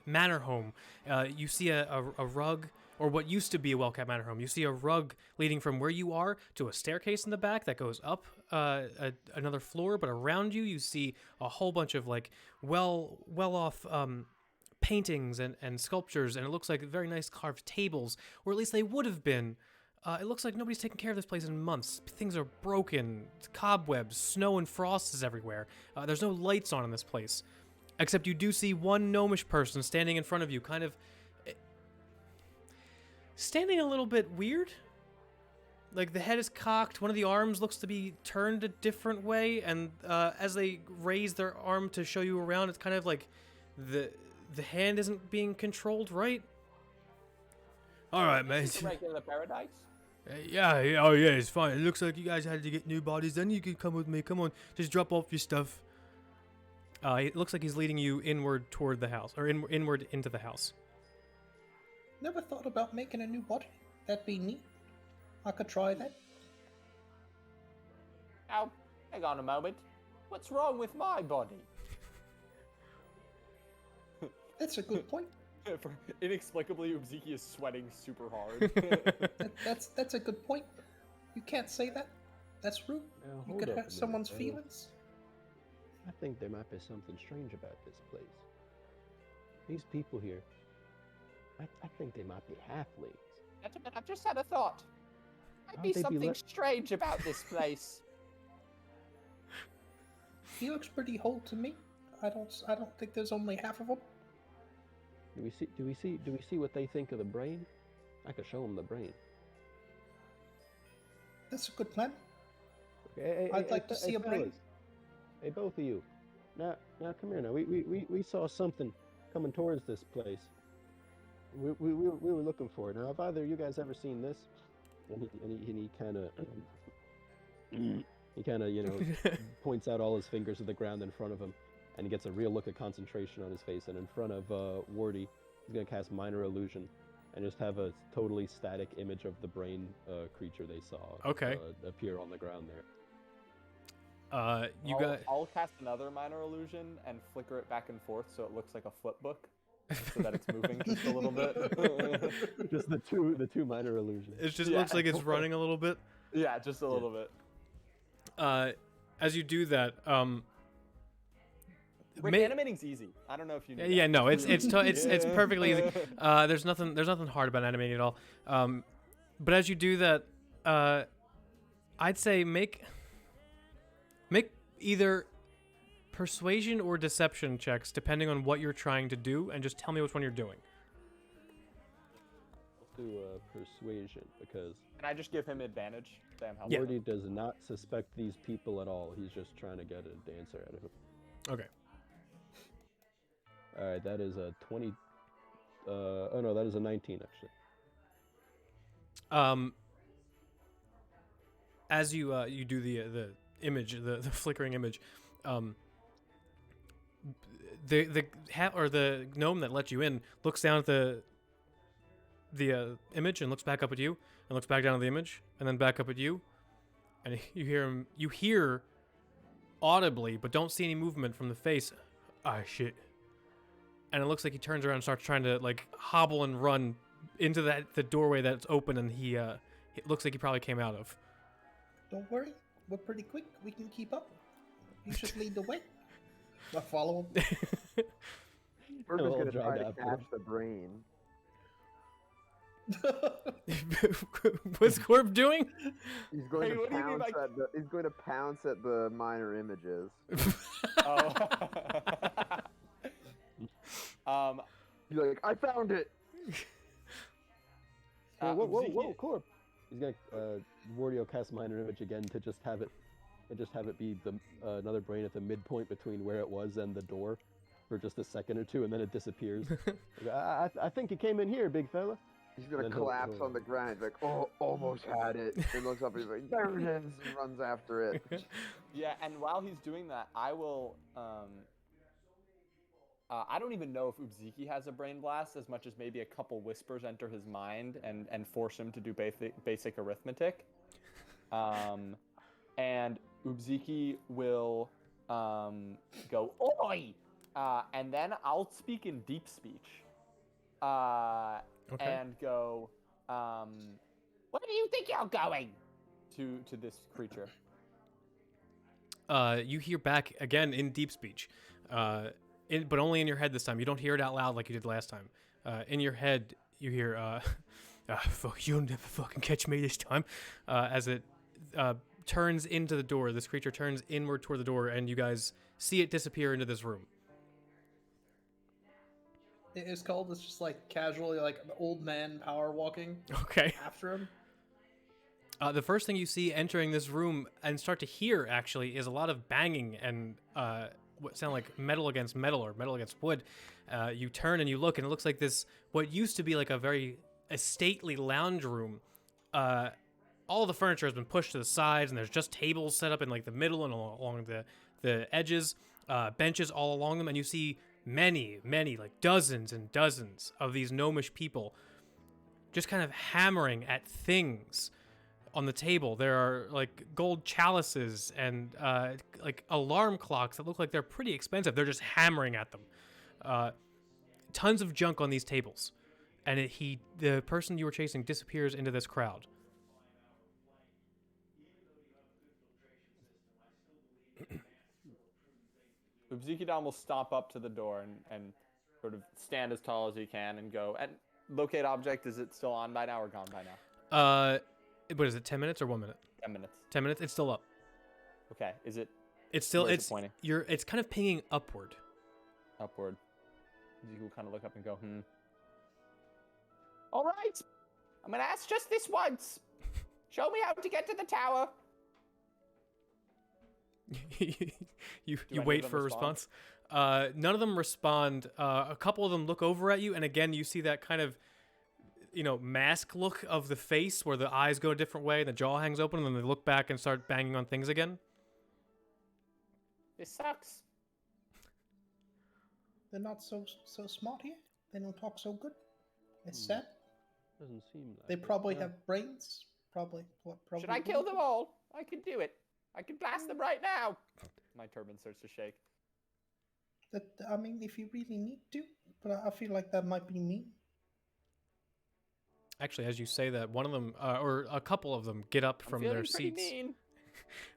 manor home. You see a rug, or what used to be a well-kept manor home. You see a rug leading from where you are to a staircase in the back that goes up another floor, but around you, you see a whole bunch of like well-off paintings and sculptures, and it looks like very nice carved tables, or at least they would have been. It looks like nobody's taken care of this place in months. Things are broken, cobwebs, snow and frost is everywhere. There's no lights on in this place. Except you do see one gnomish person standing in front of you, kind of standing a little bit weird. Like the head is cocked, one of the arms looks to be turned a different way, and as they raise their arm to show you around, it's kind of like the hand isn't being controlled right. All right, mate. Regular paradise. Yeah, oh yeah, it's fine. It looks like you guys had to get new bodies. Then you can come with me. Come on, just drop off your stuff. It looks like he's leading you inward toward the house, or inward into the house. Never thought about making a new body. That'd be neat. I could try that. Now, hang on a moment. What's wrong with my body? That's a good point. Inexplicably, Ubziki is sweating super hard. That's a good point. You can't say that. That's rude. Now, You hold could up a hurt minute, someone's fellas. feelings. I think there might be something strange about this place. These people here, I think they might be halflings. Gentlemen, I've just had a thought. Might How'd be they be something let- strange about this place. He looks pretty whole to me. I don't think there's only half of him. Do we see what they think of the brain? I could show them the brain. That's a good plan. Hey, I'd like to see a brain. fellas. Hey, both of you. Now, come here. Now, we saw something coming towards this place. We were looking for it. Now, have either of you guys ever seen this? And he kind of, you know, points out all his fingers to the ground in front of him, and he gets a real look of concentration on his face. And in front of Wardy, he's gonna cast Minor Illusion, and just have a totally static image of the brain creature they saw. Okay. Appear on the ground there. I'll cast another minor illusion and flicker it back and forth so it looks like a flip book, so that it's moving just a little bit. Just the two minor illusions. It just Yeah. looks like it's running a little bit. Yeah, just a little bit. as you do that, Rick, animating's easy. I don't know if you know. yeah, no, it's perfectly easy. There's nothing hard about animating at all. But as you do that, I'd say make either persuasion or deception checks depending on what you're trying to do, and just tell me which one you're doing. Let's do persuasion because Can I just give him advantage? Damn, how Morty does not suspect these people at all. He's just trying to get a dancer out of him. Okay. All right, that is a 20. Oh no, that is a 19 actually. As you do the image, the flickering image, the gnome that let you in looks down at the image and looks back up at you and looks back down at the image and then back up at you, and you hear audibly but don't see any movement from the face. Ah, shit. And it looks like he turns around and starts trying to like hobble and run into the doorway that's open, and it looks like he probably came out of. Don't worry, we're pretty quick. We can keep up. You should lead the way. I'll follow him. We're We'll just gonna drag try to after catch him. the brain. What's Corb doing? He's going Hey, to what do you mean pounce by- at the. He's going to pounce at the minor images. Oh. He's like, I found it. Whoa, Corp! He's gonna Morty will cast minor image again to just have it be the another brain at the midpoint between where it was and the door for just a second or two, and then it disappears. I think it came in here, big fella. He's gonna Then he'll- collapse he'll- on the ground. He's like, oh, almost had it. And looks up and he's like, there it is, and runs after it. Yeah, and while he's doing that, I will. I don't even know if Ubziki has a brain blast as much as maybe a couple whispers enter his mind and force him to do basic arithmetic. And Ubziki will go, oi! And then I'll speak in deep speech. Okay. And go, where do you think you're going? To this creature. You hear back again in deep speech, but only in your head this time. You don't hear it out loud like you did last time. In your head, you hear, fuck, you'll never fucking catch me this time, as it turns into the door. This creature turns inward toward the door, and you guys see it disappear into this room. It's called. It's just like casually, like an old man power walking Okay. after him. The first thing you see entering this room and start to hear, actually, is a lot of banging and what sound like metal against metal or metal against wood. You turn and you look, and it looks like this, what used to be like a very stately lounge room. All the furniture has been pushed to the sides, and there's just tables set up in like the middle and along the edges, benches all along them, and you see many, like dozens and dozens of these gnomish people just kind of hammering at things on the table. There are like gold chalices and like alarm clocks that look like they're pretty expensive. They're just hammering at them. Tons of junk on these tables. And the person you were chasing disappears into this crowd. Ubziki-dan will stomp up to the door and sort of stand as tall as he can and go, and locate object. Is it still on by now or gone by now? What is it, 10 minutes or 1 minute? 10 minutes. 10 minutes? It's still up. Okay, is it It's still, Where's it pointing? it's kind of pinging upward. upward? Ubziki will kind of look up and go, All right, I'm gonna ask just this once. Show me how to get to the tower. you any wait of for a them response. None of them respond. A couple of them look over at you, and again, you see that kind of, mask look of the face where the eyes go a different way, and the jaw hangs open, and then they look back and start banging on things again. This sucks. They're not so smart here. They don't talk so good. It's sad. Doesn't seem like They it. probably have brains. Probably. Probably. Should I kill them all? I can do it. I can blast them right now. My turban starts to shake. I mean, if you really need to, but I feel like that might be mean. Actually, as you say that, one of them, or a couple of them, get up I'm from feeling their pretty seats. mean.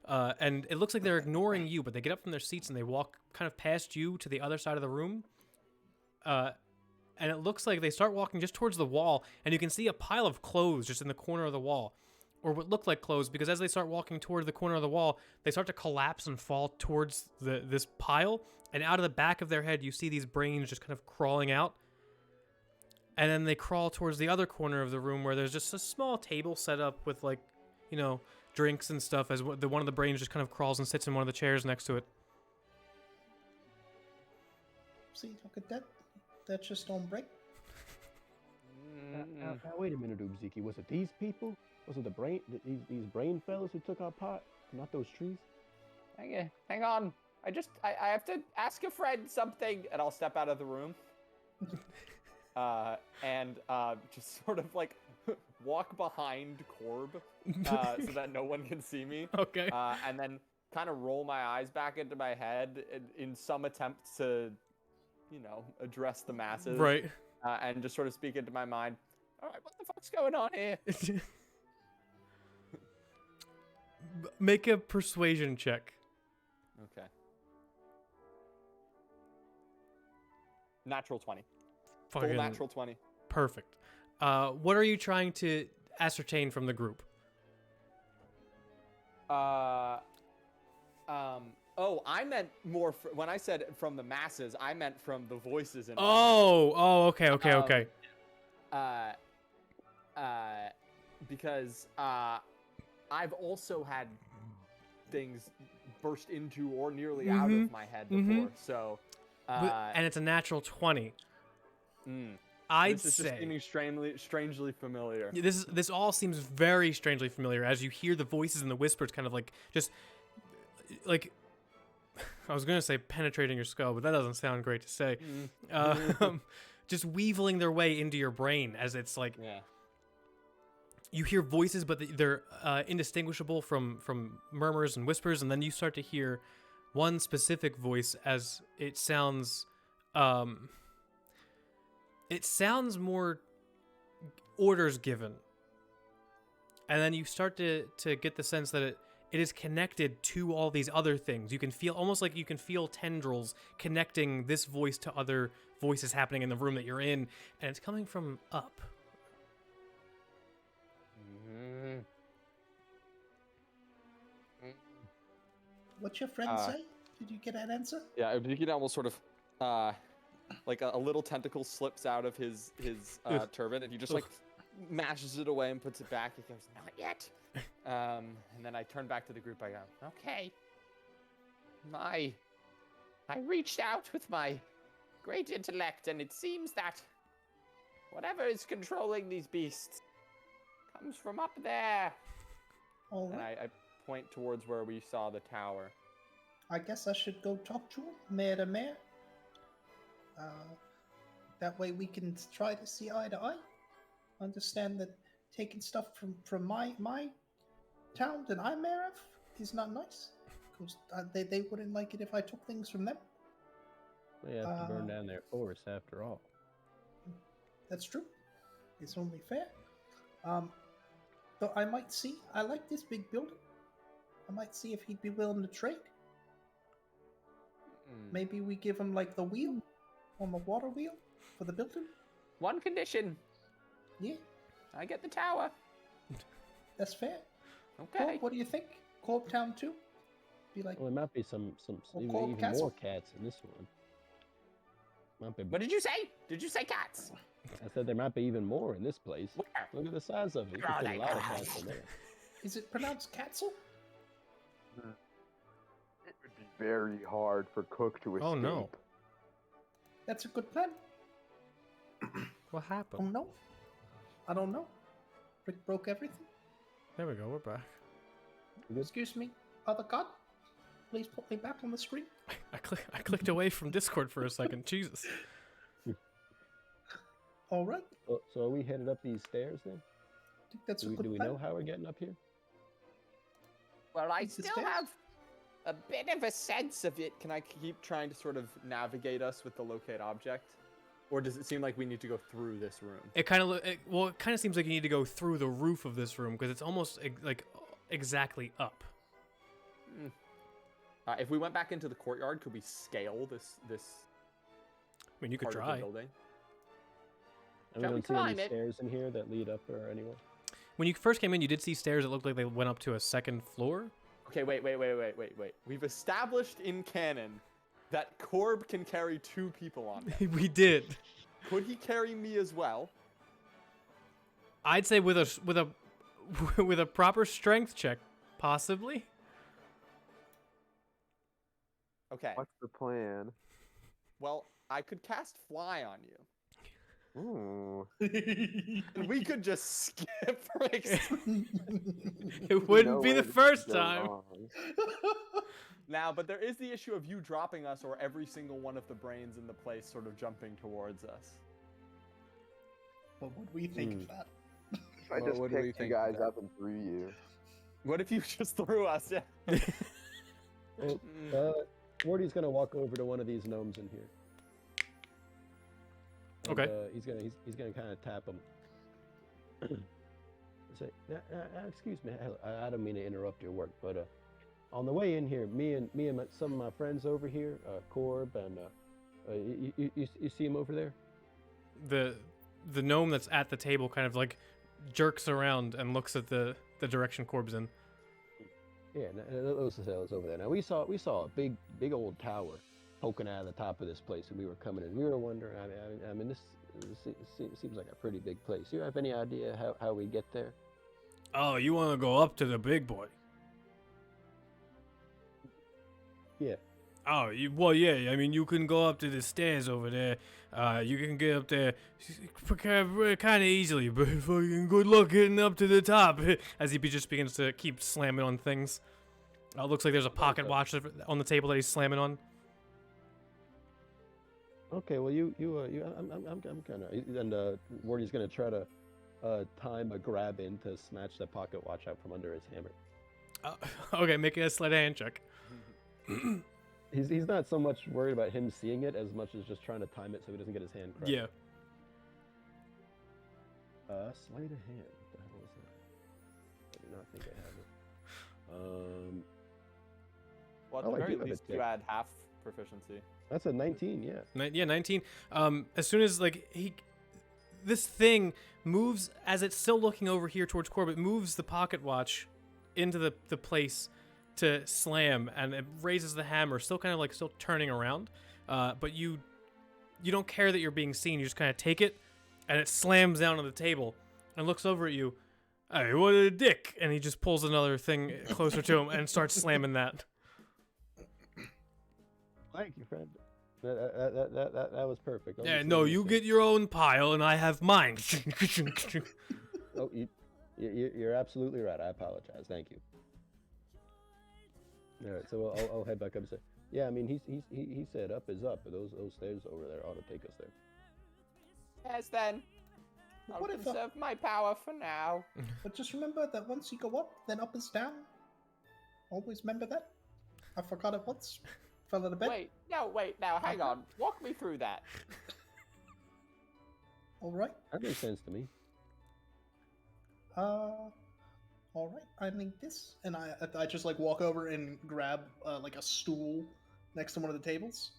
And it looks like they're ignoring you, but they get up from their seats and they walk kind of past you to the other side of the room. And it looks like they start walking just towards the wall, and you can see a pile of clothes just in the corner of the wall, or what look like clothes, because as they start walking toward the corner of the wall, they start to collapse and fall towards this pile, and out of the back of their head, you see these brains just kind of crawling out, and then they crawl towards the other corner of the room where there's just a small table set up with, like, you know, drinks and stuff, as one of the brains just kind of crawls and sits in one of the chairs next to it. See, look at that. That's just on break. Now, wait a minute, Ubziki. Was it these people? Was it these brain fellas who took our pot? Not those trees? Hang on. I have to ask a friend something, and I'll step out of the room. And just sort of like walk behind Korb, so that no one can see me. Okay. And then kind of roll my eyes back into my head in some attempt to, you know, address the masses. Right. And just sort of speak into my mind. All right, what the fuck's going on here? Make a persuasion check. Okay. Natural 20. Full Fucking natural 20. perfect. What are you trying to ascertain from the group? Oh, I meant more when I said from the masses, I meant from the voices in Okay. because I've also had things burst into or nearly out of my head before. So And it's a natural 20. this I'd is just say seeming strangely familiar. this all seems very strangely familiar as you hear the voices and the whispers kind of like just like I was gonna say penetrating your skull, but that doesn't sound great to say. Just weaveling their way into your brain as it's like you hear voices, but they're indistinguishable from murmurs and whispers, and then you start to hear one specific voice as it sounds more orders given, and then you start to get the sense that it is connected to all these other things. You can feel almost like you can feel tendrils connecting this voice to other voices happening in the room that you're in, and it's coming from up. What's your friend say? Did you get that answer? Yeah, Ubziki will sort of like a little tentacle slips out of his turban, and he just like mashes it away and puts it back. He goes, "Not yet." And then I turn back to the group. I go, "Okay, I reached out with my great intellect, and it seems that whatever is controlling these beasts comes from up there." All And right. I point towards where we saw the tower. I guess I should go talk to him, mayor to mayor. That way we can try to see eye to eye. Understand that taking stuff from my town that I'm mayor of is not nice. Because they wouldn't like it if I took things from them. They have to burn down their forest after all. That's true. It's only fair. Though I might see, I like this big building. I might see if he'd be willing to trade. Maybe we give him like the wheel on the water wheel for the building. One condition. Yeah, I get the tower. that's fair. Okay. Corb, what do you think? Korbtown too? Be like, Well, there might be some Or even Corb Castle. more cats in this one. Might be, What did you say? Did you say cats? I said there might be even more in this place. Where? Look at the size of it. You Where can are fit a they? lot of cats in there. is it pronounced Katzel? It would be very hard for Cook to escape. Oh no. That's a good plan. What Oh happened? no, I don't know. Rick broke everything. There we go. We're back. Excuse me, other god. Please put me back on the screen. I clicked away from Discord for a second. Jesus. All right, So are we headed up these stairs then? I think that's a Do good we plan. know how we're getting up here? Well, I It's the still stairs. have a bit of a sense of it. Can I keep trying to sort of navigate us with the locate object? Or does it seem like we need to go through this room? It kind of seems like you need to go through the roof of this room because it's almost like exactly up. If we went back into the courtyard, could we scale this I mean, you could part of try. the building? And we Shall we don't see any climb it? stairs in here that lead up or anywhere. When you first came in, you did see stairs that looked like they went up to a second floor. Okay, wait. We've established in canon that Korb can carry 2 people on him. We did. Could he carry me as well? I'd say with a with a proper strength check, possibly. Okay. What's the plan? Well, I could cast Fly on you. Ooh. And we could just skip It wouldn't No be way the this could first go time. wrong. now, but there is the issue of you dropping us or every single one of the brains in the place sort of jumping towards us. What would we think of that? If I Well, just what do we picked you think of guys that? up and threw you. What if you just threw us? Yeah. Well, Morty's gonna walk over to one of these gnomes in here. And, Okay. He's gonna kind of tap him. Say, excuse me, I don't mean to interrupt your work, but on the way in here, me and some of my friends over here, Korb and you see him over there? The gnome that's at the table kind of like jerks around and looks at the direction Corb's in. Yeah, those over there. Now we saw a big old tower poking out of the top of this place, and we were coming in. We were wondering. I mean, this seems like a pretty big place. You have any idea how we get there? Oh, you want to go up to the big boy? Yeah. Oh, well, yeah. I mean, you can go up to the stairs over there. You can get up there kind of easily, but fucking good luck getting up to the top. As he just begins to keep slamming on things. Looks like there's a pocket watch on the table that he's slamming on. Okay, well, I'm kind of, and Morty's gonna try to time a grab in to snatch the pocket watch out from under his hammer. Okay, making a sleight of hand check. He's not so much worried about him seeing it as much as just trying to time it so he doesn't get his hand crushed. Yeah. Sleight of hand. What the hell is that? I do not think I have it. Well, at Oh, the I very do have a least, you tick. add half proficiency. That's a 19, yeah. Yeah, 19. As soon as this thing moves, as it's still looking over here towards Corbett, moves the pocket watch into the place to slam, and it raises the hammer, still kind of still turning around. But you don't care that you're being seen. You just kind of take it, and it slams down on the table, and looks over at you. Hey, what a dick! And he just pulls another thing closer to him and starts slamming that. Thank you, friend. That was perfect. I'll Yeah, just no, leave you it get your own pile, and I have mine. there. Oh, you're absolutely right. I apologize. Thank you. All right, so I'll head back up and say, yeah, I mean, he said up is up, but those stairs over there ought to take us there. Yes, then. I'll What if conserve my power for now. But just remember that once you go up, then up is down. Always remember that. I forgot it once. Fell out of bed. Wait, now, hang on. Walk me through that. All right. That makes sense to me. All right. I make this, and I just walk over and grab a stool next to one of the tables.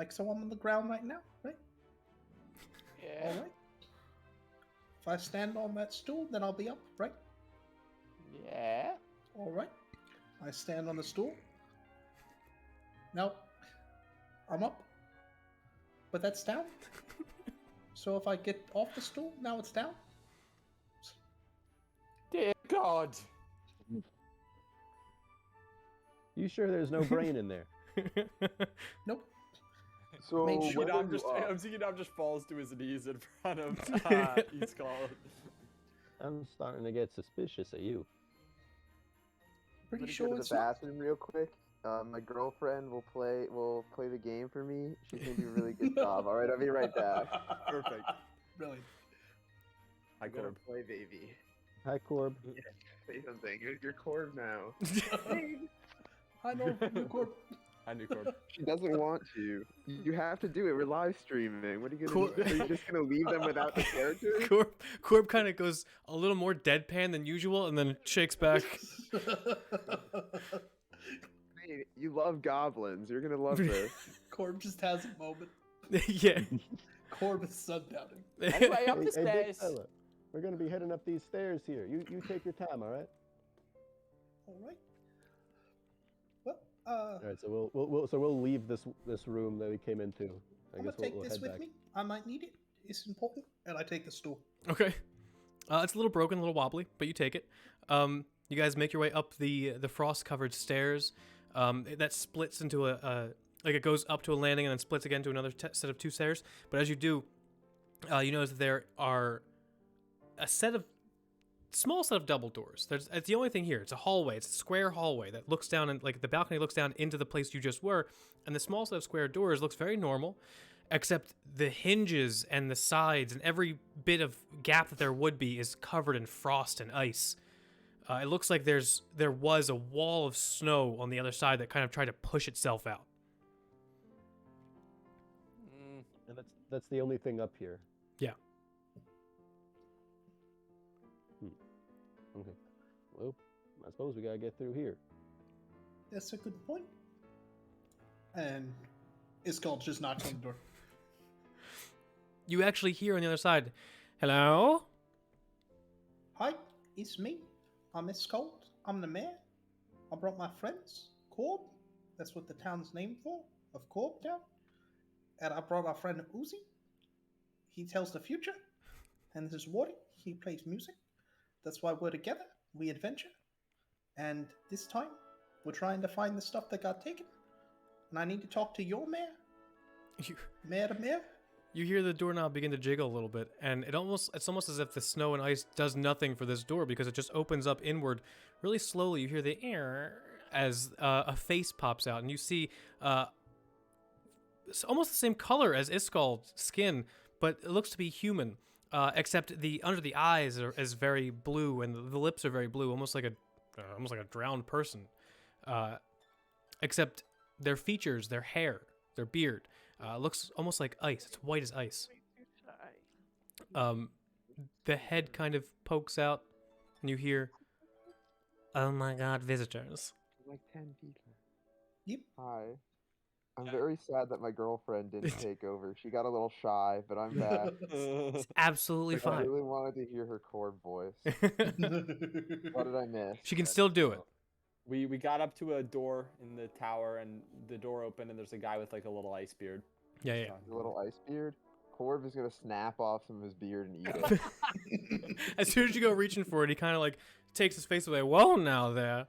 So I'm on the ground right now, right? Yeah. All right. If I stand on that stool, then I'll be up, right? Yeah. All right. I stand on the stool. Now, I'm up, but that's down. So if I get off the stool, now it's down. Dear God. You sure there's no brain in there? Nope. So Made sure- whether you are- Ziggy just falls to his knees in front of East Call. I'm starting to get suspicious of you. I'm Pretty gonna sure go to it's the not. bathroom real quick. My girlfriend will play the game for me. She's gonna do a really good job. All right, I'll be right back. Perfect. Brilliant. Hi, I'm gonna Corb. play, baby. Hi, Korb. Say something. You're Corb now. I know. You Corb. I knew Corb. She doesn't want to. You have to do it. We're live streaming. What are you gonna Corb- do? Are you just gonna leave them without the character? Corb kind of goes a little more deadpan than usual, and then shakes back. You love goblins. You're gonna love this. Corb just has a moment. Yeah. Corb is sundoubting. Anyway, up the Hey, big stairs. fella, we're gonna be heading up these stairs here. You take your time, all right? All right. Well, All right, so we'll leave this room that we came into. I'm guess gonna take we'll this head with back. me. I might need it. It's important. And I take the stool. Okay. It's a little broken, a little wobbly, but you take it. You guys make your way up the frost-covered stairs. That splits into like it goes up to a landing and then splits again to another set of 2 stairs. But as you do, you notice that there are a small set of double doors. It's the only thing here. It's a hallway. It's a square hallway that looks down, and like the balcony looks down into the place you just were. And the small set of square doors looks very normal, except the hinges and the sides and every bit of gap that there would be is covered in frost and ice. It looks like there was a wall of snow on the other side that kind of tried to push itself out. And that's the only thing up here. Yeah. Okay. Well, I suppose we gotta get through here. That's a good point. And Iskald just knocks on the door. You actually hear on the other side, "Hello?" Hi, it's me. I'm Iskald. I'm the mayor. I brought my friends. Korb. That's what the town's named for, of Korbtown. And I brought our friend Uzi. He tells the future. And this is Woody. He plays music. That's why we're together. We adventure. And this time, we're trying to find the stuff that got taken. And I need to talk to your mayor. Mayor to mayor. You hear the doorknob begin to jiggle a little bit, and it's almost as if the snow and ice does nothing for this door because it just opens up inward really slowly. You hear the air as a face pops out, and you see it's almost the same color as Iskald's skin, but it looks to be human, except the under the eyes is very blue, and the lips are very blue, almost like a drowned person. Except their features, their hair, their beard. Looks almost like ice. It's white as ice. The head kind of pokes out, and you hear, "Oh my God, visitors!" Like 10 people. Yep. Hi. I'm very sad that my girlfriend didn't take over. She got a little shy, but I'm back. It's absolutely I fine. really wanted to hear her Korb voice. What did I miss? She can still do it. We got up to a door in the tower, and the door opened, and there's a guy with like a little ice beard. Yeah. The little ice beard. Korb is gonna snap off some of his beard and eat it. As soon as you go reaching for it, he kind of like takes his face away. Whoa, now there.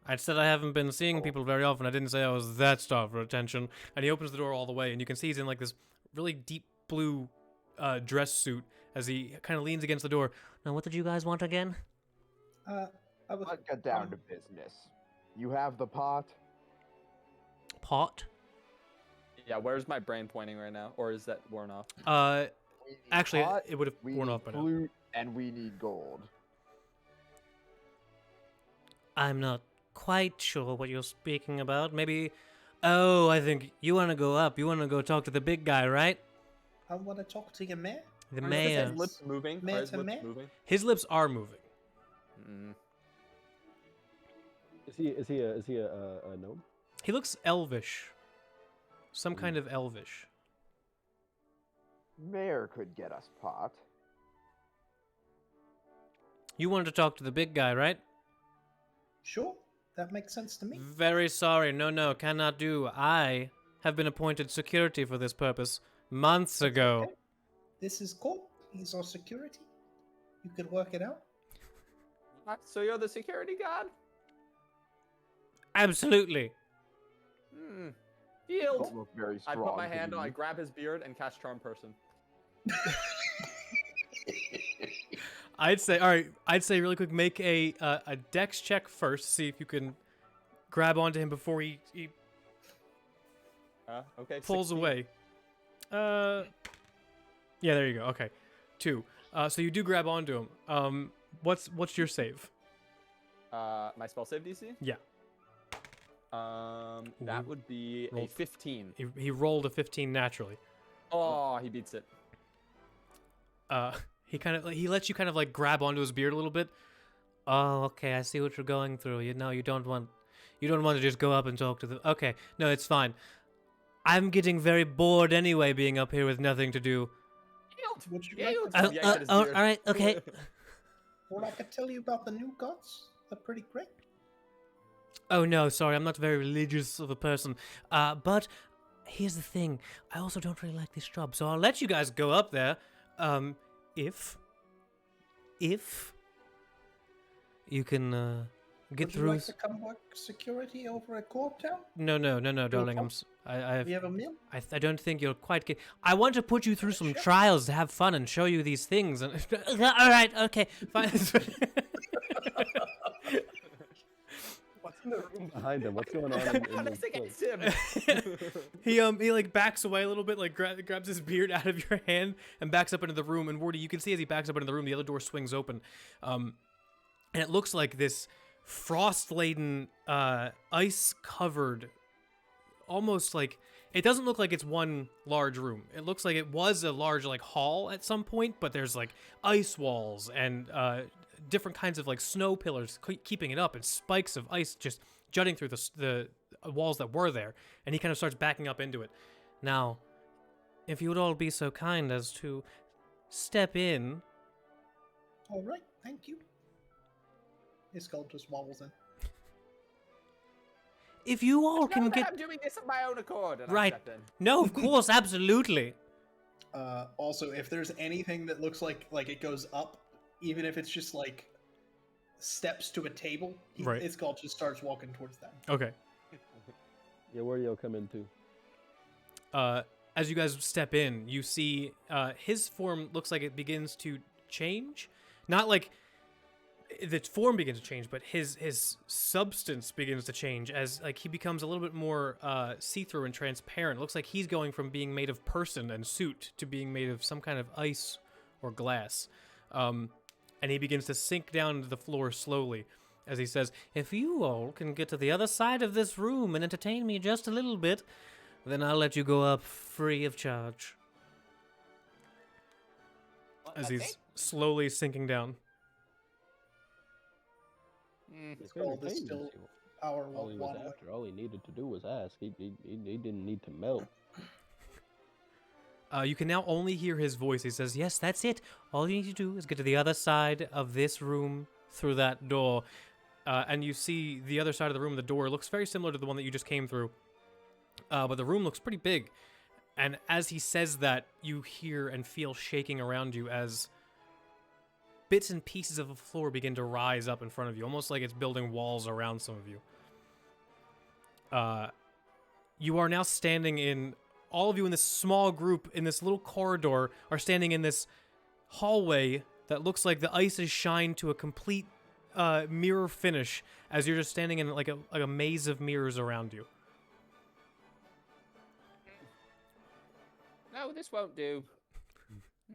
I said I haven't been seeing people very often. I didn't say I was that starved for attention. And he opens the door all the way, and you can see he's in like this really deep blue dress suit as he kind of leans against the door. Now, what did you guys want again? I was, Let's get down to business. You have the pot? Pot? Yeah, where's my brain pointing right now? Or is that worn off? We need Actually, pot, it would have we worn need off by now. flute, and we need gold. I'm not quite sure what you're speaking about. Maybe... Oh, I think you want to go up. You want to go talk to the big guy, right? I want to talk to your mayor. The Are mayor. his lips moving? Mayor Are his to lips mayor? moving? His lips are moving. Mm. Is he a gnome? He looks elvish. Some kind of elvish. Mayor could get us pot. You wanted to talk to the big guy, right? Sure, that makes sense to me. Very sorry. No, cannot do. I have been appointed security for this purpose months ago. Okay. This is Korb. He's our security. You could work it out. So you're the security guard? Absolutely. Hmm. Yield. Don't look very I strong. put my to hand on, I me. grab his beard, and cast Charm Person. I'd say really quick, make a dex check first. See if you can grab onto him before he Okay. pulls 16. away. Yeah, there you go. Okay, 2. So you do grab onto him. What's your save? My spell save DC? Yeah. That would be a Roll. 15. He rolled a 15 naturally. Oh, he beats it. He lets you kind of like grab onto his beard a little bit. Oh, okay, I see what you're going through. You don't want You don't want to just go up and talk to them. Okay, no, it's fine. I'm getting very bored anyway, being up here with nothing to do. Would you Yeah, like you to look- yank at his beard. All right, okay. Or I could tell you about the new gods. They're pretty great. Oh no, sorry, I'm not very religious of a person. But here's the thing. I also don't really like this job, so I'll let you guys go up there. If you can get Would you through. like to come work security over at Korbtown? No, darling. fun? I We have a meal? I don't think you'll quite get. I want to put you through some trials to have fun and show you these things. And all right, okay, fine. What's in the room behind him? What's going on? In Honest the against place? him. he like backs away a little bit, like grabs his beard out of your hand and backs up into the room. And Wardy, you can see as he backs up into the room, the other door swings open, and it looks like this frost-laden, ice-covered, almost like it doesn't look like it's one large room. It looks like it was a large like hall at some point, but there's like ice walls and different kinds of like snow pillars keeping it up, and spikes of ice just jutting through the walls that were there. And he kind of starts backing up into it. Now, if you would all be so kind as to step in. All right, thank you. His skull just wobbles in. If you all No, can that get I'm doing this of my own accord. And I right. step in. No, of course, absolutely. Also, if there's anything that looks like it goes up, even if it's just like steps to a table, Right. his skull just starts walking towards them. Okay. Yeah, where do you come into? As you guys step in, you see his form looks like it begins to change. Not like the form begins to change, but his substance begins to change as like he becomes a little bit more see-through and transparent. It looks like he's going from being made of person and suit to being made of some kind of ice or glass. And he begins to sink down to the floor slowly as he says, "If you all can get to the other side of this room and entertain me just a little bit, then I'll let you go up free of charge." As he's slowly sinking down. His skull is still our All he was one. after, all he needed to do was ask. He didn't need to melt. You can now only hear his voice. He says, "Yes, that's it. All you need to do is get to the other side of this room through that door." And you see the other side of the room, the door looks very similar to the one that you just came through. But the room looks pretty big. And as he says that, you hear and feel shaking around you as bits and pieces of the floor begin to rise up in front of you, almost like it's building walls around some of you. You are now standing in... All of you in this small group, in this little corridor, are standing in this hallway that looks like the ice is shined to a complete mirror finish as you're just standing in like a maze of mirrors around you. No, this won't do.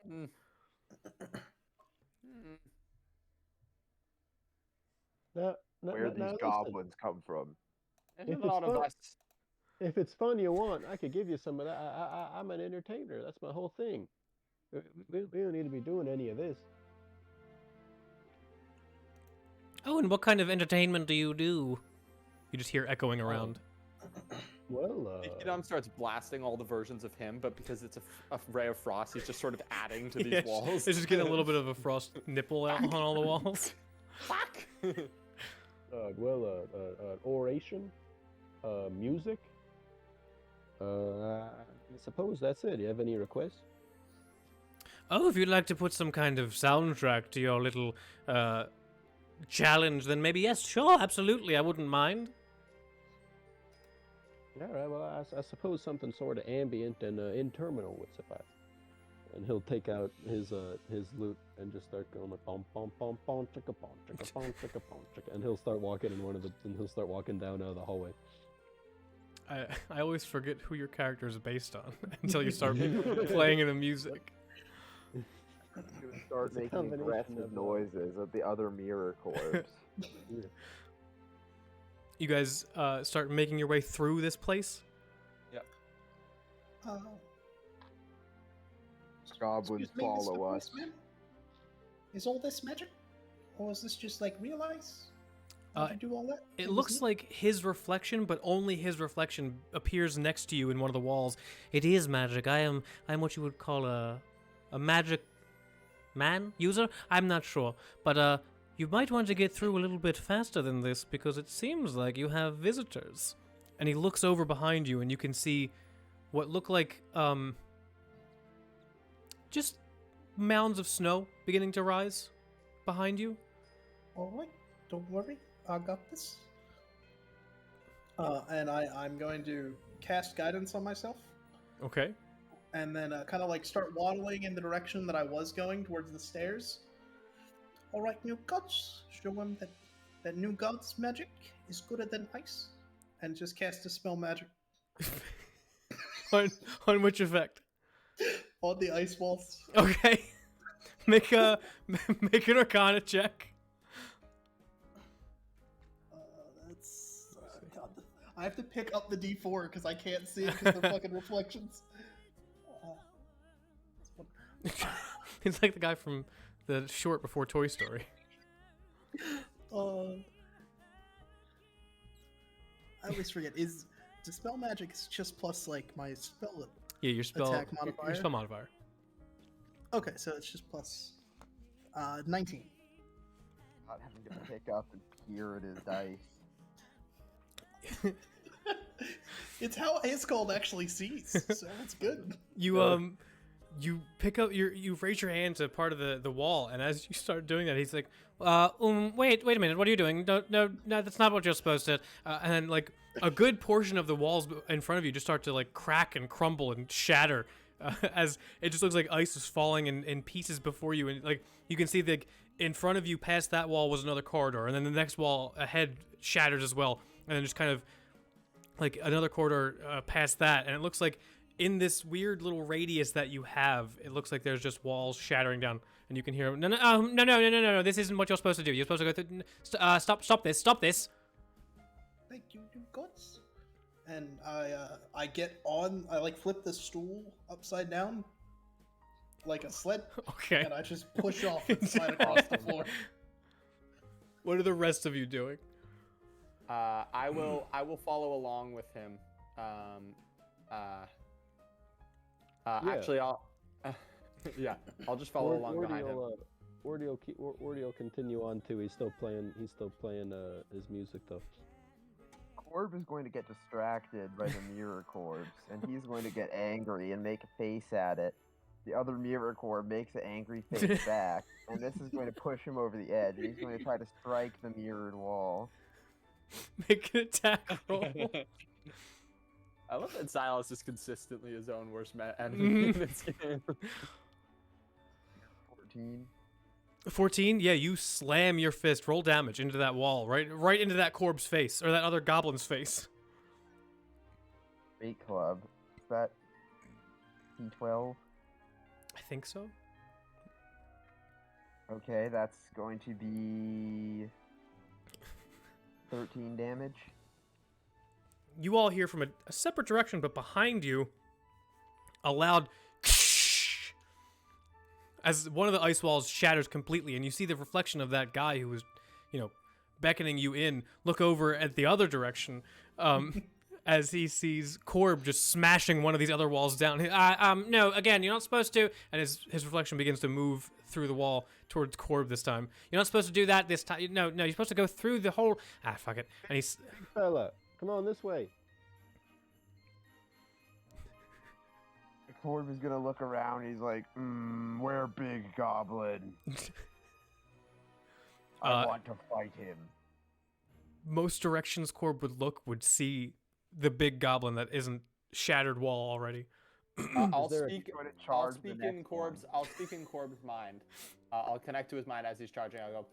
Mm. No, Where these listen. goblins come from? There's If a it's lot of fun- us. If it's fun you want, I could give you some of that. I'm an entertainer. That's my whole thing. We don't need to be doing any of this. Oh, and what kind of entertainment do you do? You just hear echoing around. Well, Ikidam starts blasting all the versions of him, but because it's a ray of frost, he's just sort of adding to these Yeah, walls. It's just getting a little bit of a frost nipple out on all the walls. Fuck! oration, music. I suppose that's it. You have any requests? Oh, if you'd like to put some kind of soundtrack to your little challenge, then maybe yes, sure, absolutely, I wouldn't mind. All right. Well, I suppose something sort of ambient and in-terminal would suffice. And he'll take out his lute and just start going like pom pom pom pom chicka pom chicka, and he'll start walking he'll start walking down the hallway. I always forget who your character is based on until you start playing the music. You start It's a making combination aggressive of, noises at the other mirror corpse. You guys start making your way through this place. Goblins Excuse me, Mr. follow us. Policeman? Is all this magic? Or is this just like real ice? How'd you do all that? It looks like his reflection, but only his reflection appears next to you in one of the walls. It is magic. I am what you would call a magic man user. I'm not sure, but you might want to get through a little bit faster than this because it seems like you have visitors. And he looks over behind you, and you can see what look like just mounds of snow beginning to rise behind you. All right, don't worry, I got this. And I'm going to cast guidance on myself, Okay. and then kind of like start waddling in the direction that I was going towards the stairs. All right, new gods, show them that new god's magic is gooder than ice, and just cast a spell magic on which effect? on the ice walls. Okay. Make an Arcana check. That's God, I have to pick up the D4 because I can't see it because they're fucking reflections. It's like the guy from the short before Toy Story. I always forget. Dispel magic is just plus like my spell Yeah, your spell attack modifier? Your spell modifier. Okay, so it's just plus 19. Not having to pick up and peer at his dice. It's how Ice Cold actually sees, so it's good. You pick up you raise your hand to part of the wall, and as you start doing that, he's like, wait a minute, what are you doing? No, that's not what you're supposed to. And then like a good portion of the walls in front of you just start to like crack and crumble and shatter, as it just looks like ice is falling in pieces before you, and like you can see that in front of you, past that wall was another corridor, and then the next wall ahead shatters as well, and then just kind of like another corridor past that, and it looks like in this weird little radius that you have, it looks like there's just walls shattering down, and you can hear no, this isn't what you're supposed to do. You're supposed to go through. Stop this. Thank you, new gods. And I get on. I like flip the stool upside down, like a sled. Okay. And I just push off and slide across the floor. What are the rest of you doing? I will follow along with him. Actually, I'll I'll just follow along behind him. Ordeal continue on too. He's still playing his music though. Corb is going to get distracted by the mirror corpse, and he's going to get angry and make a face at it. The other mirror corb makes an angry face back, and this is going to push him over the edge. He's going to try to strike the mirrored wall. Make an attack roll. I love that Silas is consistently his own worst enemy in this game. 14. 14? Yeah, you slam your fist, roll damage into that wall, right into that Corb's face, or that other goblin's face. 8 club. Is that D12? I think so. Okay, that's going to be 13 damage. You all hear from a separate direction, but behind you, a loud as one of the ice walls shatters completely, and you see the reflection of that guy who was, beckoning you in, look over at the other direction, as he sees Corb just smashing one of these other walls down. No, again, you're not supposed to, and his reflection begins to move through the wall towards Corb this time. You're not supposed to do that this time. No, you're supposed to go through the whole, fuck it. And he's... Fella, come on this way. Corb is gonna look around. He's like, "Where big goblin? I want to fight him." Most directions Corb would see the big goblin that isn't shattered wall already. I'll speak in Corb's mind. I'll connect to his mind as he's charging. I'll go,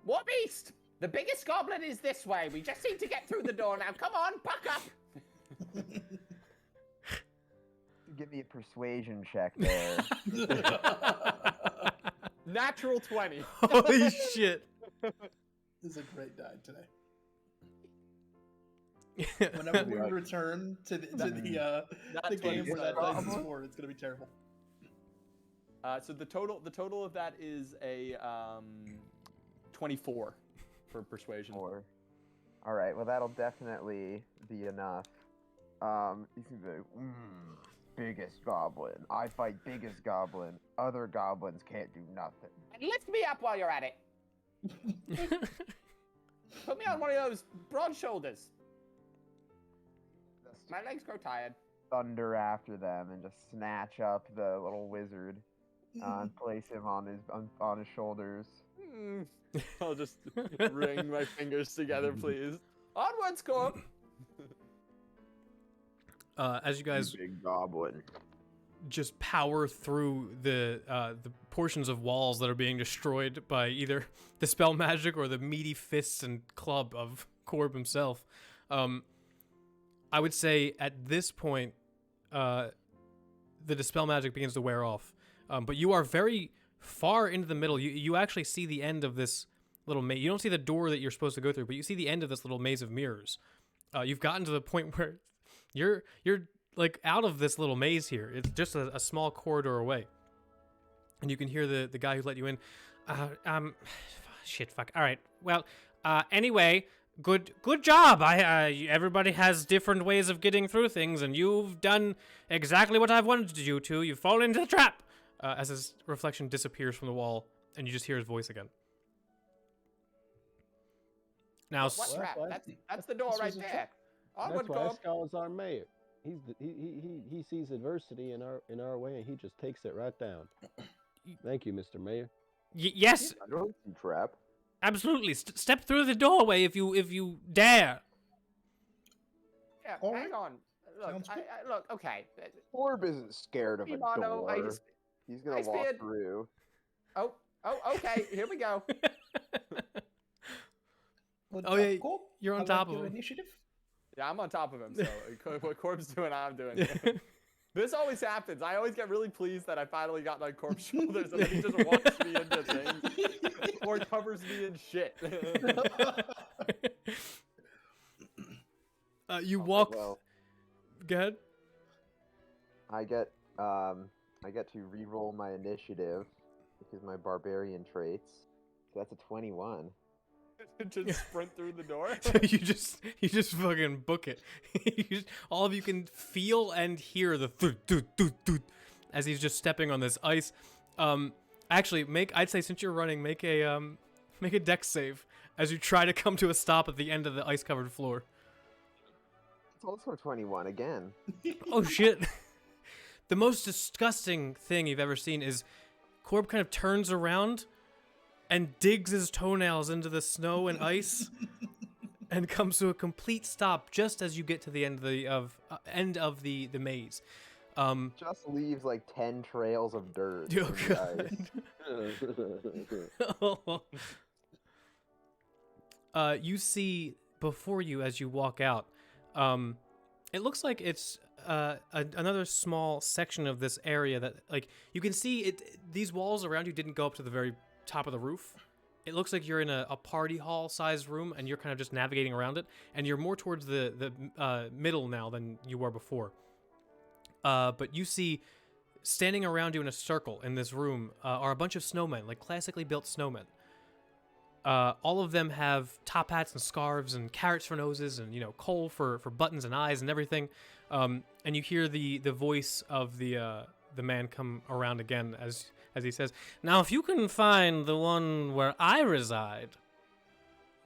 "What beast? The biggest goblin is this way. We just need to get through the door now. Come on, buck up." Give me a persuasion check there. Natural 20. Holy shit. This is a great die today. Whenever we return to the game where that dice is for, it's gonna be terrible. So the total of that is a 24. for persuasion. 4. All right, well that'll definitely be enough. He's gonna be like, biggest goblin. I fight biggest goblin. Other goblins can't do nothing. And lift me up while you're at it. Put me on one of those broad shoulders. My legs grow tired. Thunder after them and just snatch up the little wizard and place him on his shoulders. I'll just ring my fingers together, please. Onwards, Corp! As you guys Big goblin. just power through the portions of walls that are being destroyed by either the spell magic or the meaty fists and club of Korb himself, I would say at this point, the dispel magic begins to wear off. But you are very far into the middle. You actually see the end of this little maze. You don't see the door that you're supposed to go through, but you see the end of this little maze of mirrors. You've gotten to the point where you're like out of this little maze here. It's just a small corridor away, and you can hear the guy who let you in. Shit, fuck. All right. Well, anyway, good job. Everybody has different ways of getting through things, and you've done exactly what I've wanted you to. You've fallen into the trap. As his reflection disappears from the wall, and you just hear his voice again. Now, What trap? That's the door right there. Onward, That's why Corp! Escal is our mayor. He sees adversity in our way, and he just takes it right down. Thank you, Mr. Mayor. Yes, I don't see trap. absolutely. Step through the doorway if you dare. Yeah, All hang right. on. Look, Sounds good. look, okay. Orb isn't scared of a Imano, door. He's gonna Nice walk beard. through. Oh, okay, here we go. Oh, yeah, Cool. you're on I top like of your him. initiative. Yeah, I'm on top of him, so what Corb's doing, I'm doing. This always happens. I always get really pleased that I finally got on Corb's shoulders, and then he just walks me into things, or covers me in shit. You walk. Well, Go ahead. I get to re-roll my initiative because my barbarian traits. So that's a 21. Just sprint through the door. So you just fucking book it. All of you can feel and hear the doot as he's just stepping on this ice. Actually, I'd say since you're running, make a dex save as you try to come to a stop at the end of the ice-covered floor. It's also a 21 again. Oh shit! The most disgusting thing you've ever seen is Korb kind of turns around and digs his toenails into the snow and ice, and comes to a complete stop just as you get to the end of the maze. Just leaves like 10 trails of dirt. Oh in the ice. You see before you as you walk out, it looks like it's another small section of this area that, like, you can see it. These walls around you didn't go up to the very top of the roof. It looks like you're in a party hall sized room, and you're kind of just navigating around it, and you're more towards the middle now than you were before. But you see, standing around you in a circle in this room are a bunch of snowmen, like classically built snowmen. All of them have top hats and scarves and carrots for noses and, coal for buttons and eyes and everything. And you hear the voice of the man come around again as he says, "Now, if you can find the one where I reside,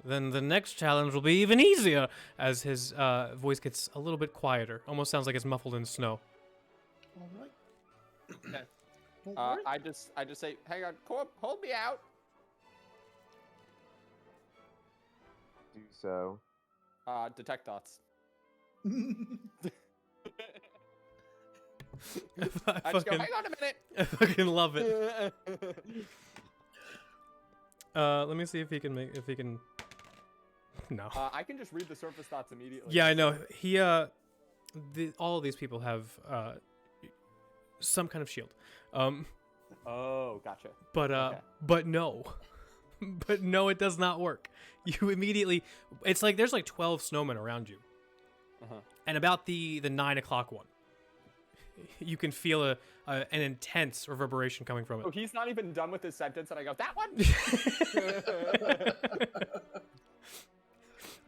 then the next challenge will be even easier." As his voice gets a little bit quieter, almost sounds like it's muffled in snow. All right. Okay. Don't worry. I just say, hang on, Corb, hold me out. Do so. Detect thoughts. I just go, hang on a minute. I fucking love it. Let me see if he can. No. I can just read the surface thoughts immediately. Yeah, I know. He all of these people have some kind of shield. Oh, gotcha. But Okay. but no. But no, it does not work. You immediately, it's like there's like 12 snowmen around you. Uh-huh. And about the 9 o'clock one, you can feel an intense reverberation coming from Oh, it. he's not even done with his sentence, and I go, that one?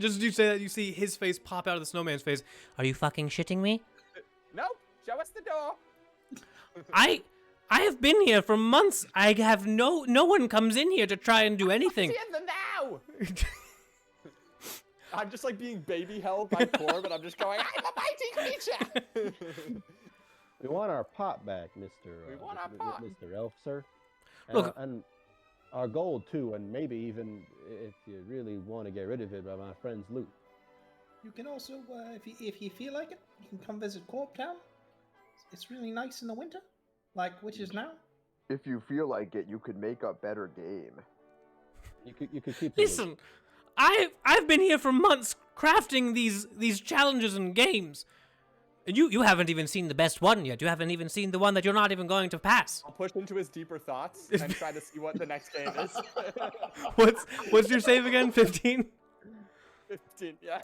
Just as you say that, you see his face pop out of the snowman's face. Are you fucking shitting me? Nope. Show us the door. I have been here for months. I have no one comes in here to try and do anything. See them now. I'm just like being baby held by Corb, and I'm just going, I'm a mighty creature. We want our pot back, Mr. We want our pot. Mr. Elf, sir. Look- And our gold too, and maybe even if you really want to get rid of it, by my friend's loot. You can also, if you feel like it, you can come visit Korbtown. It's really nice in the winter, like which is now. If you feel like it, you could make a better game. You could keep the loot. Listen, I've been here for months crafting these challenges and games. And you haven't even seen the best one yet. You haven't even seen the one that you're not even going to pass. I'll push into his deeper thoughts and try to see what the next game is. What's your save again? 15? 15, yeah.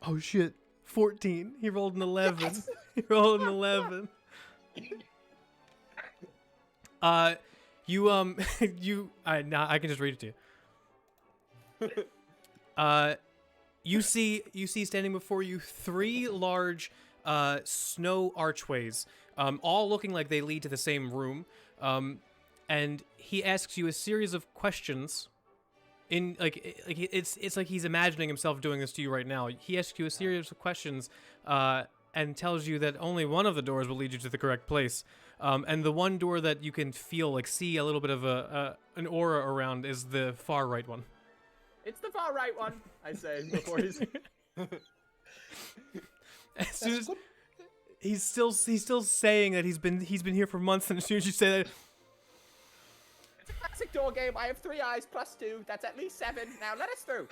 Oh shit. 14. He rolled an 11. He rolled an 11. Nah, I can just read it to you. You see standing before you 3 large snow archways, all looking like they lead to the same room. And he asks you a series of questions. It's like he's imagining himself doing this to you right now. He asks you a series of questions, and tells you that only one of the doors will lead you to the correct place. And the one door that you can see a little bit of an aura around is the far right one. It's the far right one, I say before he's. As soon as he's still saying that he's been here for months, and as soon as you say that, It's a classic door game. I have 3 eyes plus 2. That's at least 7. Now let us through.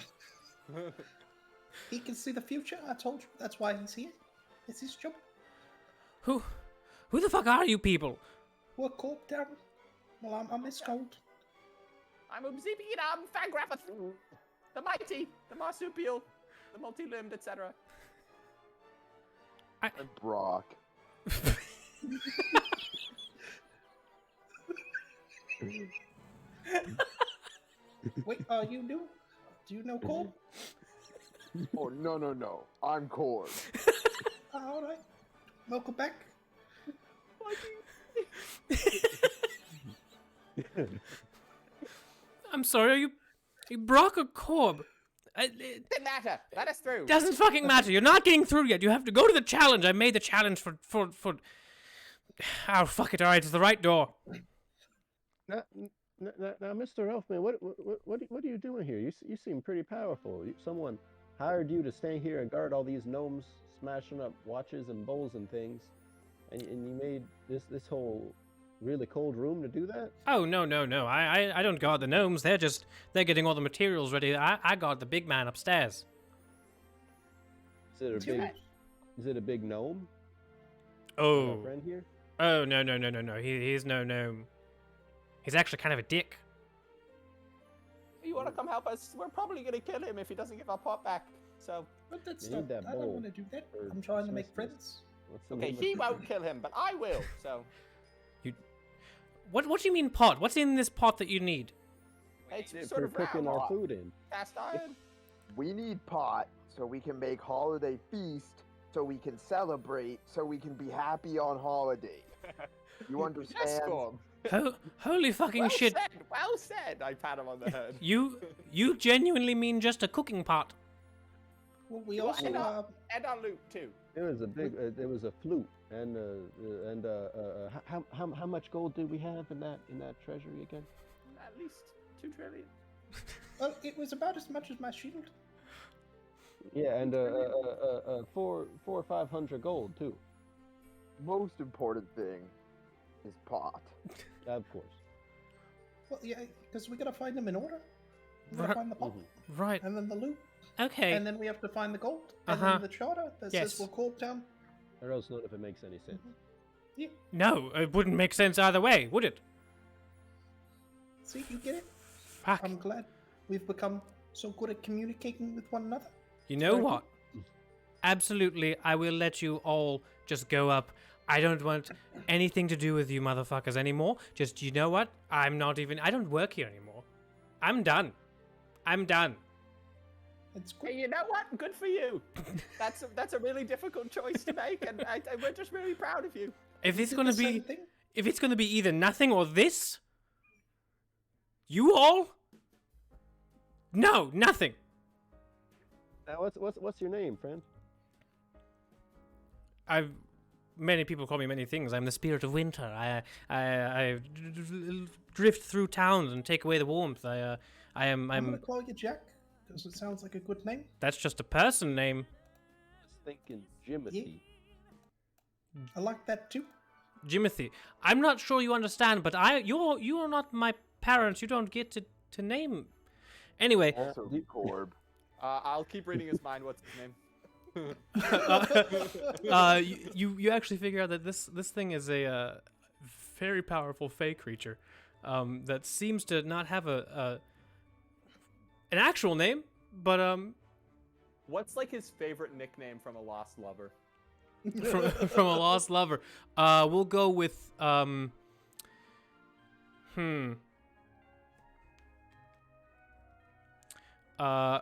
He can see the future. I told you. That's why he's here. It's his job. who the fuck are you people? We're Korbtown. Well, I'm Miss Gold. I'm Ubzibidam Fagrapath. The mighty, the marsupial, the multi-limbed, etc. And Brock. Wait, you new? Do you know Korb? Oh, no. I'm Cord. All right. Welcome back. I'm sorry, are you Brock or Korb? Didn't matter. Let us through. Doesn't fucking matter. You're not getting through yet. You have to go to the challenge. I made the challenge for. Oh fuck it! All right, it's the right door. Now, Mr. Elfman, what are you doing here? You seem pretty powerful. Someone hired you to stay here and guard all these gnomes smashing up watches and bowls and things, and you made this whole really cold room to do that? Oh no. I don't guard the gnomes. They're getting all the materials ready. I guard the big man upstairs. Is it a big gnome? Oh. Our friend here? Oh no. He's no gnome. He's actually kind of a dick. You want to come help us? We're probably gonna kill him if he doesn't give our pot back. So. But that's You not. need that I don't bowl want to do that. for I'm trying to make Christmas. friends. What's the Okay, name he of- won't kill him, but I will. So. What do you mean pot? What's in this pot that you need? It's Yeah, sort for of cooking round. our food in. Cast iron. We need pot so we can make holiday feast, so we can celebrate, so we can be happy on holiday. You understand? Yes, Storm. Holy fucking Well shit! said. Well said. I pat him on the head. You genuinely mean just a cooking pot? Well, we Well, also. And our loot too. There was a big, there was a flute, and how much gold did we have in that treasury again? At least 2 trillion. Well, it was about as much as my shield. Yeah, and 400 or 500 gold too. Most important thing is pot. Of course. Well, yeah, because we gotta find them in order. We gotta Right. find the pot, Right. and then the loot, Okay. and then we have to find the gold, and Uh-huh. then the charter that Yes. says we're Korbtown. Or else none of it makes any sense. Yeah. No, it wouldn't make sense either way, would it? See, you get it? Fuck. I'm glad we've become so good at communicating with one another. You know Sorry. what? Absolutely, I will let you all just go up. I don't want anything to do with you motherfuckers anymore. Just, you know what? I don't work here anymore. I'm done. It's good. Hey, you know what? Good for you. That's a really difficult choice to make, and we're just really proud of you. If it's Did gonna the same be, thing? if it's gonna be either nothing or this, you all, no, nothing. Now, what's your name, friend? Many people call me many things. I'm the spirit of winter. I drift through towns and take away the warmth. I'm gonna I'm. call you Jack because it sounds like a good name. That's just a person name. I was thinking Jimothy. I like that too. Jimothy. I'm not sure you understand, but you are not my parents. You don't get to name. Anyway, Also, Korb. I'll keep reading his mind. What's his name? you actually figure out that this thing is a very powerful fey creature that seems to not have an actual name, but What's like his favorite nickname from a lost lover? from a lost lover. We'll go with Tom. All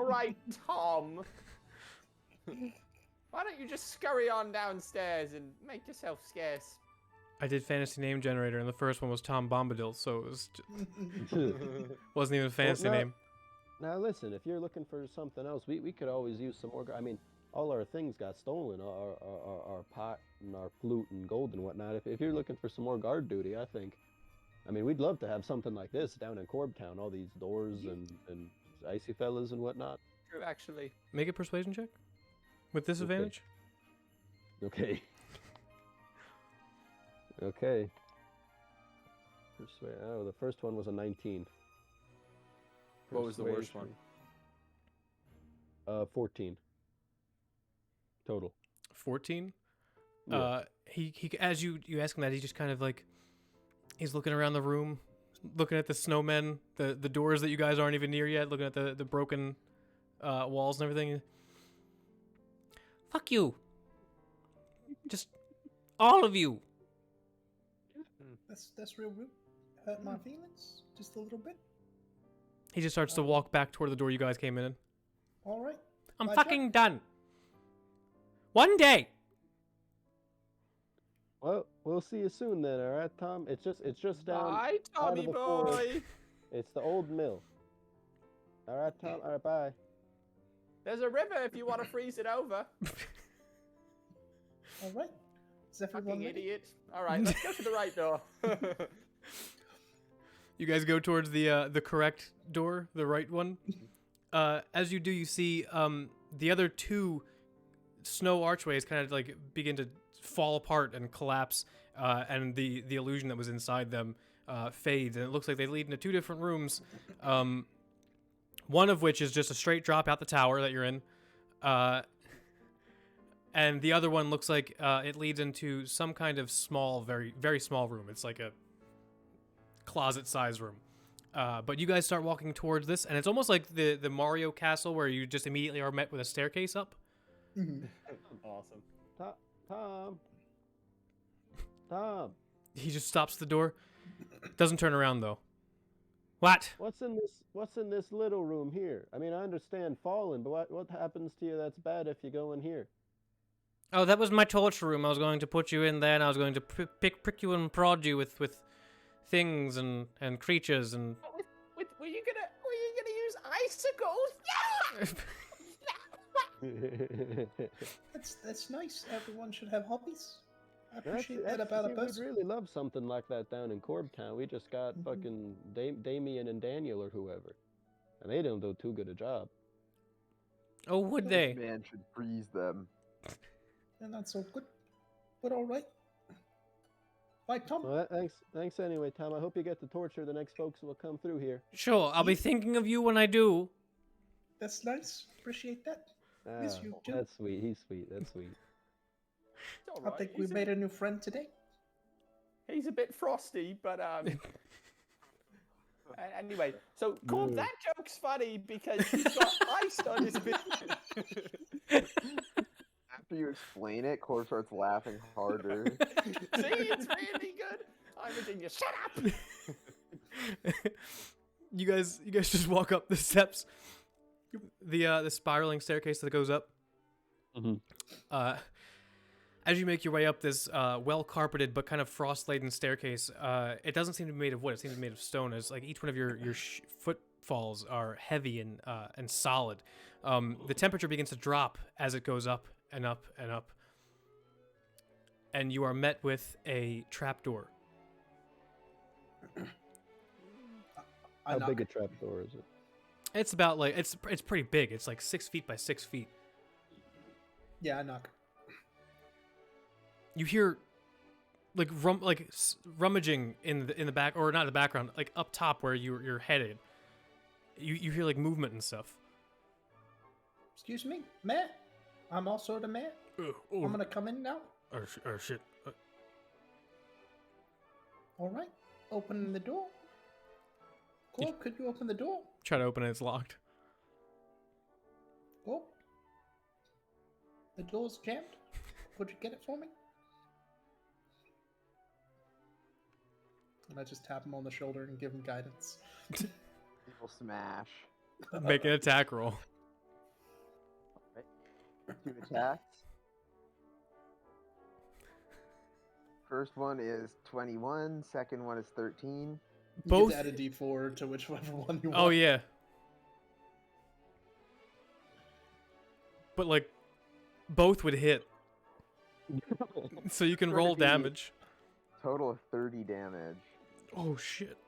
right, Tom. Why don't you just scurry on downstairs and make yourself scarce? I did fantasy name generator, and the first one was Tom Bombadil, so it was wasn't even a fantasy name. Now listen, if you're looking for something else, we could always use some more. I mean, all our things got stolen, our pot and our flute and gold and whatnot. If you're looking for some more guard duty, I mean, we'd love to have something like this down in Korbtown. All these doors and icy fellas and whatnot. True, actually. Make a persuasion check with disadvantage. Okay. Okay. Oh, the first one was a 19. What was the worst one? 14. Total. 14. Yeah. He as you ask him that, he just kind of like he's looking around the room, looking at the snowmen, the doors that you guys aren't even near yet, looking at the broken walls and everything. Fuck you. Just all of you. That's real rude. Hurt my feelings just a little bit. He just starts to walk back toward the door you guys came in. All right. I'm Bye, fucking done. One day. Well, we'll see you soon then, all right, Tom? It's just down. Bye, out of Tommy the boy. forest. It's the old mill. All right, Tom. All right, bye. There's a river if you want to freeze it over. All right. Is everyone Fucking ready? idiot. All right, let's go to the right door. You guys go towards the correct door, the right one. As you do, you see the other two snow archways kind of like begin to fall apart and collapse, and the illusion that was inside them fades, and it looks like they lead into two different rooms. One of which is just a straight drop out the tower that you're in, and the other one looks like it leads into some kind of small, very very small room. It's like a closet-sized room. But you guys start walking towards this, and it's almost like the Mario castle where you just immediately are met with a staircase up. Awesome. Tom. He just stops at the door. Doesn't turn around though. What? What's in this little room here? I mean, I understand falling, but what happens to you that's bad if you go in here? Oh, that was my torture room. I was going to put you in there, and I was going to prick you and prod you with things and creatures and. Were you gonna use icicles? That's nice. Everyone should have hobbies. I That's- appreciate that about a see, person. We'd really love something like that down in Korbtown. We just got fucking Damien and Daniel or whoever, and they don't do too good a job. Oh, would they? Man should freeze them. They're not so good, but all right. Bye, Tom. Well, thanks anyway, Tom. I hope you get the torture the next folks will come through here. Sure, I'll be thinking of you when I do. That's nice. Appreciate that. Yes, you do. That's sweet. He's sweet. That's sweet. It's all I right. think we made a new friend today. He's a bit frosty, but anyway. So, Corb, that joke's funny because he's got ice on his business. After you explain it, Korb starts laughing harder. See, it's really good. I'm a genius. Shut up. You guys just walk up the steps, the spiraling staircase that goes up. Mm-hmm. As you make your way up this well carpeted but kind of frost laden staircase, it doesn't seem to be made of wood. It seems to be made of stone. As like each one of your footfalls are heavy and solid. The temperature begins to drop as it goes up and up and up, and you are met with a trapdoor. How big a trapdoor is it? It's about like it's pretty big. It's like 6 feet by 6 feet. Yeah, I knock. You hear like rummaging in the back, or not in the background, like up top where you're headed. You hear like movement and stuff. Excuse me, Matt. I'm also the Matt. I'm gonna come in now. Oh shit. All right, open the door. Cool. Could you open the door? Try to open it. It's locked. Cool. The door's jammed. Could you get it for me? And I just tap him on the shoulder and give him guidance. Evil smash. Make an attack roll. Right. 2 attacks. First one is 21. Second one is 13. Both- You get to add a d4 to whichever one you want. Oh yeah. But like, both would hit, so you can roll damage. Total of 30 damage. Oh shit.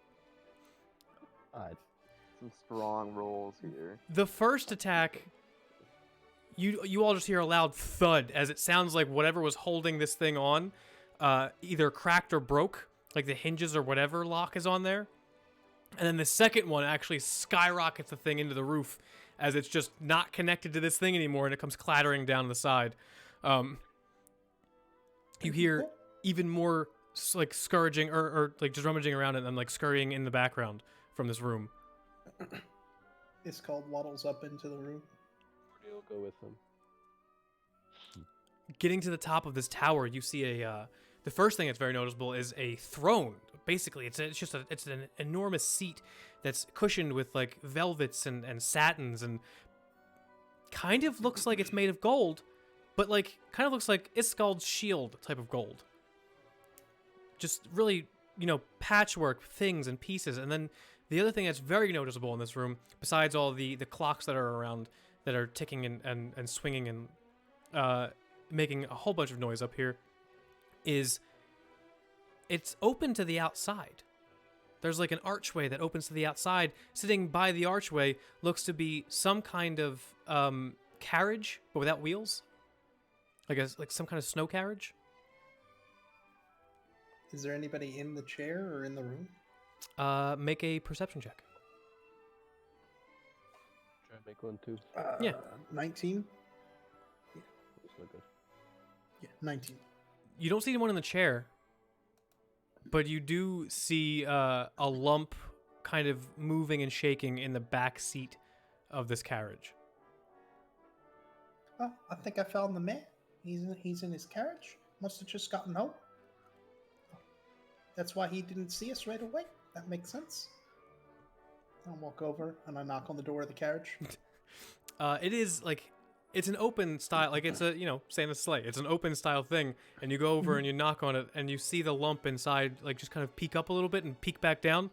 Some strong rolls here. The first attack, you all just hear a loud thud as it sounds like whatever was holding this thing on, either cracked or broke, like the hinges or whatever lock is on there. And then the second one actually skyrockets the thing into the roof as it's just not connected to this thing anymore, and it comes clattering down the side. You hear even more like scourging or like just rummaging around it and like scurrying in the background from this room. It's called waddles up into the room. We'll go with him. Getting to the top of this tower, you see the first thing that's very noticeable is a throne. Basically, it's an enormous seat that's cushioned with like velvets and satins, and kind of looks like it's made of gold, but like kind of looks like Iskald's shield type of gold. Just really, patchwork things and pieces. And then the other thing that's very noticeable in this room, besides all the clocks that are around that are ticking and swinging and making a whole bunch of noise up here, is it's open to the outside. There's like an archway that opens to the outside. Sitting by the archway looks to be some kind of carriage, but without wheels. Like some kind of snow carriage. Is there anybody in the chair or in the room? Make a perception check. Try and make one too. Yeah. 19? That's not good. Yeah, 19. You don't see anyone in the chair, but you do see a lump kind of moving and shaking in the back seat of this carriage. Oh, I think I found the man. He's in his carriage. Must have just gotten home. That's why he didn't see us right away. That makes sense. I'll walk over and I knock on the door of the carriage. It is like, it's an open style, like it's a, Santa's sleigh. It's an open style thing, and you go over and you knock on it, and you see the lump inside, like just kind of peek up a little bit and peek back down.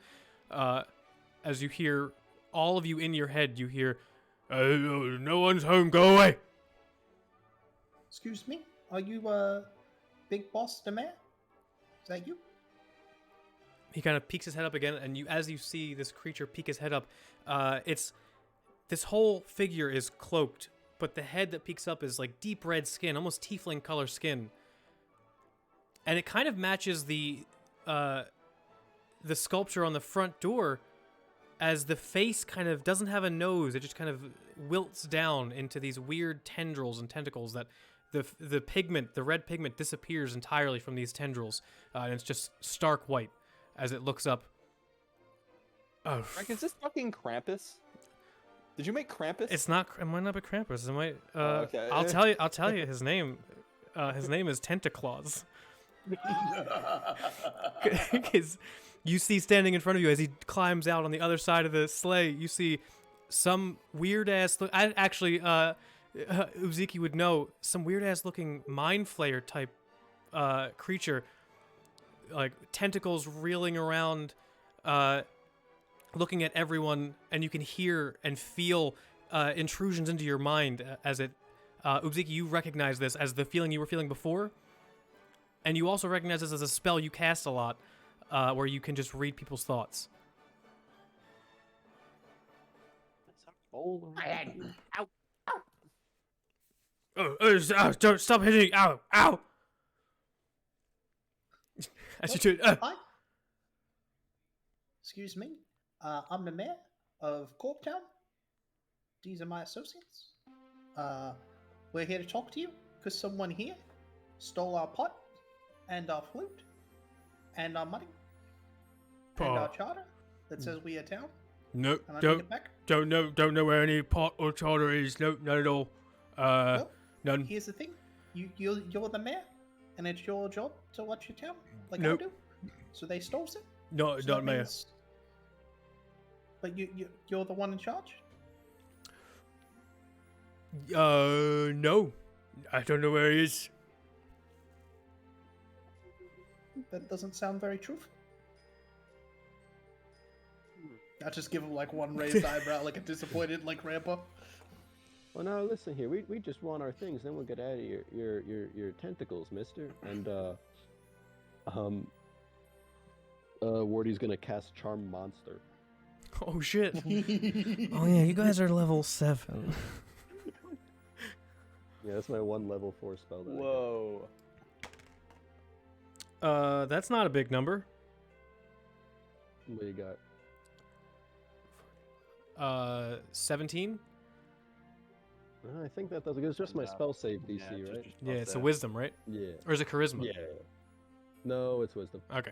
As you hear, all of you in your head, you hear, "No one's home. Go away." Excuse me? Are you, Big Boss the man? Is that you? He kind of peeks his head up again, and as you see this creature peek his head up, this whole figure is cloaked, but the head that peeks up is like deep red skin, almost tiefling color skin, and it kind of matches the sculpture on the front door, as the face kind of doesn't have a nose. It just kind of wilts down into these weird tendrils and tentacles that the pigment, the red pigment, disappears entirely from these tendrils, and it's just stark white as it looks up. Oh, Frank, is this fucking Krampus? Did you make Krampus? it's not. It might not be Krampus. It might. Okay. I'll tell you his name. His name is Tentaclaws. Because You see standing in front of you as he climbs out on the other side of the sleigh. You see some weird ass. Uziki would know some weird ass looking mind flayer type creature, like tentacles reeling around, looking at everyone, and you can hear and feel intrusions into your mind as it. Uziki, you recognize this as the feeling you were feeling before, and you also recognize this as a spell you cast a lot, where you can just read people's thoughts. Ow. Don't stop hitting! Ow! Ow! As you do it, Hi. Excuse me. I'm the mayor of Korbtown. These are my associates. We're here to talk to you because someone here stole our pot and our flute and our money and our charter that says we are town. No, And I need it back. don't know where any pot or charter is. No, not at all. Well, None. here's the thing. You're the mayor, and it's your job to watch your town, like Nope. I do. So they stole it. No, So not that mayor. means- But you're the one in charge. No. I don't know where he is. That doesn't sound very truthful. I just give him like one raised eyebrow, like a disappointed like grandpa. Well, now listen here. We just want our things, then we'll get out of your tentacles, mister. And Wardy's gonna cast Charm Monster. Oh shit. Oh yeah, you guys are level 7. Yeah, that's my one level 4 spell. That I got. Whoa. That's not a big number. What do you got? 17? I think that does. It's just my spell save DC, right? Yeah, it's a wisdom, right? Yeah. Or is it charisma? Yeah. No, it's wisdom. Okay.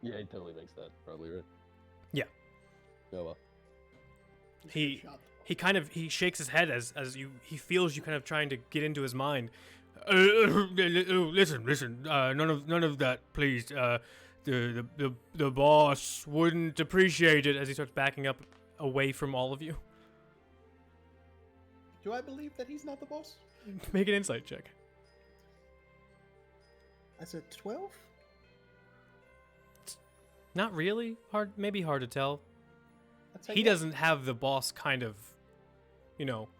Yeah, he totally makes that, probably, right? Yeah. Oh well. He shakes his head as he feels you kind of trying to get into his mind. Listen. None of that, please. The boss wouldn't appreciate it. As he starts backing up away from all of you. Do I believe that he's not the boss? Make an insight check. I said 12. Not really hard. Maybe hard to tell. That's how He you- doesn't have the boss kind of, you know.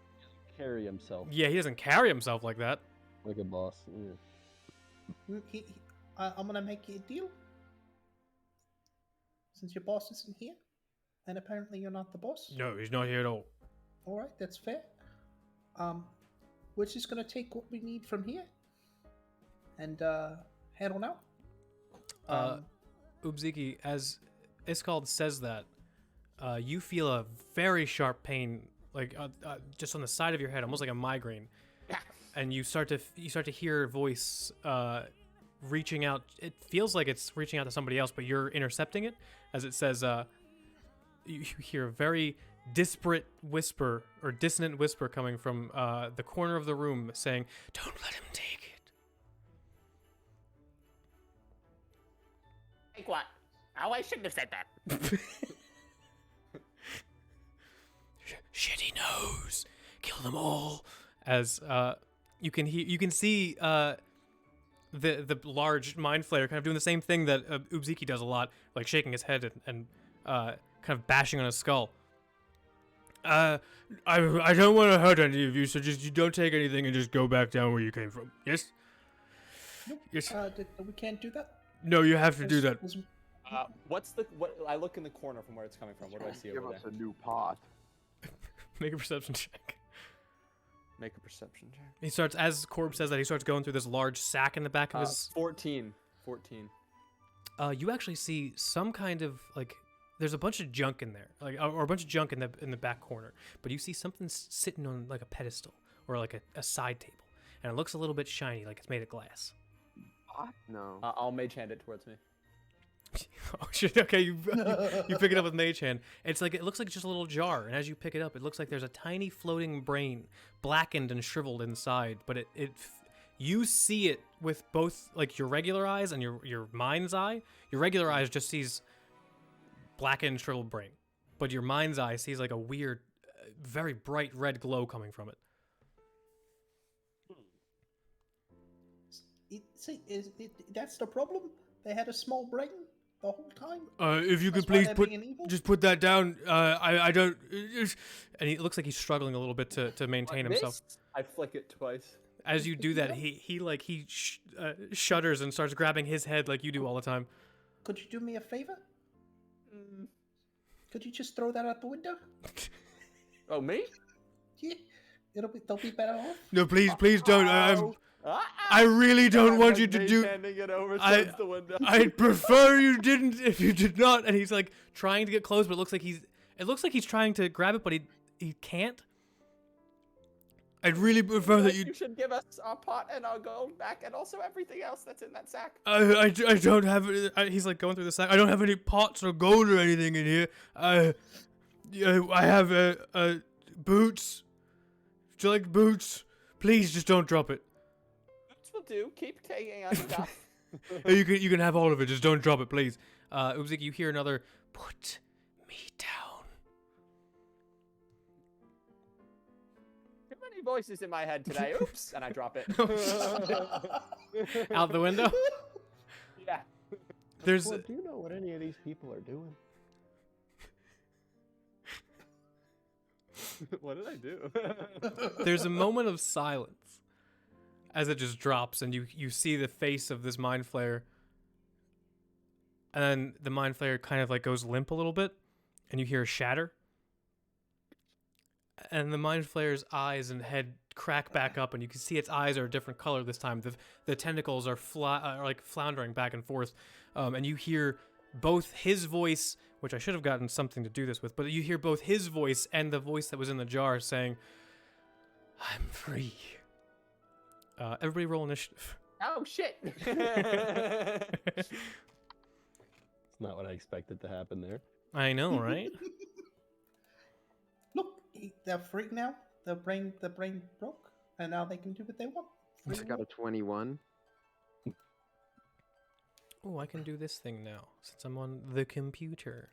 Carry himself Yeah, he doesn't carry himself like that. like a boss. Yeah. I'm gonna make you a deal. Since your boss isn't here, and apparently you're not the boss. No, he's not here at all. All right, that's fair. We're just gonna take what we need from here, and head on out. Ubziki, as Iskald says that, you feel a very sharp pain, like just on the side of your head, almost like a migraine, and you start to hear a voice reaching out. It feels like it's reaching out to somebody else, but you're intercepting it, as it says. You hear a very disparate whisper or dissonant whisper coming from the corner of the room, saying, "Don't let him take it." Like what? Oh, I shouldn't have said that. Shitty nose, kill them all. As you can see the large mind flayer kind of doing the same thing that Ubziki does a lot, like shaking his head and kind of bashing on his skull. I don't want to hurt any of you, so just you don't take anything and just go back down where you came from. Yes. Nope. Yes. We can't do that. No, you have to do that. What I look in the corner from where it's coming from. What do I see Give over us there? a new pot. Make a perception check. Make a perception check. He starts, as Korb says that, he starts going through this large sack in the back of his. 14. You actually see some kind of like. There's a bunch of junk in there, like, or a bunch of junk in the back corner. But you see something sitting on like a pedestal or like a side table, and it looks a little bit shiny, like it's made of glass. Pot? No. I'll mage hand it towards me. Oh shit! Okay, you pick it up with Mage Hand. It's like, it looks like just a little jar, and as you pick it up, it looks like there's a tiny floating brain, blackened and shriveled inside. But you see it with both like your regular eyes and your mind's eye. Your regular eyes just sees blackened, shriveled brain, but your mind's eye sees like a weird, very bright red glow coming from it. That's the problem? They had a small brain the whole time? If you could That's why please they're put being evil? just put that down. I don't. And it looks like he's struggling a little bit to maintain Like himself. this? I flick it twice. As you do that, he shudders and starts grabbing his head like you do all the time. Could you do me a favor? Could you just throw that out the window? Oh, me? Yeah, they'll be better off. No, please don't. Ow. I really don't want you to Mage do. handing it over I- towards the window. I'd prefer you didn't if you did not. And he's like trying to get close, but it looks like he's trying to grab it, but he can't. I'd really prefer that You should give us our pot and our gold back, and also everything else that's in that sack. I don't have it. He's like going through the sack. I don't have any pots or gold or anything in here. I have boots. Would you like boots? Please just don't drop it. Boots will do. Keep taking our stuff. You can have all of it. Just don't drop it, please. Ubzik, you hear another. Put me down. Too many voices in my head today. Oops, and I drop it. Out the window. Yeah. There's. Well, do you know what any of these people are doing? What did I do? There's a moment of silence as it just drops, and you see the face of this mind flayer, and then the mind flayer kind of like goes limp a little bit, and you hear a shatter, and the mind flayer's eyes and head crack back up, and you can see its eyes are a different color this time. The tentacles are like floundering back and forth, and you hear both his voice, which I should have gotten something to do this with, but you hear both his voice and the voice that was in the jar saying, "I'm free." Everybody roll initiative. Oh shit! It's not what I expected to happen there. I know, right? Look, they're free now. The brain broke, and now they can do what they want. I got a 21. Oh, I can do this thing now since I'm on the computer.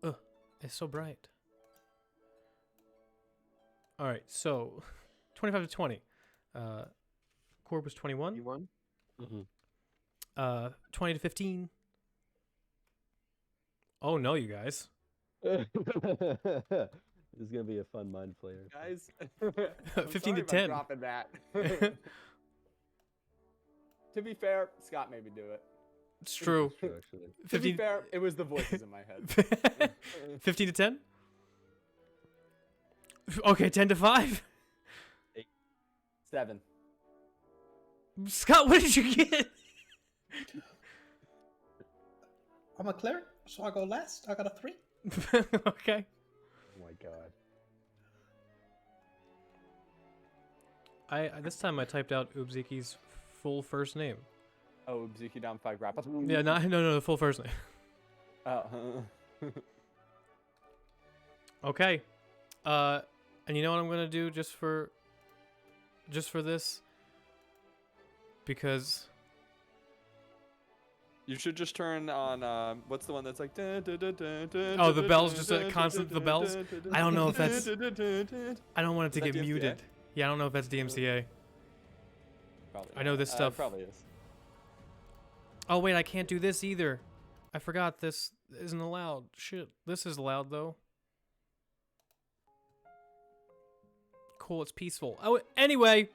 Ugh, it's so bright. All right, so 25 to 20. Corb was 21. 21? Mm-hmm. 20 to 15. Oh no, you guys. This is gonna be a fun mind flayer. Guys, 15 to I'm 10. dropping that. To be fair, Scott made me do it. It's true. True, actually. To be 15, fair, it was the voices in my head. 15 to 10. Okay, 10 to 5. 7. Scott, what did you get? I'm a cleric, so I go last. I got a 3. Okay. Oh my god. This time I typed out Ubziki's full first name. Oh, Bzuki down 5 grappa. Yeah, no, the full first name. Oh. Okay. And you know what I'm gonna do just for this? Because You should just turn on, what's the one that's like... Oh, the bells, just a constant, the bells? I don't know if that's... I don't want it to Is that get DMCA? muted. Yeah, I don't know if that's DMCA. Probably I know this not. stuff- It probably is. Oh wait, I can't do this either. I forgot this isn't allowed. Shit, this is allowed though. Cool, it's peaceful. Oh, anyway.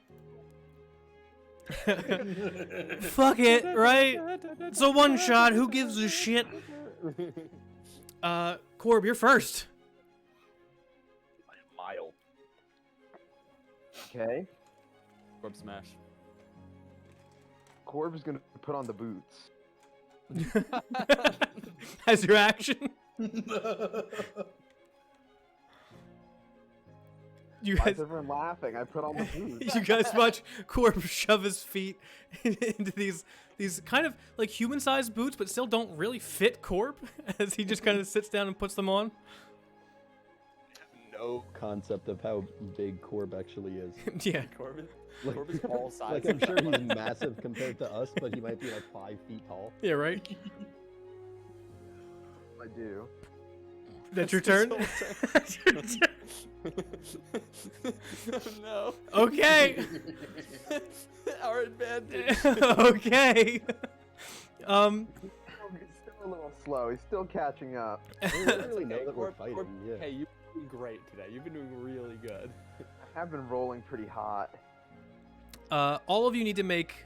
Fuck it, right? It's a one shot. Who gives a shit? Corb, you're first. Mile. Okay. Corb smash. Corb's gonna put on the boots. As your action. You Why guys, is everyone laughing? I put on the boots. you guys watch Corb shove his feet into these kind of like human-sized boots, but still don't really fit Corb, as he just kind of sits down and puts them on. no concept of how big Korb actually is. Yeah. Corbin. Like, Corbin's all size. like I'm sure he's massive compared to us, but he might be like 5 feet tall. Yeah, right? I do. That's your turn? That's your turn. No. Okay. Our advantage. Okay. He's still a little slow. He's still catching up. We don't really know that we're Corb- fighting. Corb- Yeah. Hey, you've been doing great today. You've been doing really good. I have been rolling pretty hot. All of you need to make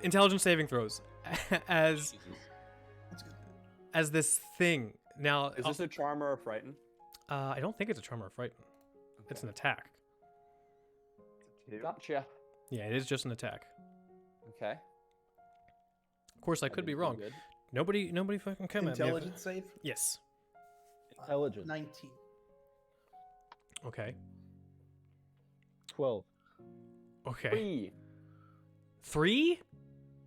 intelligence saving throws as That's good. as this thing. Now, Is this a charm or a frighten? I don't think it's a charm or a frighten. It's an attack. Gotcha. Yeah, it is just an attack. Okay. Of course, I could be wrong. Good. Nobody fucking come at me. Intelligence save? Yes. Intelligence. 19. Okay. 12. Okay. 3. 3?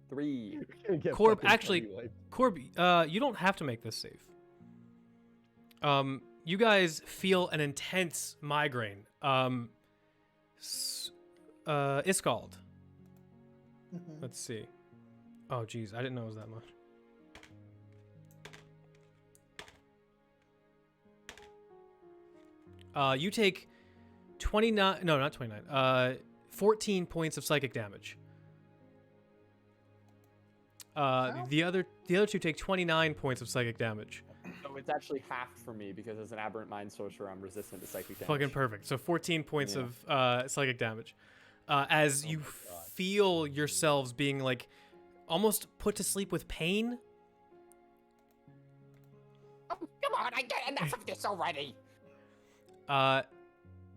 3. Get Korb, fucking actually- tummy wiped. Corby, you don't have to make this save. You guys feel an intense migraine. Iskald. Mhm. Let's see. Oh, geez, I didn't know it was that much. You take 29. No, not 29. 14 points of psychic damage. The other two take 29 points of psychic damage. So it's actually half for me because as an aberrant mind sorcerer, I'm resistant to psychic damage. Fucking perfect. So 14 points Yeah. of psychic damage. As you feel yourselves being like almost put to sleep with pain. Oh, come on, I get enough of this already.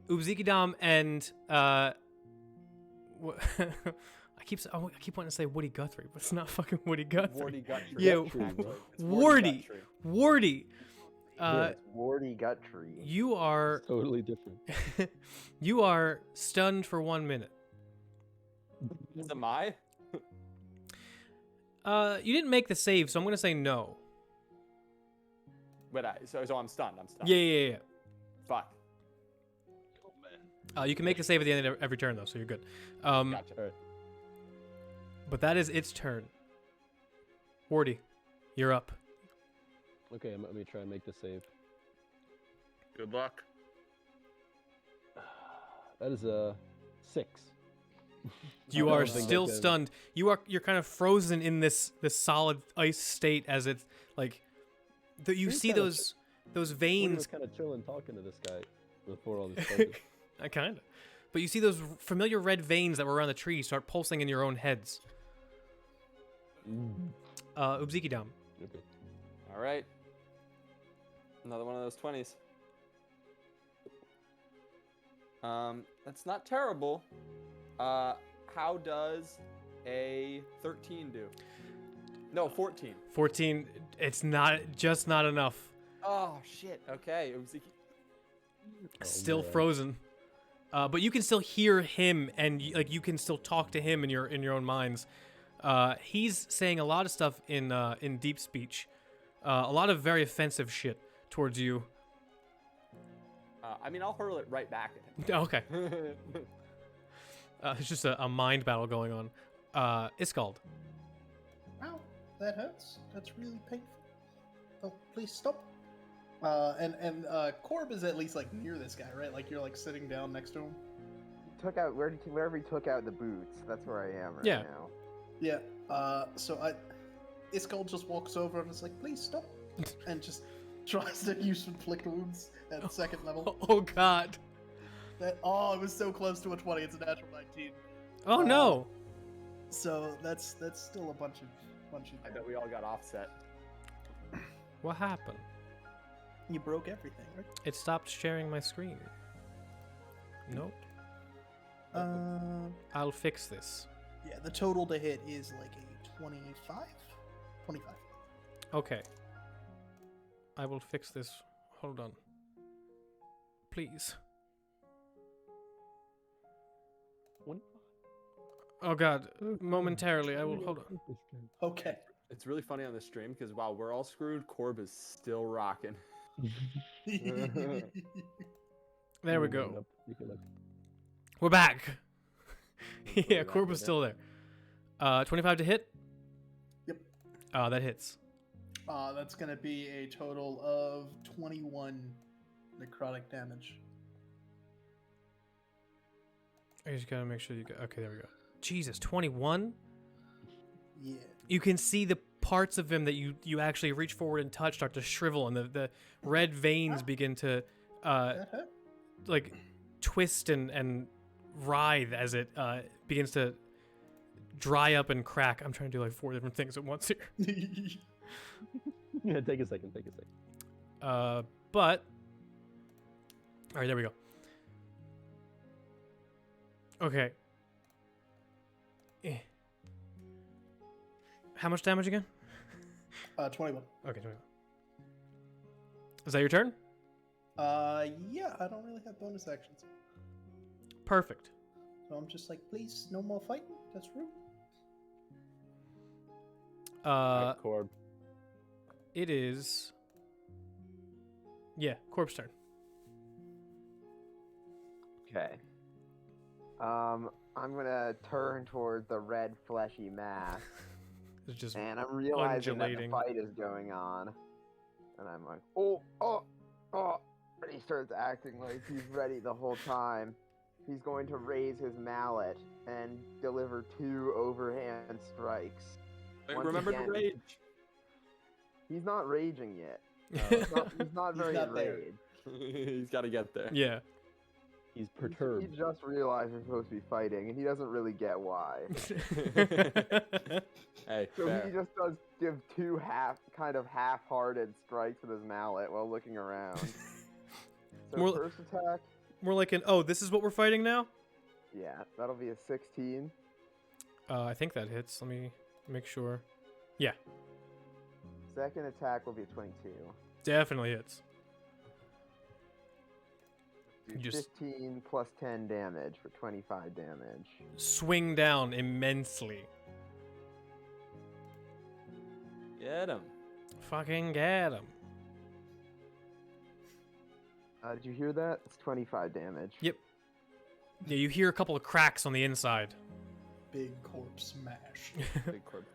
Ubzikidam and I keep wanting to say Woody Guthrie, but it's not fucking Woody Guthrie. Wardy Guthrie. Yeah, Actually, it's Wardy. Guthrie. Wardy. It's Wardy Guthrie. You are Totally different. you are stunned for 1 minute. Is it my? You didn't make the save, so I'm gonna say no. But so I'm stunned. I'm stunned. Yeah. Fuck. You can make the save at the end of every turn though, so you're good. Gotcha. Alright. But that is its turn. Wardy, you're up. Okay, let me try and make the save. Good luck. That is a 6. You I are don't think still I can- stunned. You're kind of frozen in this solid ice state as it's like you Seems see kinda those We veins. was kind of chilling talking to this guy before all this started. Kind of. But you see those familiar red veins that were around the tree start pulsing in your own heads. Ubzikidam. Okay. All right. Another one of those 20s. That's not terrible. How does a 13 do? No, 14. 14. It's not enough. Oh shit. Okay. Still man. frozen. But you can still hear him, and you can still talk to him in your own minds. He's saying a lot of stuff in deep speech, a lot of very offensive shit towards you. I mean, I'll hurl it right back at Okay, him. it's just a mind battle going on. Iskald. Ow, that hurts. That's really painful. Oh, please stop. And Korb is at least like near this guy, right? Like you're like sitting down next to him. Took out wherever he took out the boots. That's where I am right Yeah. now. Yeah. So Iskald just walks over and is like, please stop, and just tries to use inflict wounds at second level. Oh God. It was so close to a 20. It's a natural 19. Oh no. So that's still a bunch of. I bet we all got offset. What happened? You broke everything, right? It stopped sharing my screen. Nope. I'll fix this. Yeah, the total to hit is like a 25? 25. Okay. I will fix this. Hold on. Please. Oh God. Momentarily, I will. Hold on. Okay. It's really funny on the stream because while we're all screwed, Korb is still rocking. There we You can go. look. You can look. We're back. Yeah, We're back Corb with was it. still there. 25 to hit. Yep. That hits. That's gonna be a total of 21 necrotic damage. I just gotta make sure you got. Okay, there we go. Jesus, 21. Yeah. You can see the parts of him that you actually reach forward and touch start to shrivel, and the red veins begin to That hurt? like twist and writhe as it begins to dry up and crack. I'm trying to do like 4 different things at once here. Yeah, take a second. Take a second. But all right, there we go. Okay. How much damage again? 21. Okay, 21. Is that your turn? Yeah, I don't really have bonus actions. Perfect. So I'm just like, please, no more fighting. That's rude. Alright, Corb. It is. Yeah, Corpse turn. Okay. I'm gonna turn towards the red fleshy mass, It's just and I'm realizing that the undulating. fight is going on, and I'm like, oh. And he starts acting like he's ready the whole time. He's going to raise his mallet and deliver 2 overhand strikes. Wait, Once remember again, to rage. He's not raging yet. He's not He's very not there. enraged. He's got to get there. Yeah. He's He perturbed. just realized we're supposed to be fighting, and he doesn't really get why. Hey, So fair. he just does give 2 half-hearted strikes with his mallet while looking around. So More- first attack, More like an, oh, this is what we're fighting now? yeah, that'll be a 16. I think that hits. Let me make sure. Second attack will be a 22. Definitely hits. Do You just- 15 plus 10 damage for 25 damage. Swing down immensely. Get him. Fucking get him. Did you hear that? It's 25 damage. Yep. Yeah, you hear a couple of cracks on the inside. Big corpse smash. Big corpse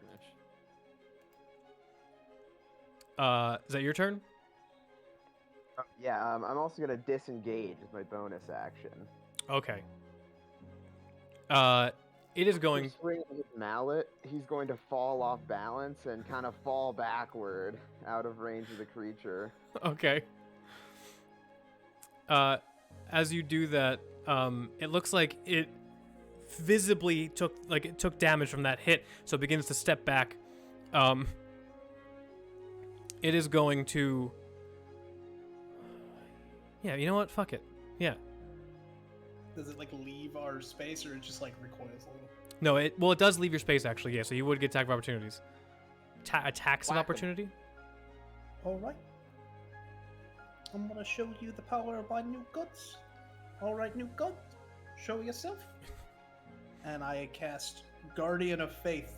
smash. Is that your turn? Yeah, I'm also gonna disengage as my bonus action. Okay. It is going. Swing his mallet, he's going to fall off balance and kind of fall backward out of range of the creature. Okay. As you do that, it looks like it visibly took damage from that hit, so it begins to step back. It is going to. Yeah, you know what? Fuck it. Yeah. Does it like leave our space or it just like recoils a little? No, it does leave your space actually. Yeah, so you would get attack of opportunities. Attacks of Whack 'em. opportunity. All right. I'm gonna show you the power of my new guts. All right, new gut, show yourself. And I cast Guardian of Faith.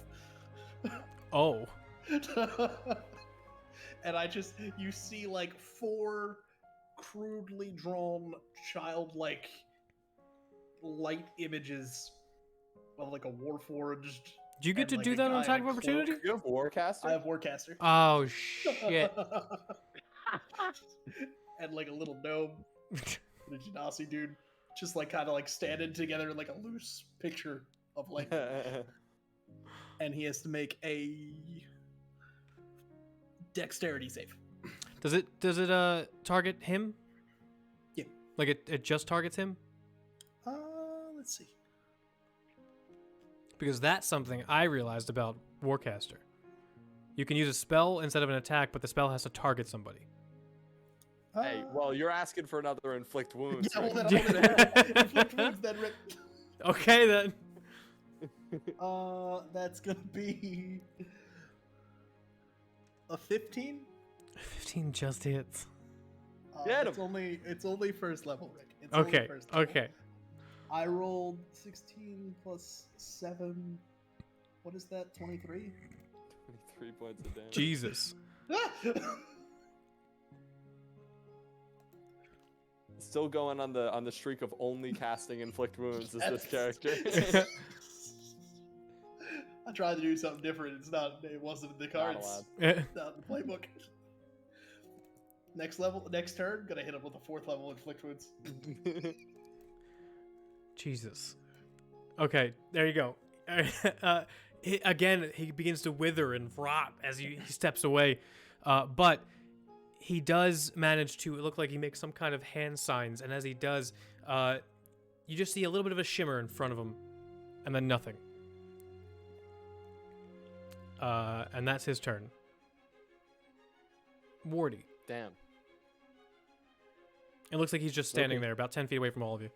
Oh. And you see like 4 crudely drawn childlike light images of like a warforged. Did you get And, to like, do a that on guy in attack a of opportunity? You have Warcaster? I have Warcaster. Oh shit. And like a little gnome, and a Genasi dude, just like kind of like standing together in like a loose picture of like, and he has to make a dexterity save. Does it target him? Yeah. Like it just targets him? Let's see. Because that's something I realized about Warcaster. You can use a spell instead of an attack, but the spell has to target somebody. Hey, well, you're asking for another inflict wounds. Yeah, hold right? it, hold it. Inflict wounds, then rip. Okay then. That's gonna be a 15. 15 just hits. Get It's only first level, Rick. It's Okay. Only first level. Okay. I rolled 16 plus 7. What is that? 23. 23 points of damage. Jesus. still going on the streak of only casting inflict wounds as this character. I tried to do something different. It wasn't in the Not cards. allowed. Not in the playbook. Next turn, gonna hit him with a 4th level inflict wounds. Jesus. Okay, there you go. He begins to wither and rot as he steps away. But he does manage to, it look like he makes some kind of hand signs, and as he does, you just see a little bit of a shimmer in front of him, and then nothing. And that's his turn. Wardy. Damn. It looks like he's just standing Okay. there, about 10 feet away from all of you.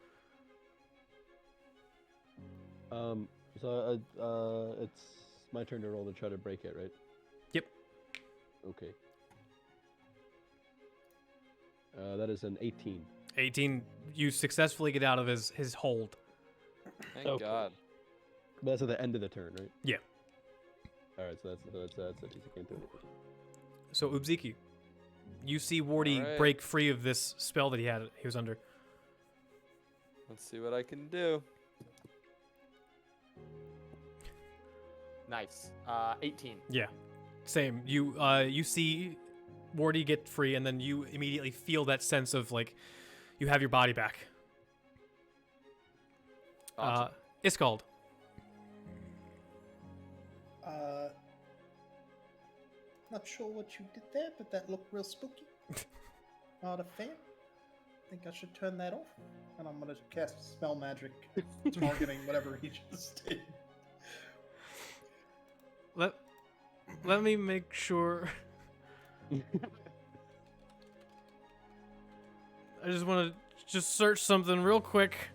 It's my turn to roll to try to break it, right? Yep. Okay. That is an 18. 18, you successfully get out of his hold. Thank Okay. God. That's at the end of the turn, right? Yeah. All right, so that's a decent game too. So Ubziki, you see Wardy Alright. break free of this spell that he was under. Let's see what I can do. Nice. 18. Yeah, same. You see Wardy get free, and then you immediately feel that sense of like you have your body back. Awesome. Iskald. Not sure what you did there, but that looked real spooky. Not a fan. Think I should turn that off. And I'm gonna cast spell magic, targeting whatever he just did. Let me make sure. I just want to just search something real quick.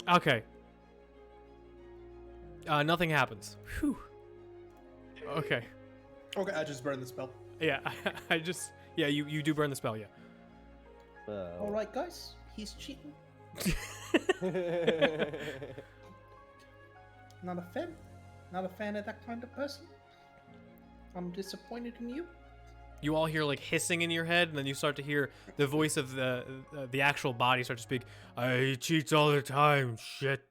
Okay. Nothing happens. Whew. Okay. Okay, I just burned the spell. Yeah, you do burn the spell, yeah. All right, guys, he's cheating. Not a fan. Not a fan of that kind of person. I'm disappointed in you. You all hear like hissing in your head, and then you start to hear the voice of the actual body start to speak. He cheats all the time. Shit.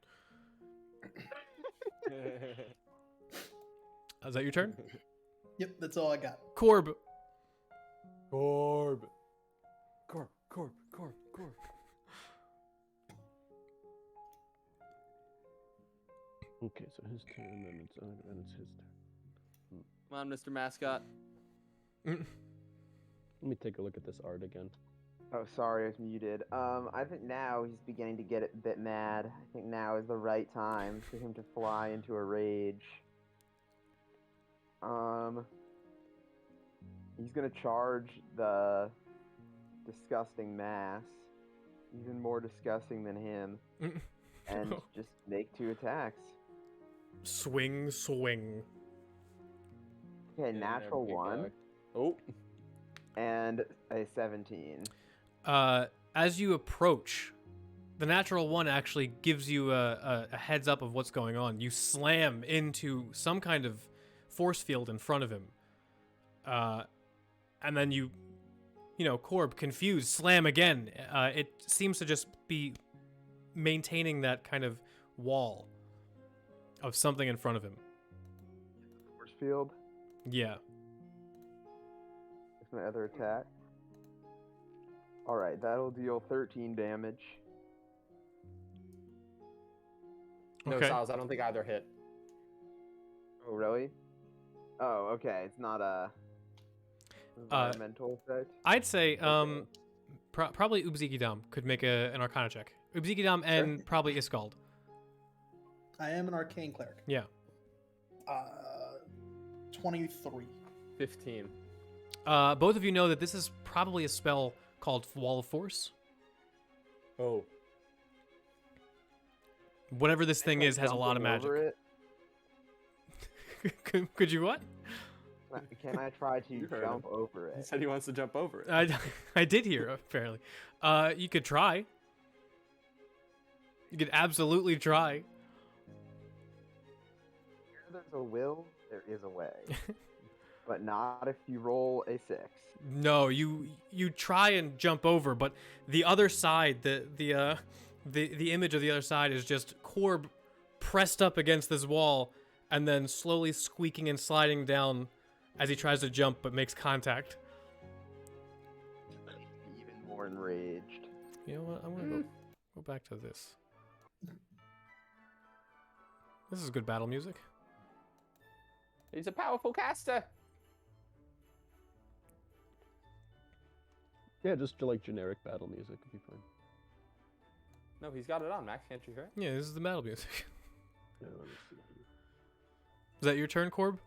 Is that your turn? Yep, that's all I got. Korb. Korb. Okay, so his turn, and then it's his turn. Come on, Mr. Mascot. Let me take a look at this art again. Oh, sorry, I was muted. I think now he's beginning to get a bit mad. I think now is the right time for him to fly into a rage. He's gonna charge the disgusting mass, even more disgusting than him, and just make 2 attacks. Swing. Okay, natural 1 Oh. and a 17. As you approach, the natural 1 actually gives you a heads up of what's going on. You slam into some kind of force field in front of him. And then you know, Korb, confused, slam again. It seems to just be maintaining that kind of wall of something in front of him. Force field. Yeah. That's my other attack. Alright, that'll deal 13 damage. No, Okay. Siles, I don't think either hit. Oh, really? Oh, okay. It's not a environmental effect. I'd say Okay. probably Ubziki Dam could make an Arcana check. Ubziki Dam and probably Iskald. I am an arcane cleric. Yeah. 23. 15. Both of you know that this is probably a spell called Wall of Force. Oh. Whatever this thing Like is has a lot of jumping over magic. Could you what? it? Can I try to You heard jump him. over He it? said he wants to jump over it. I did hear apparently. You could try. You could absolutely try. Where there's a will, there is a way. But not if you roll a 6. No, you try and jump over, but the other side, the image of the other side is just Korb pressed up against this wall, and then slowly squeaking and sliding down as he tries to jump, but makes contact. Even more enraged. You know what? I'm gonna go back to this. This is good battle music. He's a powerful caster. Yeah, just like generic battle music would be fine. No, he's got it on, Max. Can't you hear it? Yeah, this is the battle music. Yeah, let me see. Is that your turn, Korb?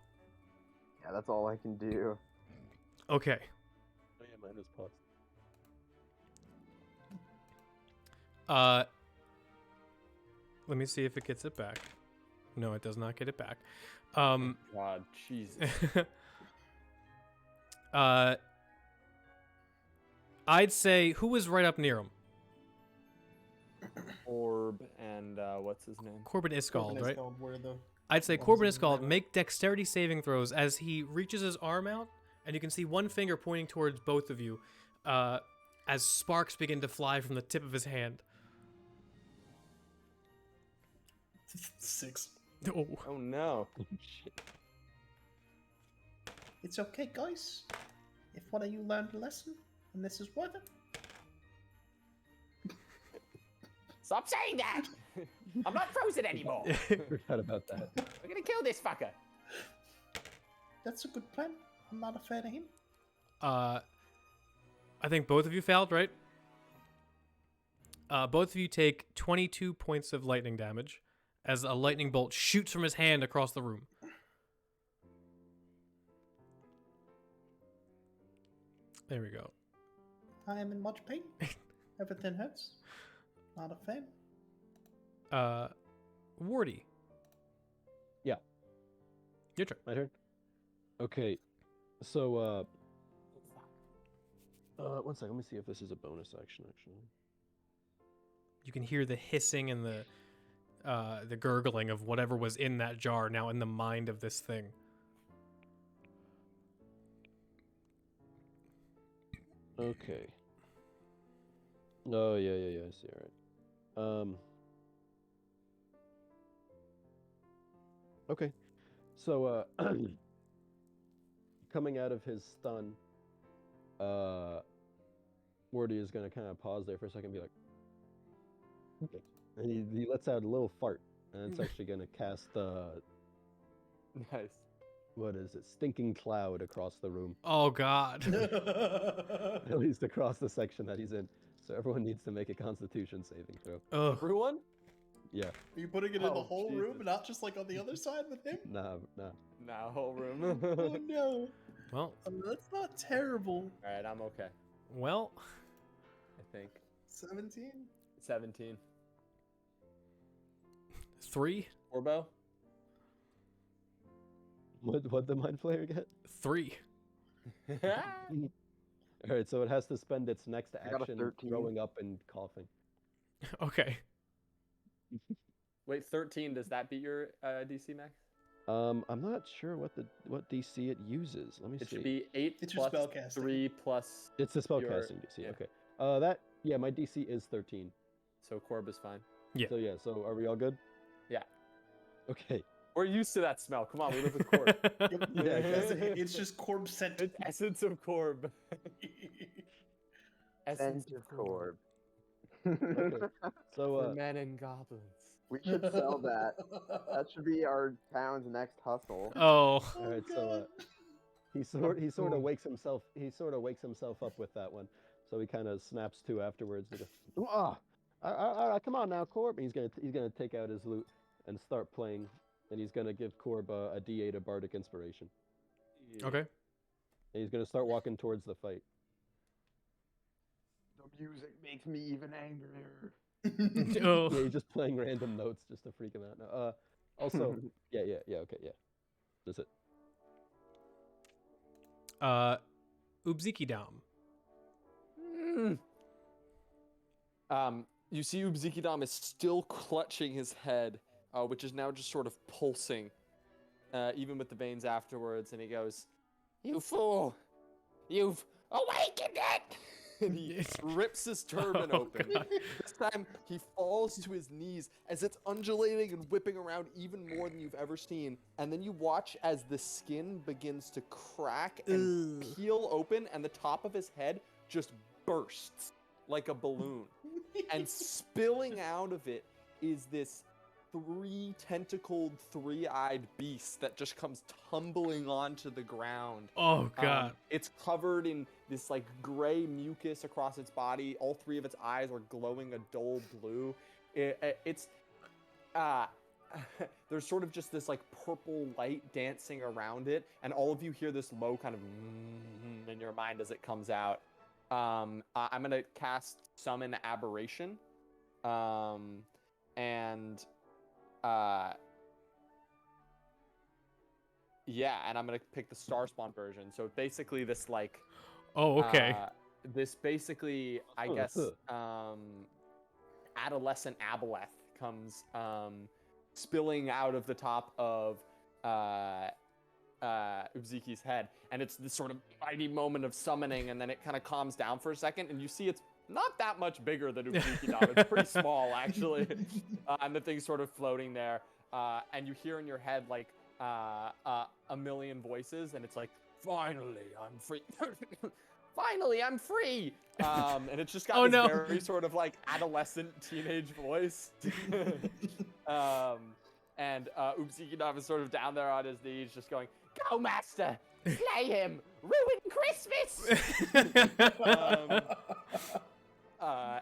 Yeah, that's all I can do. Okay. Oh yeah, mine is paused. Let me see if it gets it back. No, it does not get it back. God, Jesus. I'd say who was right up near him? Orb and what's his name? Corbin Iskald, right? Where the I'd say ones Corbin in the Iskald, middle. make dexterity saving throws as he reaches his arm out, and you can see one finger pointing towards both of you, as sparks begin to fly from the tip of his hand. 6. Oh, Oh no. Shit. It's okay, guys. If one of you learned a lesson, and this is worth it. Stop saying that! I'm not frozen anymore. Forgot about that. We're gonna kill this fucker. That's a good plan. I'm not a fan of him. I think both of you failed, right? Both of you take 22 points of lightning damage as a lightning bolt shoots from his hand across the room. There we go. I am in much pain. Everything hurts. Not a fan. Wardy. Yeah. Your turn. My turn. Okay, so 1 second. Let me see if this is a bonus action. Actually, You can hear the hissing and the gurgling of whatever was in that jar now in the mind of this thing. okay. Oh yeah. I see. All right. Okay, so coming out of his stun, Wardy is gonna kind of pause there for a second, and be like, okay. And he lets out a little fart, and it's actually gonna cast Nice. what is it? Stinking cloud across the room, Oh God. at least across the section that he's in. So everyone needs to make a Constitution saving throw. Ugh. Everyone? Yeah, Are you putting it in the Oh, whole room, Jesus. not just like on the other side with him? nah. Nah, whole room. Oh no. Well, That's not terrible. Alright, I'm okay. well. I think. 17? 17. 3. Orbo? What the mind flayer get? 3. All right, so it has to spend its next I got a action 13. throwing up and coughing. Okay. Wait, 13, does that beat your DC, Max? I'm not sure what DC it uses. Let me It see. should be 8 It's your plus spellcasting. 3 plus... It's the your- spellcasting DC. yeah. Okay. My DC is 13. So Corb is fine. Yeah. So are we all good? Yeah. Okay. We're used to that smell. Come on, we live with Corb. Yeah, It's just Corb scent. It's essence of Corb. Sense of Corb. Okay. So For men and goblins. We should sell that. That should be our town's next hustle. Oh. all right. So he sort of wakes himself. He sort of wakes himself up with that one. So he kind of snaps to afterwards. He goes, all right, come on now, Corb. And he's gonna take out his lute and start playing. And he's gonna give Corb a D8 of bardic inspiration. Okay. And he's gonna start walking towards the fight. The music makes me even angrier. Oh. Yeah, he's just playing random notes just to freak him out. No, also, yeah, okay, yeah. That's it. Ubziki Dam. Mm. You see Ubzikidam is still clutching his head, which is now just sort of pulsing, even with the veins afterwards, and he goes, "You fool! You've awakened it!" And he rips his turban open. God. This time, he falls to his knees as it's undulating and whipping around even more than you've ever seen. And then you watch as the skin begins to crack and peel open, and the top of his head just bursts like a balloon. And spilling out of it is this three-tentacled, three-eyed beast that just comes tumbling onto the ground. Oh God. It's covered in this like gray mucus across its body. All three of its eyes are glowing a dull blue. It's there's sort of just this like purple light dancing around it, and all of you hear this low kind of in your mind as it comes out. I'm gonna cast Summon Aberration, and yeah, and I'm gonna pick the Star Spawn version. So basically, this like, Oh, okay. This basically, I guess, adolescent aboleth comes spilling out of the top of Ubziki's head, and it's this sort of mighty moment of summoning, and then it kind of calms down for a second, and you see it's not that much bigger than Ubzikidam. It's pretty small, actually. And the thing's sort of floating there, and you hear in your head like a million voices, and it's like, "Finally, I'm free." Finally, I'm free. And it's just got Oh, this no. very sort of like adolescent teenage voice. And Ubzikidam is sort of down there on his knees, just going, "Go, master, slay him, ruin Christmas."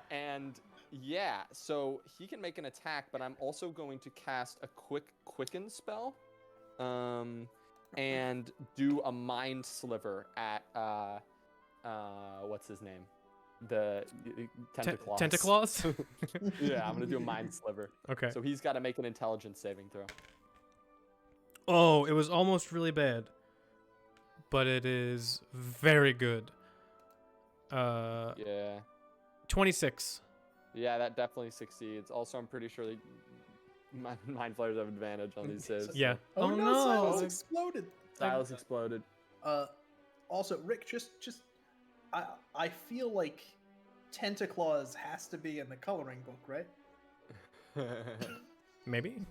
And yeah, so he can make an attack, but I'm also going to cast a quicken spell, and do a mind sliver at what's his name? The Tentaclaws. Tentaclaws? Yeah, I'm gonna do a mind sliver. Okay. So he's got to make an intelligence saving throw. Oh, it was almost really bad, but it is very good. Yeah. 26. Yeah, that definitely succeeds. Also, I'm pretty sure mind flayers have advantage on these saves. Yeah. Oh, no, no. Silas exploded. Silas exploded. Also, Rick, I feel like Tentaclaws has to be in the coloring book, right? Maybe.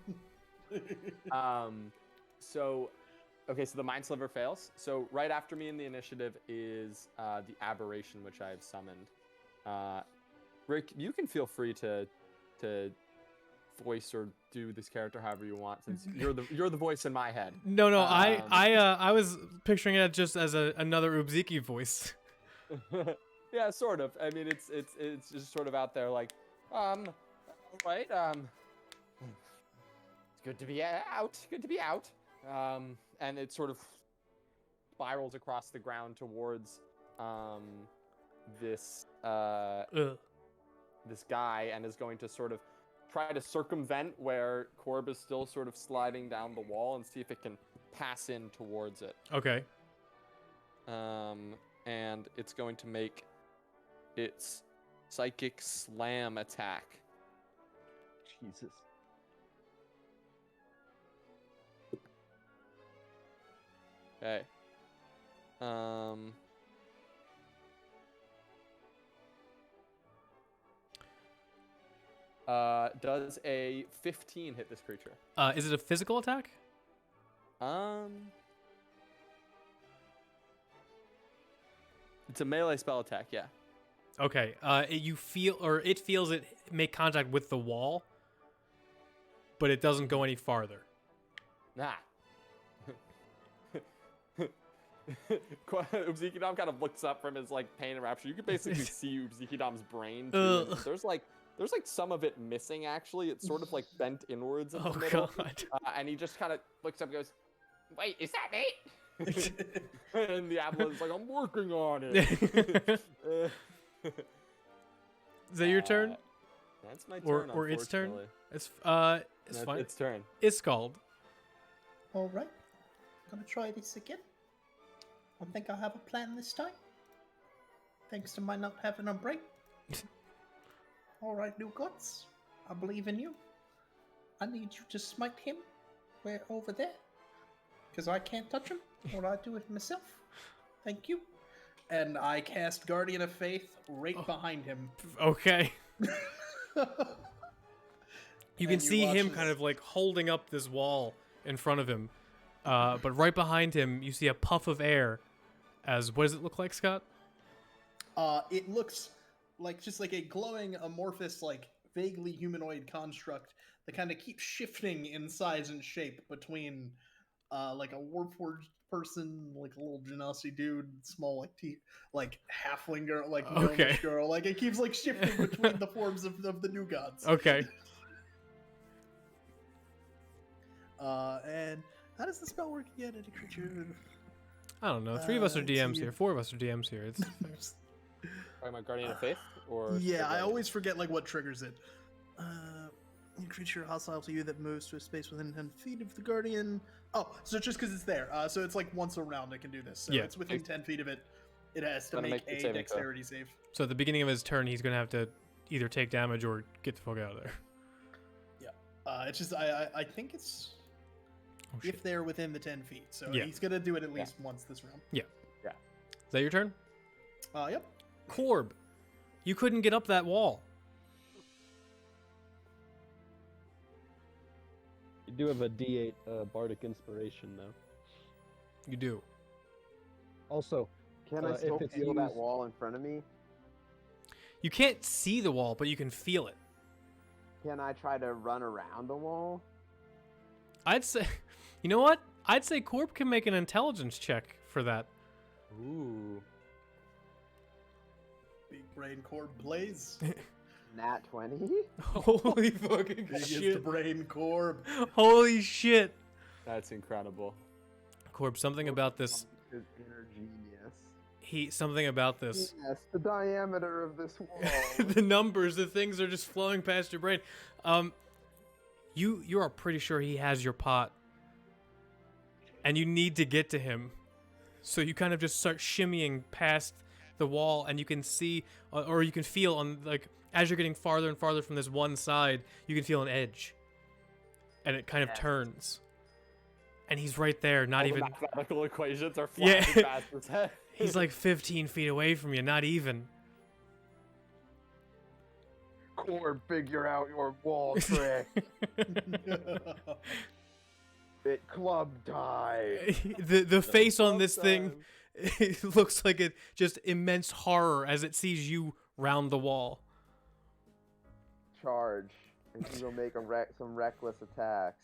So the mind sliver fails. So right after me in the initiative is the aberration, which I have summoned. Rick, you can feel free to voice or do this character however you want, since you're the voice in my head. No, I was picturing it just as another Ubziki voice. Yeah, sort of. I mean, it's just sort of out there, like, all right, it's good to be out. Good to be out. And it sort of spirals across the ground towards this this guy, and is going to sort of try to circumvent where Korb is still sort of sliding down the wall, and see if it can pass in towards it. Okay. And it's going to make its psychic slam attack. Jesus. Okay. Does a 15 hit this creature? Is it a physical attack? It's a melee spell attack, yeah. Okay. It feels it make contact with the wall, but it doesn't go any farther. Nah. Ubzikidam kind of looks up from his like pain and rapture. You can basically see Ubzikidam's brain too. And there's like some of it missing actually. It's sort of like bent inwards in the middle. God. And he just kind of looks up and goes, "Wait, is that me?" And the Avalon's like, "I'm working on it." Is that your turn? That's my turn. Or its turn? unfortunately. It's That's fine. its turn. It's scald. All right, gonna try this again. I think I have a plan this time. Thanks to my not having a break. All right, new guts. I believe in you. I need you to smite him. Where over there? Because I can't touch him, or I do it myself. Thank you. And I cast Guardian of Faith right behind him. Okay. You can And you see watch him as- kind of like holding up this wall in front of him. But right behind him, you see a puff of air. As what does it look like, Scott? It looks like just like a glowing, amorphous, like vaguely humanoid construct that kind of keeps shifting in size and shape between like a Warforged person, like a little genasi dude, small like like halfling girl, like gnomish Okay. girl. Like it keeps like shifting between the forms of the new gods. Okay. And how does the spell work again? Any creature. I don't know. 3 of us are let's DMs see. here. 4 of us are DMs here. It's Talking about Guardian of Faith? Or Yeah, I Guardian? always forget like what triggers it. Any creature hostile to you that moves to a space within 10 feet of the guardian. Oh, so just because it's there. So it's like once a round it can do this. So Yeah. it's within 10 feet of it. It has to Gotta make make the a saving throw. dexterity save. so at the beginning of his turn, he's gonna have to either take damage or get the fuck out of there. It's just I think it's Oh shit. if they're within the 10 feet. So Yeah. he's gonna do it at least once this round. Is that your turn? Yep. Korb, you couldn't get up that wall. You do have a D8 Bardic Inspiration, though. You do. Also, Can I if still it's feel that used- wall in front of me? You can't see the wall, but you can feel it. Can I try to run around the wall? I'd say, you know what? I'd say Korb can make an intelligence check for that. Ooh. Big brain core blaze. Nat 20? Holy fucking Biggest shit. brain core. Holy shit. That's incredible. Korb, something about this. His inner genius. Something about this. Yes, the diameter of this wall. The numbers, the things are just flowing past your brain. You are pretty sure he has your pot, and you need to get to him. So you kind of just start shimmying past the wall, and you can see, or you can feel on like as you're getting farther and farther from this one side, you can feel an edge, and it kind of turns, and he's right there, not All even. the mathematical equations are Yeah. flying past his head. He's like 15 feet away from you, not even. Cord, figure out your wall trick. It club time. the face on this thing, it looks like it just immense horror as it sees you round the wall. Charge. And he will make some reckless attacks.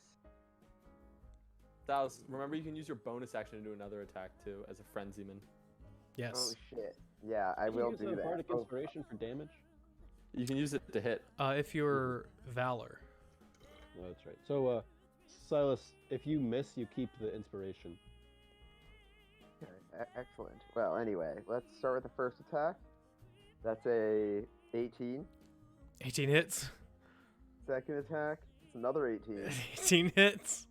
Dallas, remember you can use your bonus action to do another attack too, as a frenzyman. Oh Yes. shit. Yeah, I can you will use do a that. Bardic Oh, Inspiration for damage? You can use it to hit. If you're Valor. No, that's right. So, Silas, if you miss, you keep the inspiration. okay, excellent. Well, anyway, let's start with the first attack. That's a 18. 18 hits. Second attack, it's another 18. 18 hits.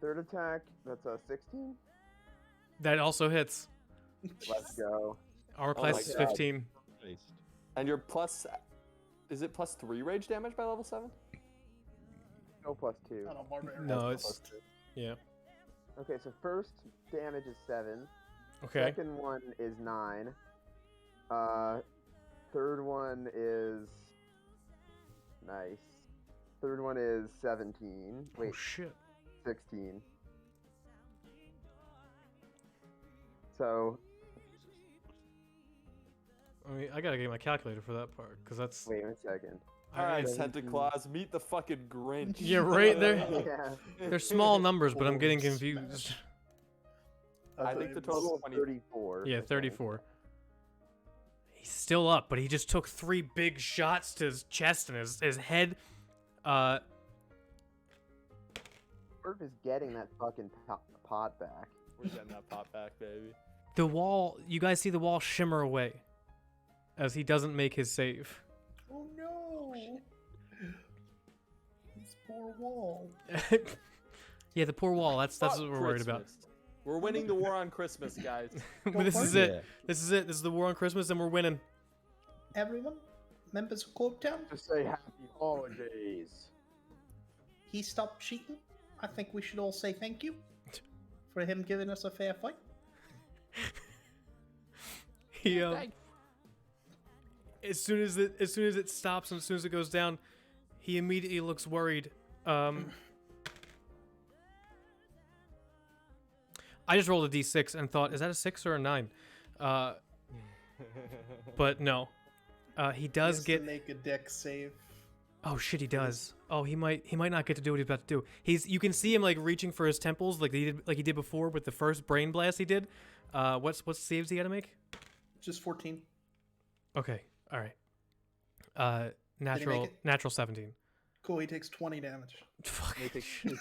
Third attack, that's a 16. That also hits. Let's go. Armor Oh class my is God. 15. Nice. And your plus, is it plus 3 rage damage by level 7? No plus 2. Not a barbarian. No, Plus it's 2. yeah. Okay, so first damage is 7. Okay. Second one is 9. Third one is nice. Third one is 17. Oh Wait, shit. 16. So I mean, I gotta get my calculator for that part, because that's. wait a second. Alright, I- Santa Claus, meet the fucking Grinch. Yeah, right there. Yeah. They're small numbers, but I'm getting Holy confused. smash. I think the Total total of 20. 34. Yeah, I think. 34. He's still up, but he just took 3 big shots to his chest and his head. Irv is getting that fucking pot back. We're getting that pop back, baby. The wall, you guys see the wall shimmer away as he doesn't make his save. Oh no! This poor wall. Yeah, the poor wall. That's Fuck what we're worried about. Christmas. We're winning the war on Christmas, guys. But this for is it. it. This is it. This is the war on Christmas, and we're winning. Everyone, members of Korbtown. To say happy holidays. He stopped cheating. I think we should all say thank you for him giving us a fair fight. He as soon as it stops and as soon as it goes down, he immediately looks worried. I just rolled a d6 and thought, is that a 6 or a 9? But no. He does Has get to make a deck save. Oh shit, he does. Oh, he might not get to do what he's about to do. You can see him like reaching for his temples like he did before with the first brain blast he did. What saves he got to make? Just 14. Okay. All right. Natural 17. Cool. He takes 20 damage. Fuck. He takes 10.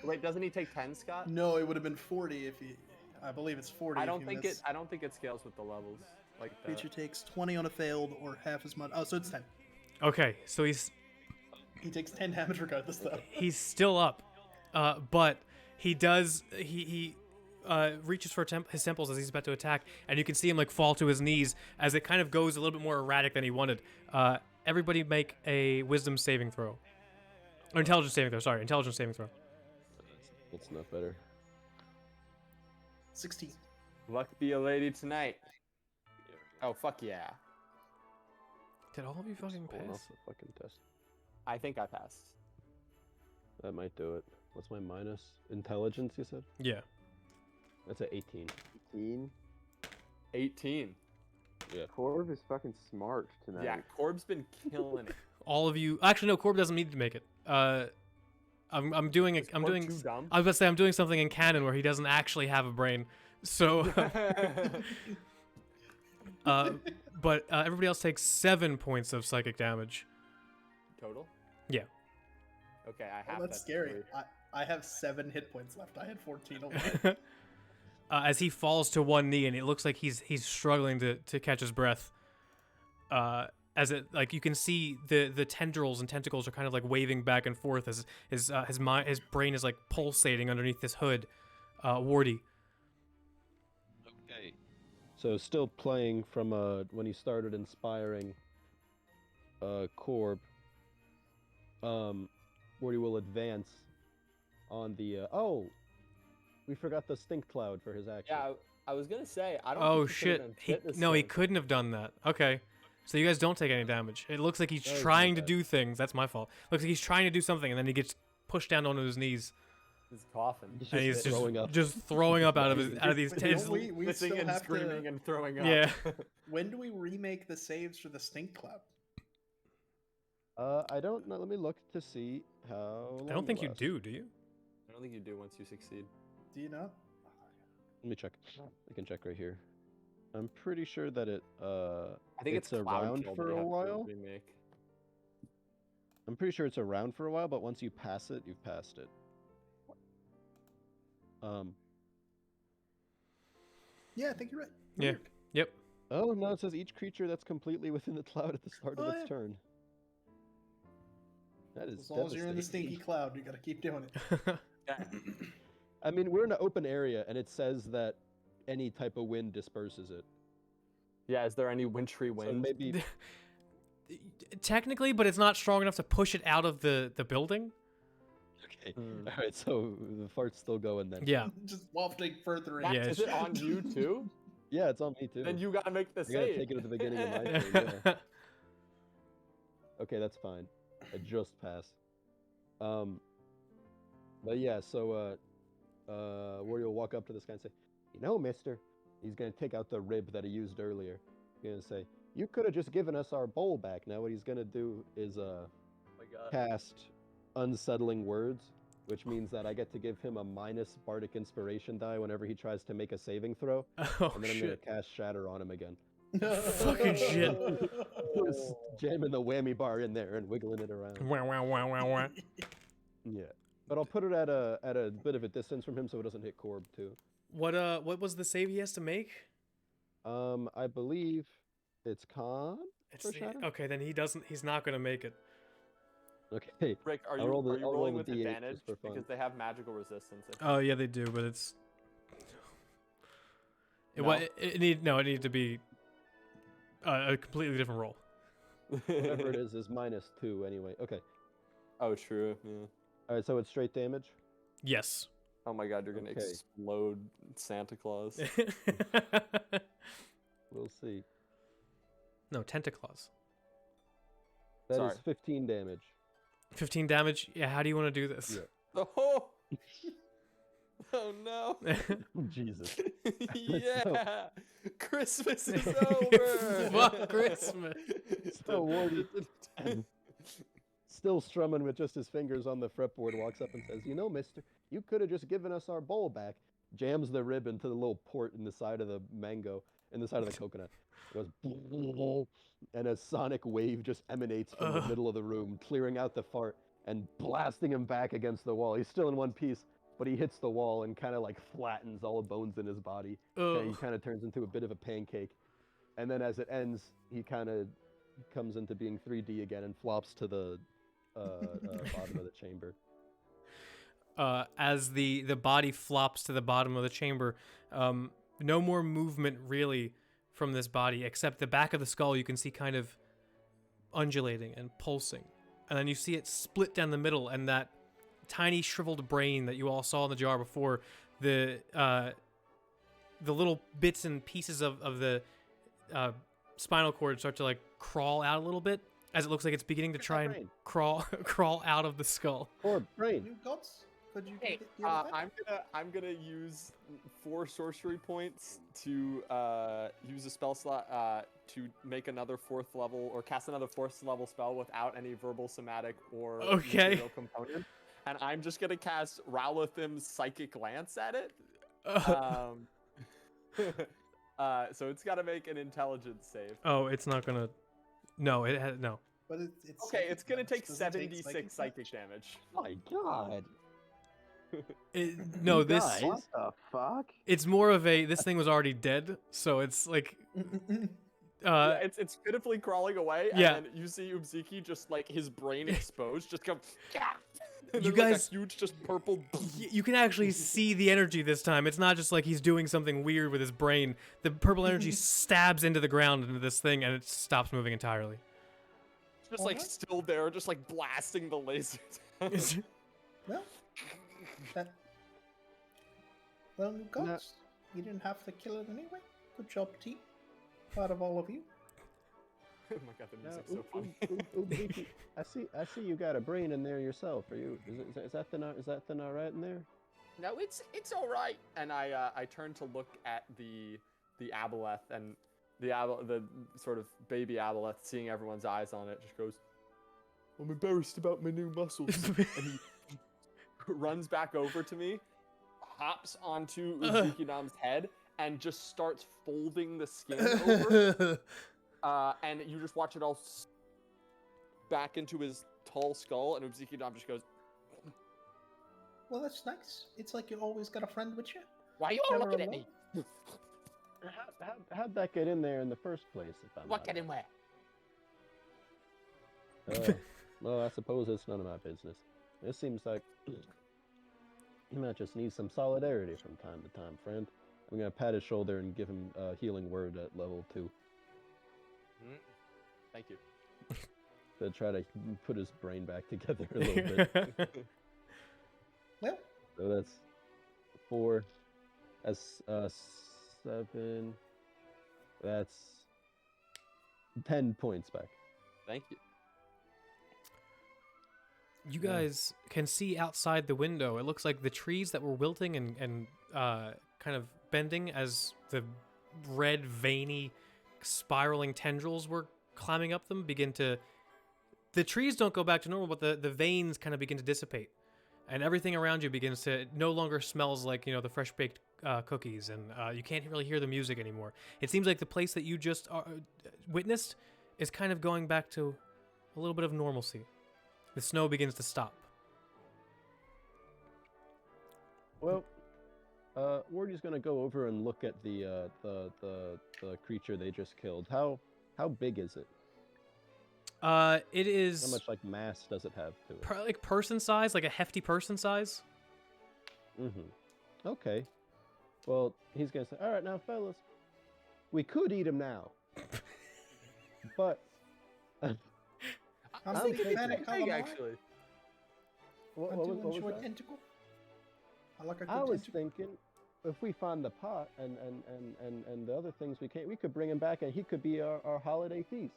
Wait, doesn't he take 10, Scott? No, it would have been 40 if he. I believe it's 40. I if don't you think miss. I don't think it scales with the levels like that. Creature takes 20 on a failed or half as much. Oh, so it's 10. Okay, so He takes 10 damage regardless, though. he's still up, but he does he reaches for his temples as he's about to attack, and you can see him like fall to his knees as it kind of goes a little bit more erratic than he wanted. Everybody make a wisdom saving throw, or intelligence saving throw. Sorry, intelligence saving throw. That's not better. 16. Luck be a lady tonight. Oh fuck yeah! Did all of you fucking Pulling off pass? the fucking test. I think I passed. That might do it. What's my minus? Intelligence, you said? Yeah. That's a 18. 18. 18. Corb is fucking smart tonight. Yeah, Corb's been killing it. All of you. Actually, no. Corb doesn't need to make it. I'm doing it. Is I'm Corb doing. too dumb? I was about to say I'm doing something in canon where he doesn't actually have a brain. So. But everybody else takes 7 points of psychic damage. Total? Yeah. Okay, I have Oh, that's that scary. story. I have 7 hit points left. I had 14 already. As he falls to one knee, and it looks like he's struggling to catch his breath. As it like you can see the tendrils and tentacles are kind of like waving back and forth as his brain is like pulsating underneath this hood. Wardy. Okay. So still playing from when he started inspiring Korb. Wardy will advance on the we forgot the stink cloud for his action. Yeah, I was gonna say I don't. Oh think he could've shit! been fit this No, he thing. couldn't have done that. Okay, so you guys don't take any damage. It looks like he's No, he's trying not to bad. do things. That's my fault. Looks like he's trying to do something, and then he gets pushed down onto his knees, He's coughing. and he's just throwing up. just throwing up out of these. But his- don't we Hissing still and have screaming to. and throwing up. Yeah. When do we remake the saves for the stink cloud? I don't know. Let me look to see how. I don't think you do you? I don't think you do once you succeed. Do you know? Let me check. I can check right here. I'm pretty sure that it. I think it's around Cloud Kill that for you a have to while. remake. I'm pretty sure it's around for a while, but once you pass it, you've passed it. Yeah, I think you're right. Yeah. Weird. Yep. Oh no! It says each creature that's completely within the cloud at the start Oh, of its yeah. turn. That is As long as you're in the devastating. stinky cloud, you gotta keep doing it. Yeah. I mean, we're in an open area, and it says that any type of wind disperses it. Yeah. Is there any wintry So wind? maybe Technically, but it's not strong enough to push it out of the building. okay. Hmm. All right, so the fart's still going then. Yeah. Just wafting further in. Max, Yeah, is it on you too? Yeah, it's on me too. Then you gotta make the I gotta save. take it at the beginning of my turn. Yeah. Okay, that's fine. I just passed. But yeah, so Warrior will walk up to this guy and say, "You know, Mister," he's gonna take out the rib that he used earlier. He's gonna say, "You could have just given us our bowl back." Now what he's gonna do is Oh my god. cast Unsettling Words, which means that I get to give him a minus Bardic Inspiration die whenever he tries to make a saving throw, Oh and then I'm gonna shit. cast Shatter on him again. Fucking shit. Just jamming the whammy bar in there and wiggling it around. Wah, wah, wah, wah, wah. Yeah, but I'll put it at a bit of a distance from him so it doesn't hit Korb too. What was the save he has to make? I believe it's Con. It's For Shatter? okay, then he's not gonna make it. Okay. Rick, are I'll you, roll the- are you I'll roll rolling the with D8 advantage just for fun. because they have magical resistance? I think. Oh yeah, they do, but it's it No? wa- it needed to be a completely different roll. Whatever it is -2 anyway. Okay. Oh, true. Yeah. All right, so it's straight damage. Yes. Oh my God, you're gonna Okay. explode Santa Claus. We'll see. No, Tentaclaws. That Sorry. is 15 damage. 15 damage. Yeah, how do you want to do this? Yeah. Oh. Oh no. Jesus. Yeah. Christmas is over. Fuck Christmas. So Wardy, still strumming with just his fingers on the fretboard, walks up and says, "You know, mister, you could have just given us our bowl back." Jams the rib into the little port in the side of the mango, in the side of the coconut. Goes, and a sonic wave just emanates from the middle of the room, clearing out the fart and blasting him back against the wall. He's still in one piece, but he hits the wall and kind of like flattens all the bones in his body. He kind of turns into a bit of a pancake. And then as it ends, he kind of comes into being 3D again and flops to the bottom of the chamber. As the body flops to the bottom of the chamber, no more movement really from this body, except the back of the skull you can see kind of undulating and pulsing. And then you see it split down the middle, and that tiny shriveled brain that you all saw in the jar before, the little bits and pieces of the spinal cord start to like crawl out a little bit, as it looks like it's beginning to try and brain? crawl out of the skull. Or brain. You gods? Could you Hey, get the other back? I'm gonna use 4 sorcery points to use a spell slot to make another 4th level or cast another 4th level spell without any verbal, somatic, or material component. And I'm just gonna cast Rowlathim's Psychic Lance at it. So it's gotta make an intelligence save. Oh, it's not gonna. No, it has no. But it's Okay, it's gonna take Does it take 76 psychic damage. My God. No, You this. guys. What the fuck? It's more of a. This thing was already dead, so it's like. Yeah, it's pitifully crawling away, and yeah. then you see Ubziki just like his brain exposed, just go. And You there's, like, guys- a huge, just purple. You can actually see the energy this time. It's not just like he's doing something weird with his brain. The purple energy stabs into the ground into this thing, and it stops moving entirely. Just like still there, just like blasting the lasers. Well, that. Well, you gods, you didn't have to kill it anyway. Good job, team. Out of all of you. Oh my God, the music's so funny. Ubziki, I see you got a brain in there yourself. Are you? Is that thing all right in there? No, it's all right. And I turn to look at the aboleth, and the sort of baby aboleth, seeing everyone's eyes on it, just goes, "I'm embarrassed about my new muscles." And he runs back over to me, hops onto Uzuki-Nam's head, and just starts folding the skin over. And you just watch it all back into his tall skull, and Ubziki-Nam just goes, Well, that's nice. It's like you always got a friend with you. Why are you all Never looking at alone. me? How'd that get in there in the first place? If I'm What not getting where? Well, I suppose it's none of my business. It seems like you might just need some solidarity from time to time, friend. I'm gonna pat his shoulder and give him a healing word at level 2 "Thank you." to try to put his brain back together a little bit. Well, So that's 4. That's 7. That's 10 points back. Thank you. You guys can see outside the window. It looks like the trees that were wilting and kind of bending as the red, veiny, spiraling tendrils were climbing up them begin to. The trees don't go back to normal, but the veins kind of begin to dissipate, and everything around you begins to no longer smells like the fresh baked cookies, and you can't really hear the music anymore. It seems like the place that you just witnessed is kind of going back to a little bit of normalcy. The snow begins to stop. Well, Wardy's gonna go over and look at the creature they just killed. How big is it? It is How much like mass does it have to it? like person size, like a hefty person size. Mm-hmm. Okay. Well, he's gonna say, "All right, now, fellas, we could eat him now, but I'm I'm I'm thinking thinking it's Hispanic big, calamari. actually. I What, do what was enjoy that? tentacle. I like a good I was tentacle. thinking, if we find the pot and the other things we could bring him back and he could be our holiday feast.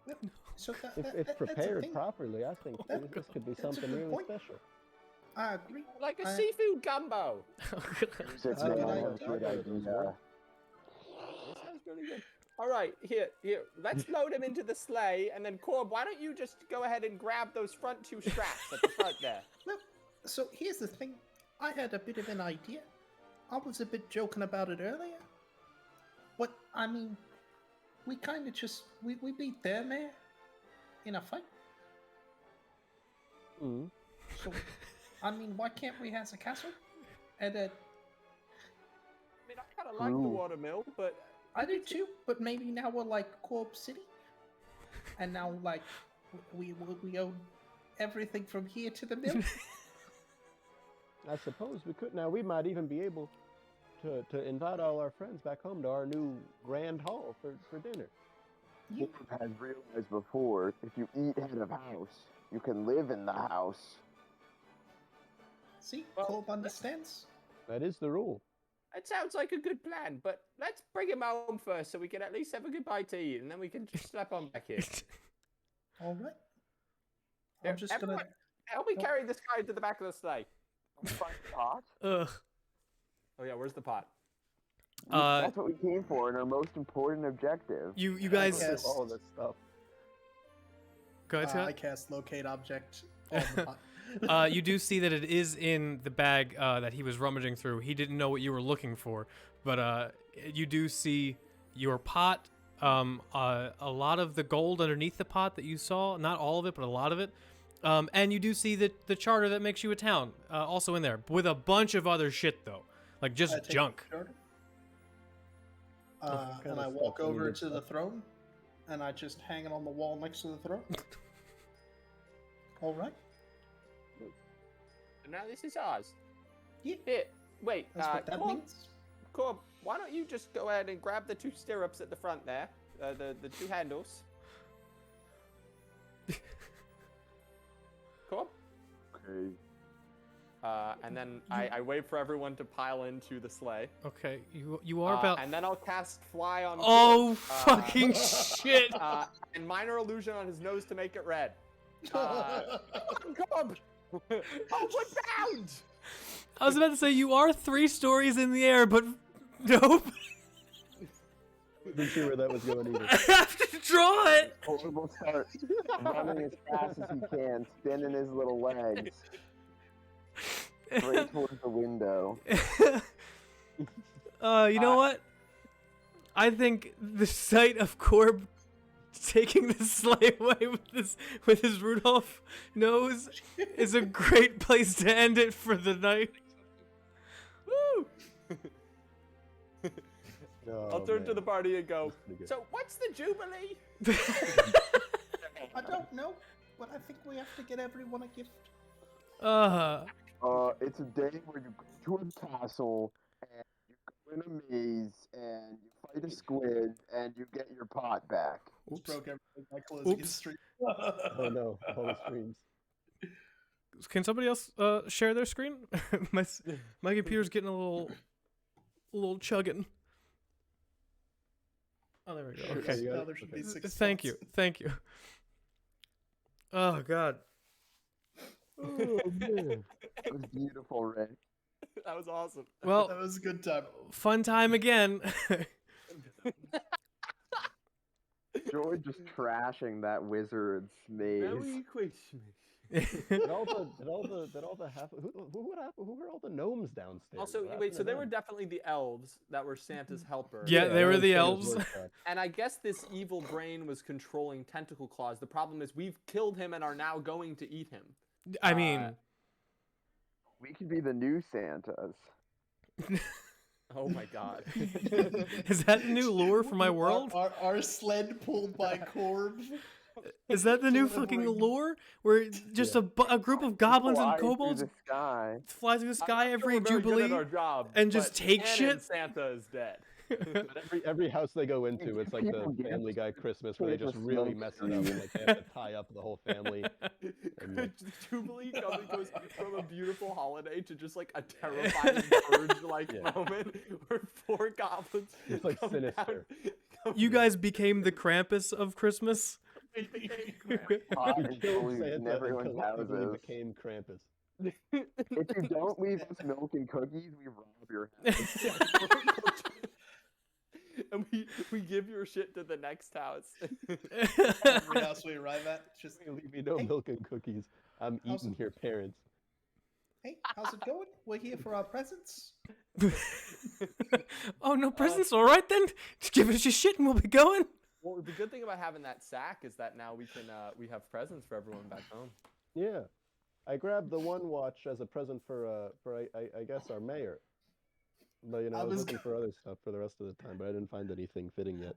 Yep. So If that's a prepared thing. properly, I think this could be That's a something good really point. special. I agree. Like a I- seafood gumbo. Music, I don't man, I know have a if good either of those idea. work. That sounds really good. All right, here. Let's load him into the sleigh, and then Corb, why don't you just go ahead and grab those front 2 straps at the front there? Well, so here's the thing. I had a bit of an idea. I was a bit joking about it earlier. But, I mean, we kind of just... We beat their mayor in a fight. Mm. So, I mean, why can't we have a castle? And I mean, I kind of like the Ooh. watermill, but I do too, but maybe now we're like Corp City. And now, like, we own everything from here to the mill. I suppose we could. Now we might even be able to invite all our friends back home to our new grand hall for dinner. Yeah. Corb has realized before, if you eat head of house, you can live in the house. See, Well, Corp understands. That is the rule. it sounds like a good plan. But let's bring him home first so we can at least have a goodbye to eat, and then we can just slap on back here. All right. Here, I'm just everyone, gonna. help me Oh. carry this guy to the back of the sleigh. Find the pot? Ugh. Oh yeah, where's the pot? That's what we came for, and our most important objective. You I guys guess- all this stuff. go ahead, Scott. I cast locate object on the pot. You do see that it is in the bag that he was rummaging through. He didn't know what you were looking for, but you do see your pot. A lot of the gold underneath the pot that you saw, not all of it, but a lot of it. And you do see the charter that makes you a town also in there, with a bunch of other shit though, like I just take junk. the charter, What kind and of I stuff walk do you over need to the stuff? throne, and I just hang it on the wall next to the throne. All right. And now this is ours. Yeah, Here, wait. that's what that Corb, means. Corb, why don't you just go ahead and grab the 2 stirrups at the front there, the 2 handles. Corb. Okay. And then I wait for everyone to pile into the sleigh. Okay, you are about. And then I'll cast Fly on. Oh Corb, fucking shit! and Minor Illusion on his nose to make it red. Corb! Outward bound! I was about to say you are 3 stories in the air, but nope. Wasn't sure where that was going either. I have to draw it. Corb will start running as fast as he can, spinning his little legs straight towards the window. You know what? I think the sight of Corb taking the sleigh away with his Rudolph nose is a great place to end it for the night. Woo! Oh, I'll turn to man. the party and go. Pretty good. So what's the Jubilee? I don't know, but I think we have to get everyone a gift. It's a day where you go to a castle and you go in a maze and you fight a squid and you get your pot back. Just broke everything by closing his Oops. stream. Oh no, all the streams. Can somebody else share their screen? my computer's getting a little chugging. Oh, there we go. Sure, Okay. you got Now it? there should be Okay. 6 Thank spots. you. Thank you. Oh god. Oh man. It was beautiful, Ray. That was awesome. Well, That was a good time. fun time again. Joy just trashing that wizard's maze. Did all the half who were all the gnomes downstairs? Also, What wait, happened so to they were them? definitely the elves that were Santa's helper. Yeah, they I were was the thinking elves. voice crack. And I guess this evil brain was controlling tentacle claws. The problem is we've killed him and are now going to eat him. I mean, We could be the new Santas. Oh my god. is that the new lure for my world? Our sled pulled by Corb. Is that the new delivering- fucking lure? Where just a group of goblins and Fly through kobolds the sky. fly through the sky I'm not every sure we're very good Jubilee? at our job, and just but take canon shit? Santa is dead. But every house they go into, it's like the Family Guy Christmas where they just really mess it up. And, like, they have to tie up the whole family. And, like, Jubilee goes from a beautiful holiday to just like a terrifying purge-like Yeah. moment where 4 goblins It's like come sinister. You guys became the Krampus of Christmas. Hot You and killed cold in Santa and everyone's collectively houses. became Krampus. If you don't leave us milk and cookies, we rob your house. And we give your shit to the next house. Every house we arrive at, just Leave me no Hey. milk and cookies. I'm How's eating it- your parents. hey, how's it going? We're here for our presents. Oh, no presents. All right then. Just give us your shit and we'll be going. Well, the good thing about having that sack is that now we can we have presents for everyone back home. Yeah. I grabbed the one watch as a present for I guess our mayor. But you know, I I was was looking for other stuff for the rest of the time, but I didn't find anything fitting yet.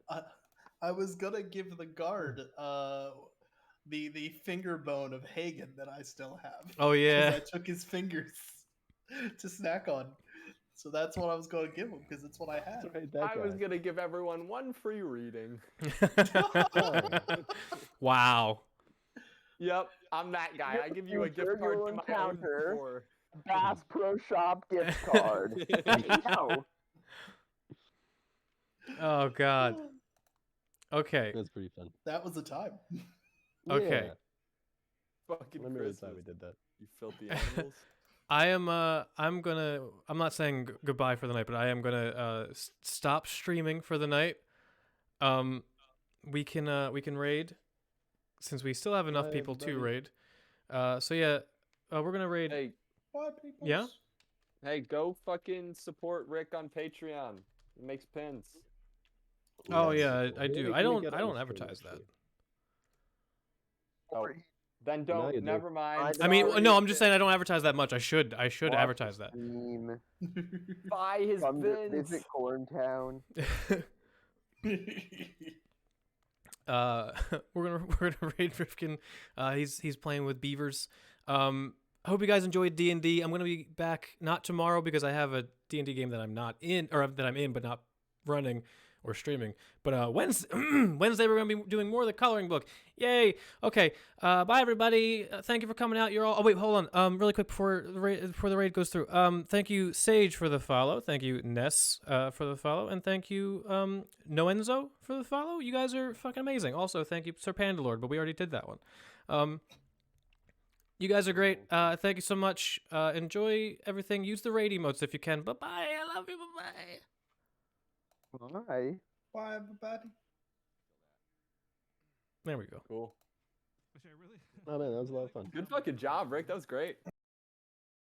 I was gonna give the guard the finger bone of Hagen that I still have. Oh 'Cause yeah. I took his fingers to snack on. So that's what I was going to give him because it's what I had. That's right, that I was guy. gonna give everyone one free reading. Wow. Yep, I'm that guy. I give you a gift Future card you'll to my own encounter store. Bass Pro Shop gift card. No. Oh god. Okay. That's pretty fun. That was the time. Okay. Fucking Let me read Christmas. we did that. You filthy animals. I'm not saying goodbye for the night, but I am gonna stop streaming for the night. We can raid since we still have enough Bye, people to everybody. raid. So yeah, we're gonna raid. Hey, Bye, people. Yeah? hey, go fucking support Rick on Patreon. He makes pins. Oh Yes. yeah, I Let do. me- I let me don't get I on don't the stream, advertise that. actually. Oh, then you don't. do. Never mind. I mean, Sorry. no, I'm just saying I don't advertise that much. I should advertise that. Stream. Buy his Come to pins. visit Korbtown. We're gonna raid Rifkin. He's playing with beavers. I hope you guys enjoyed D&D. I'm gonna be back not tomorrow because I have a D&D game that I'm not in, or that I'm in but not running or streaming. But Wednesday we're gonna be doing more of the coloring book. Yay! Okay. Bye everybody. Thank you for coming out. You're all. Oh wait, hold on. Really quick before the raid goes through. Thank you Sage for the follow. Thank you Ness for the follow, and thank you Noenzo for the follow. You guys are fucking amazing. Also, thank you Sir Pandalord, but we already did that one. You guys are great. Thank you so much. Enjoy everything. Use the raid emotes if you can. Bye bye. I love you. Bye bye. Bye. Bye, everybody. There we go. Cool. Oh man, that was a lot of fun. Good fucking job, Rick. That was great.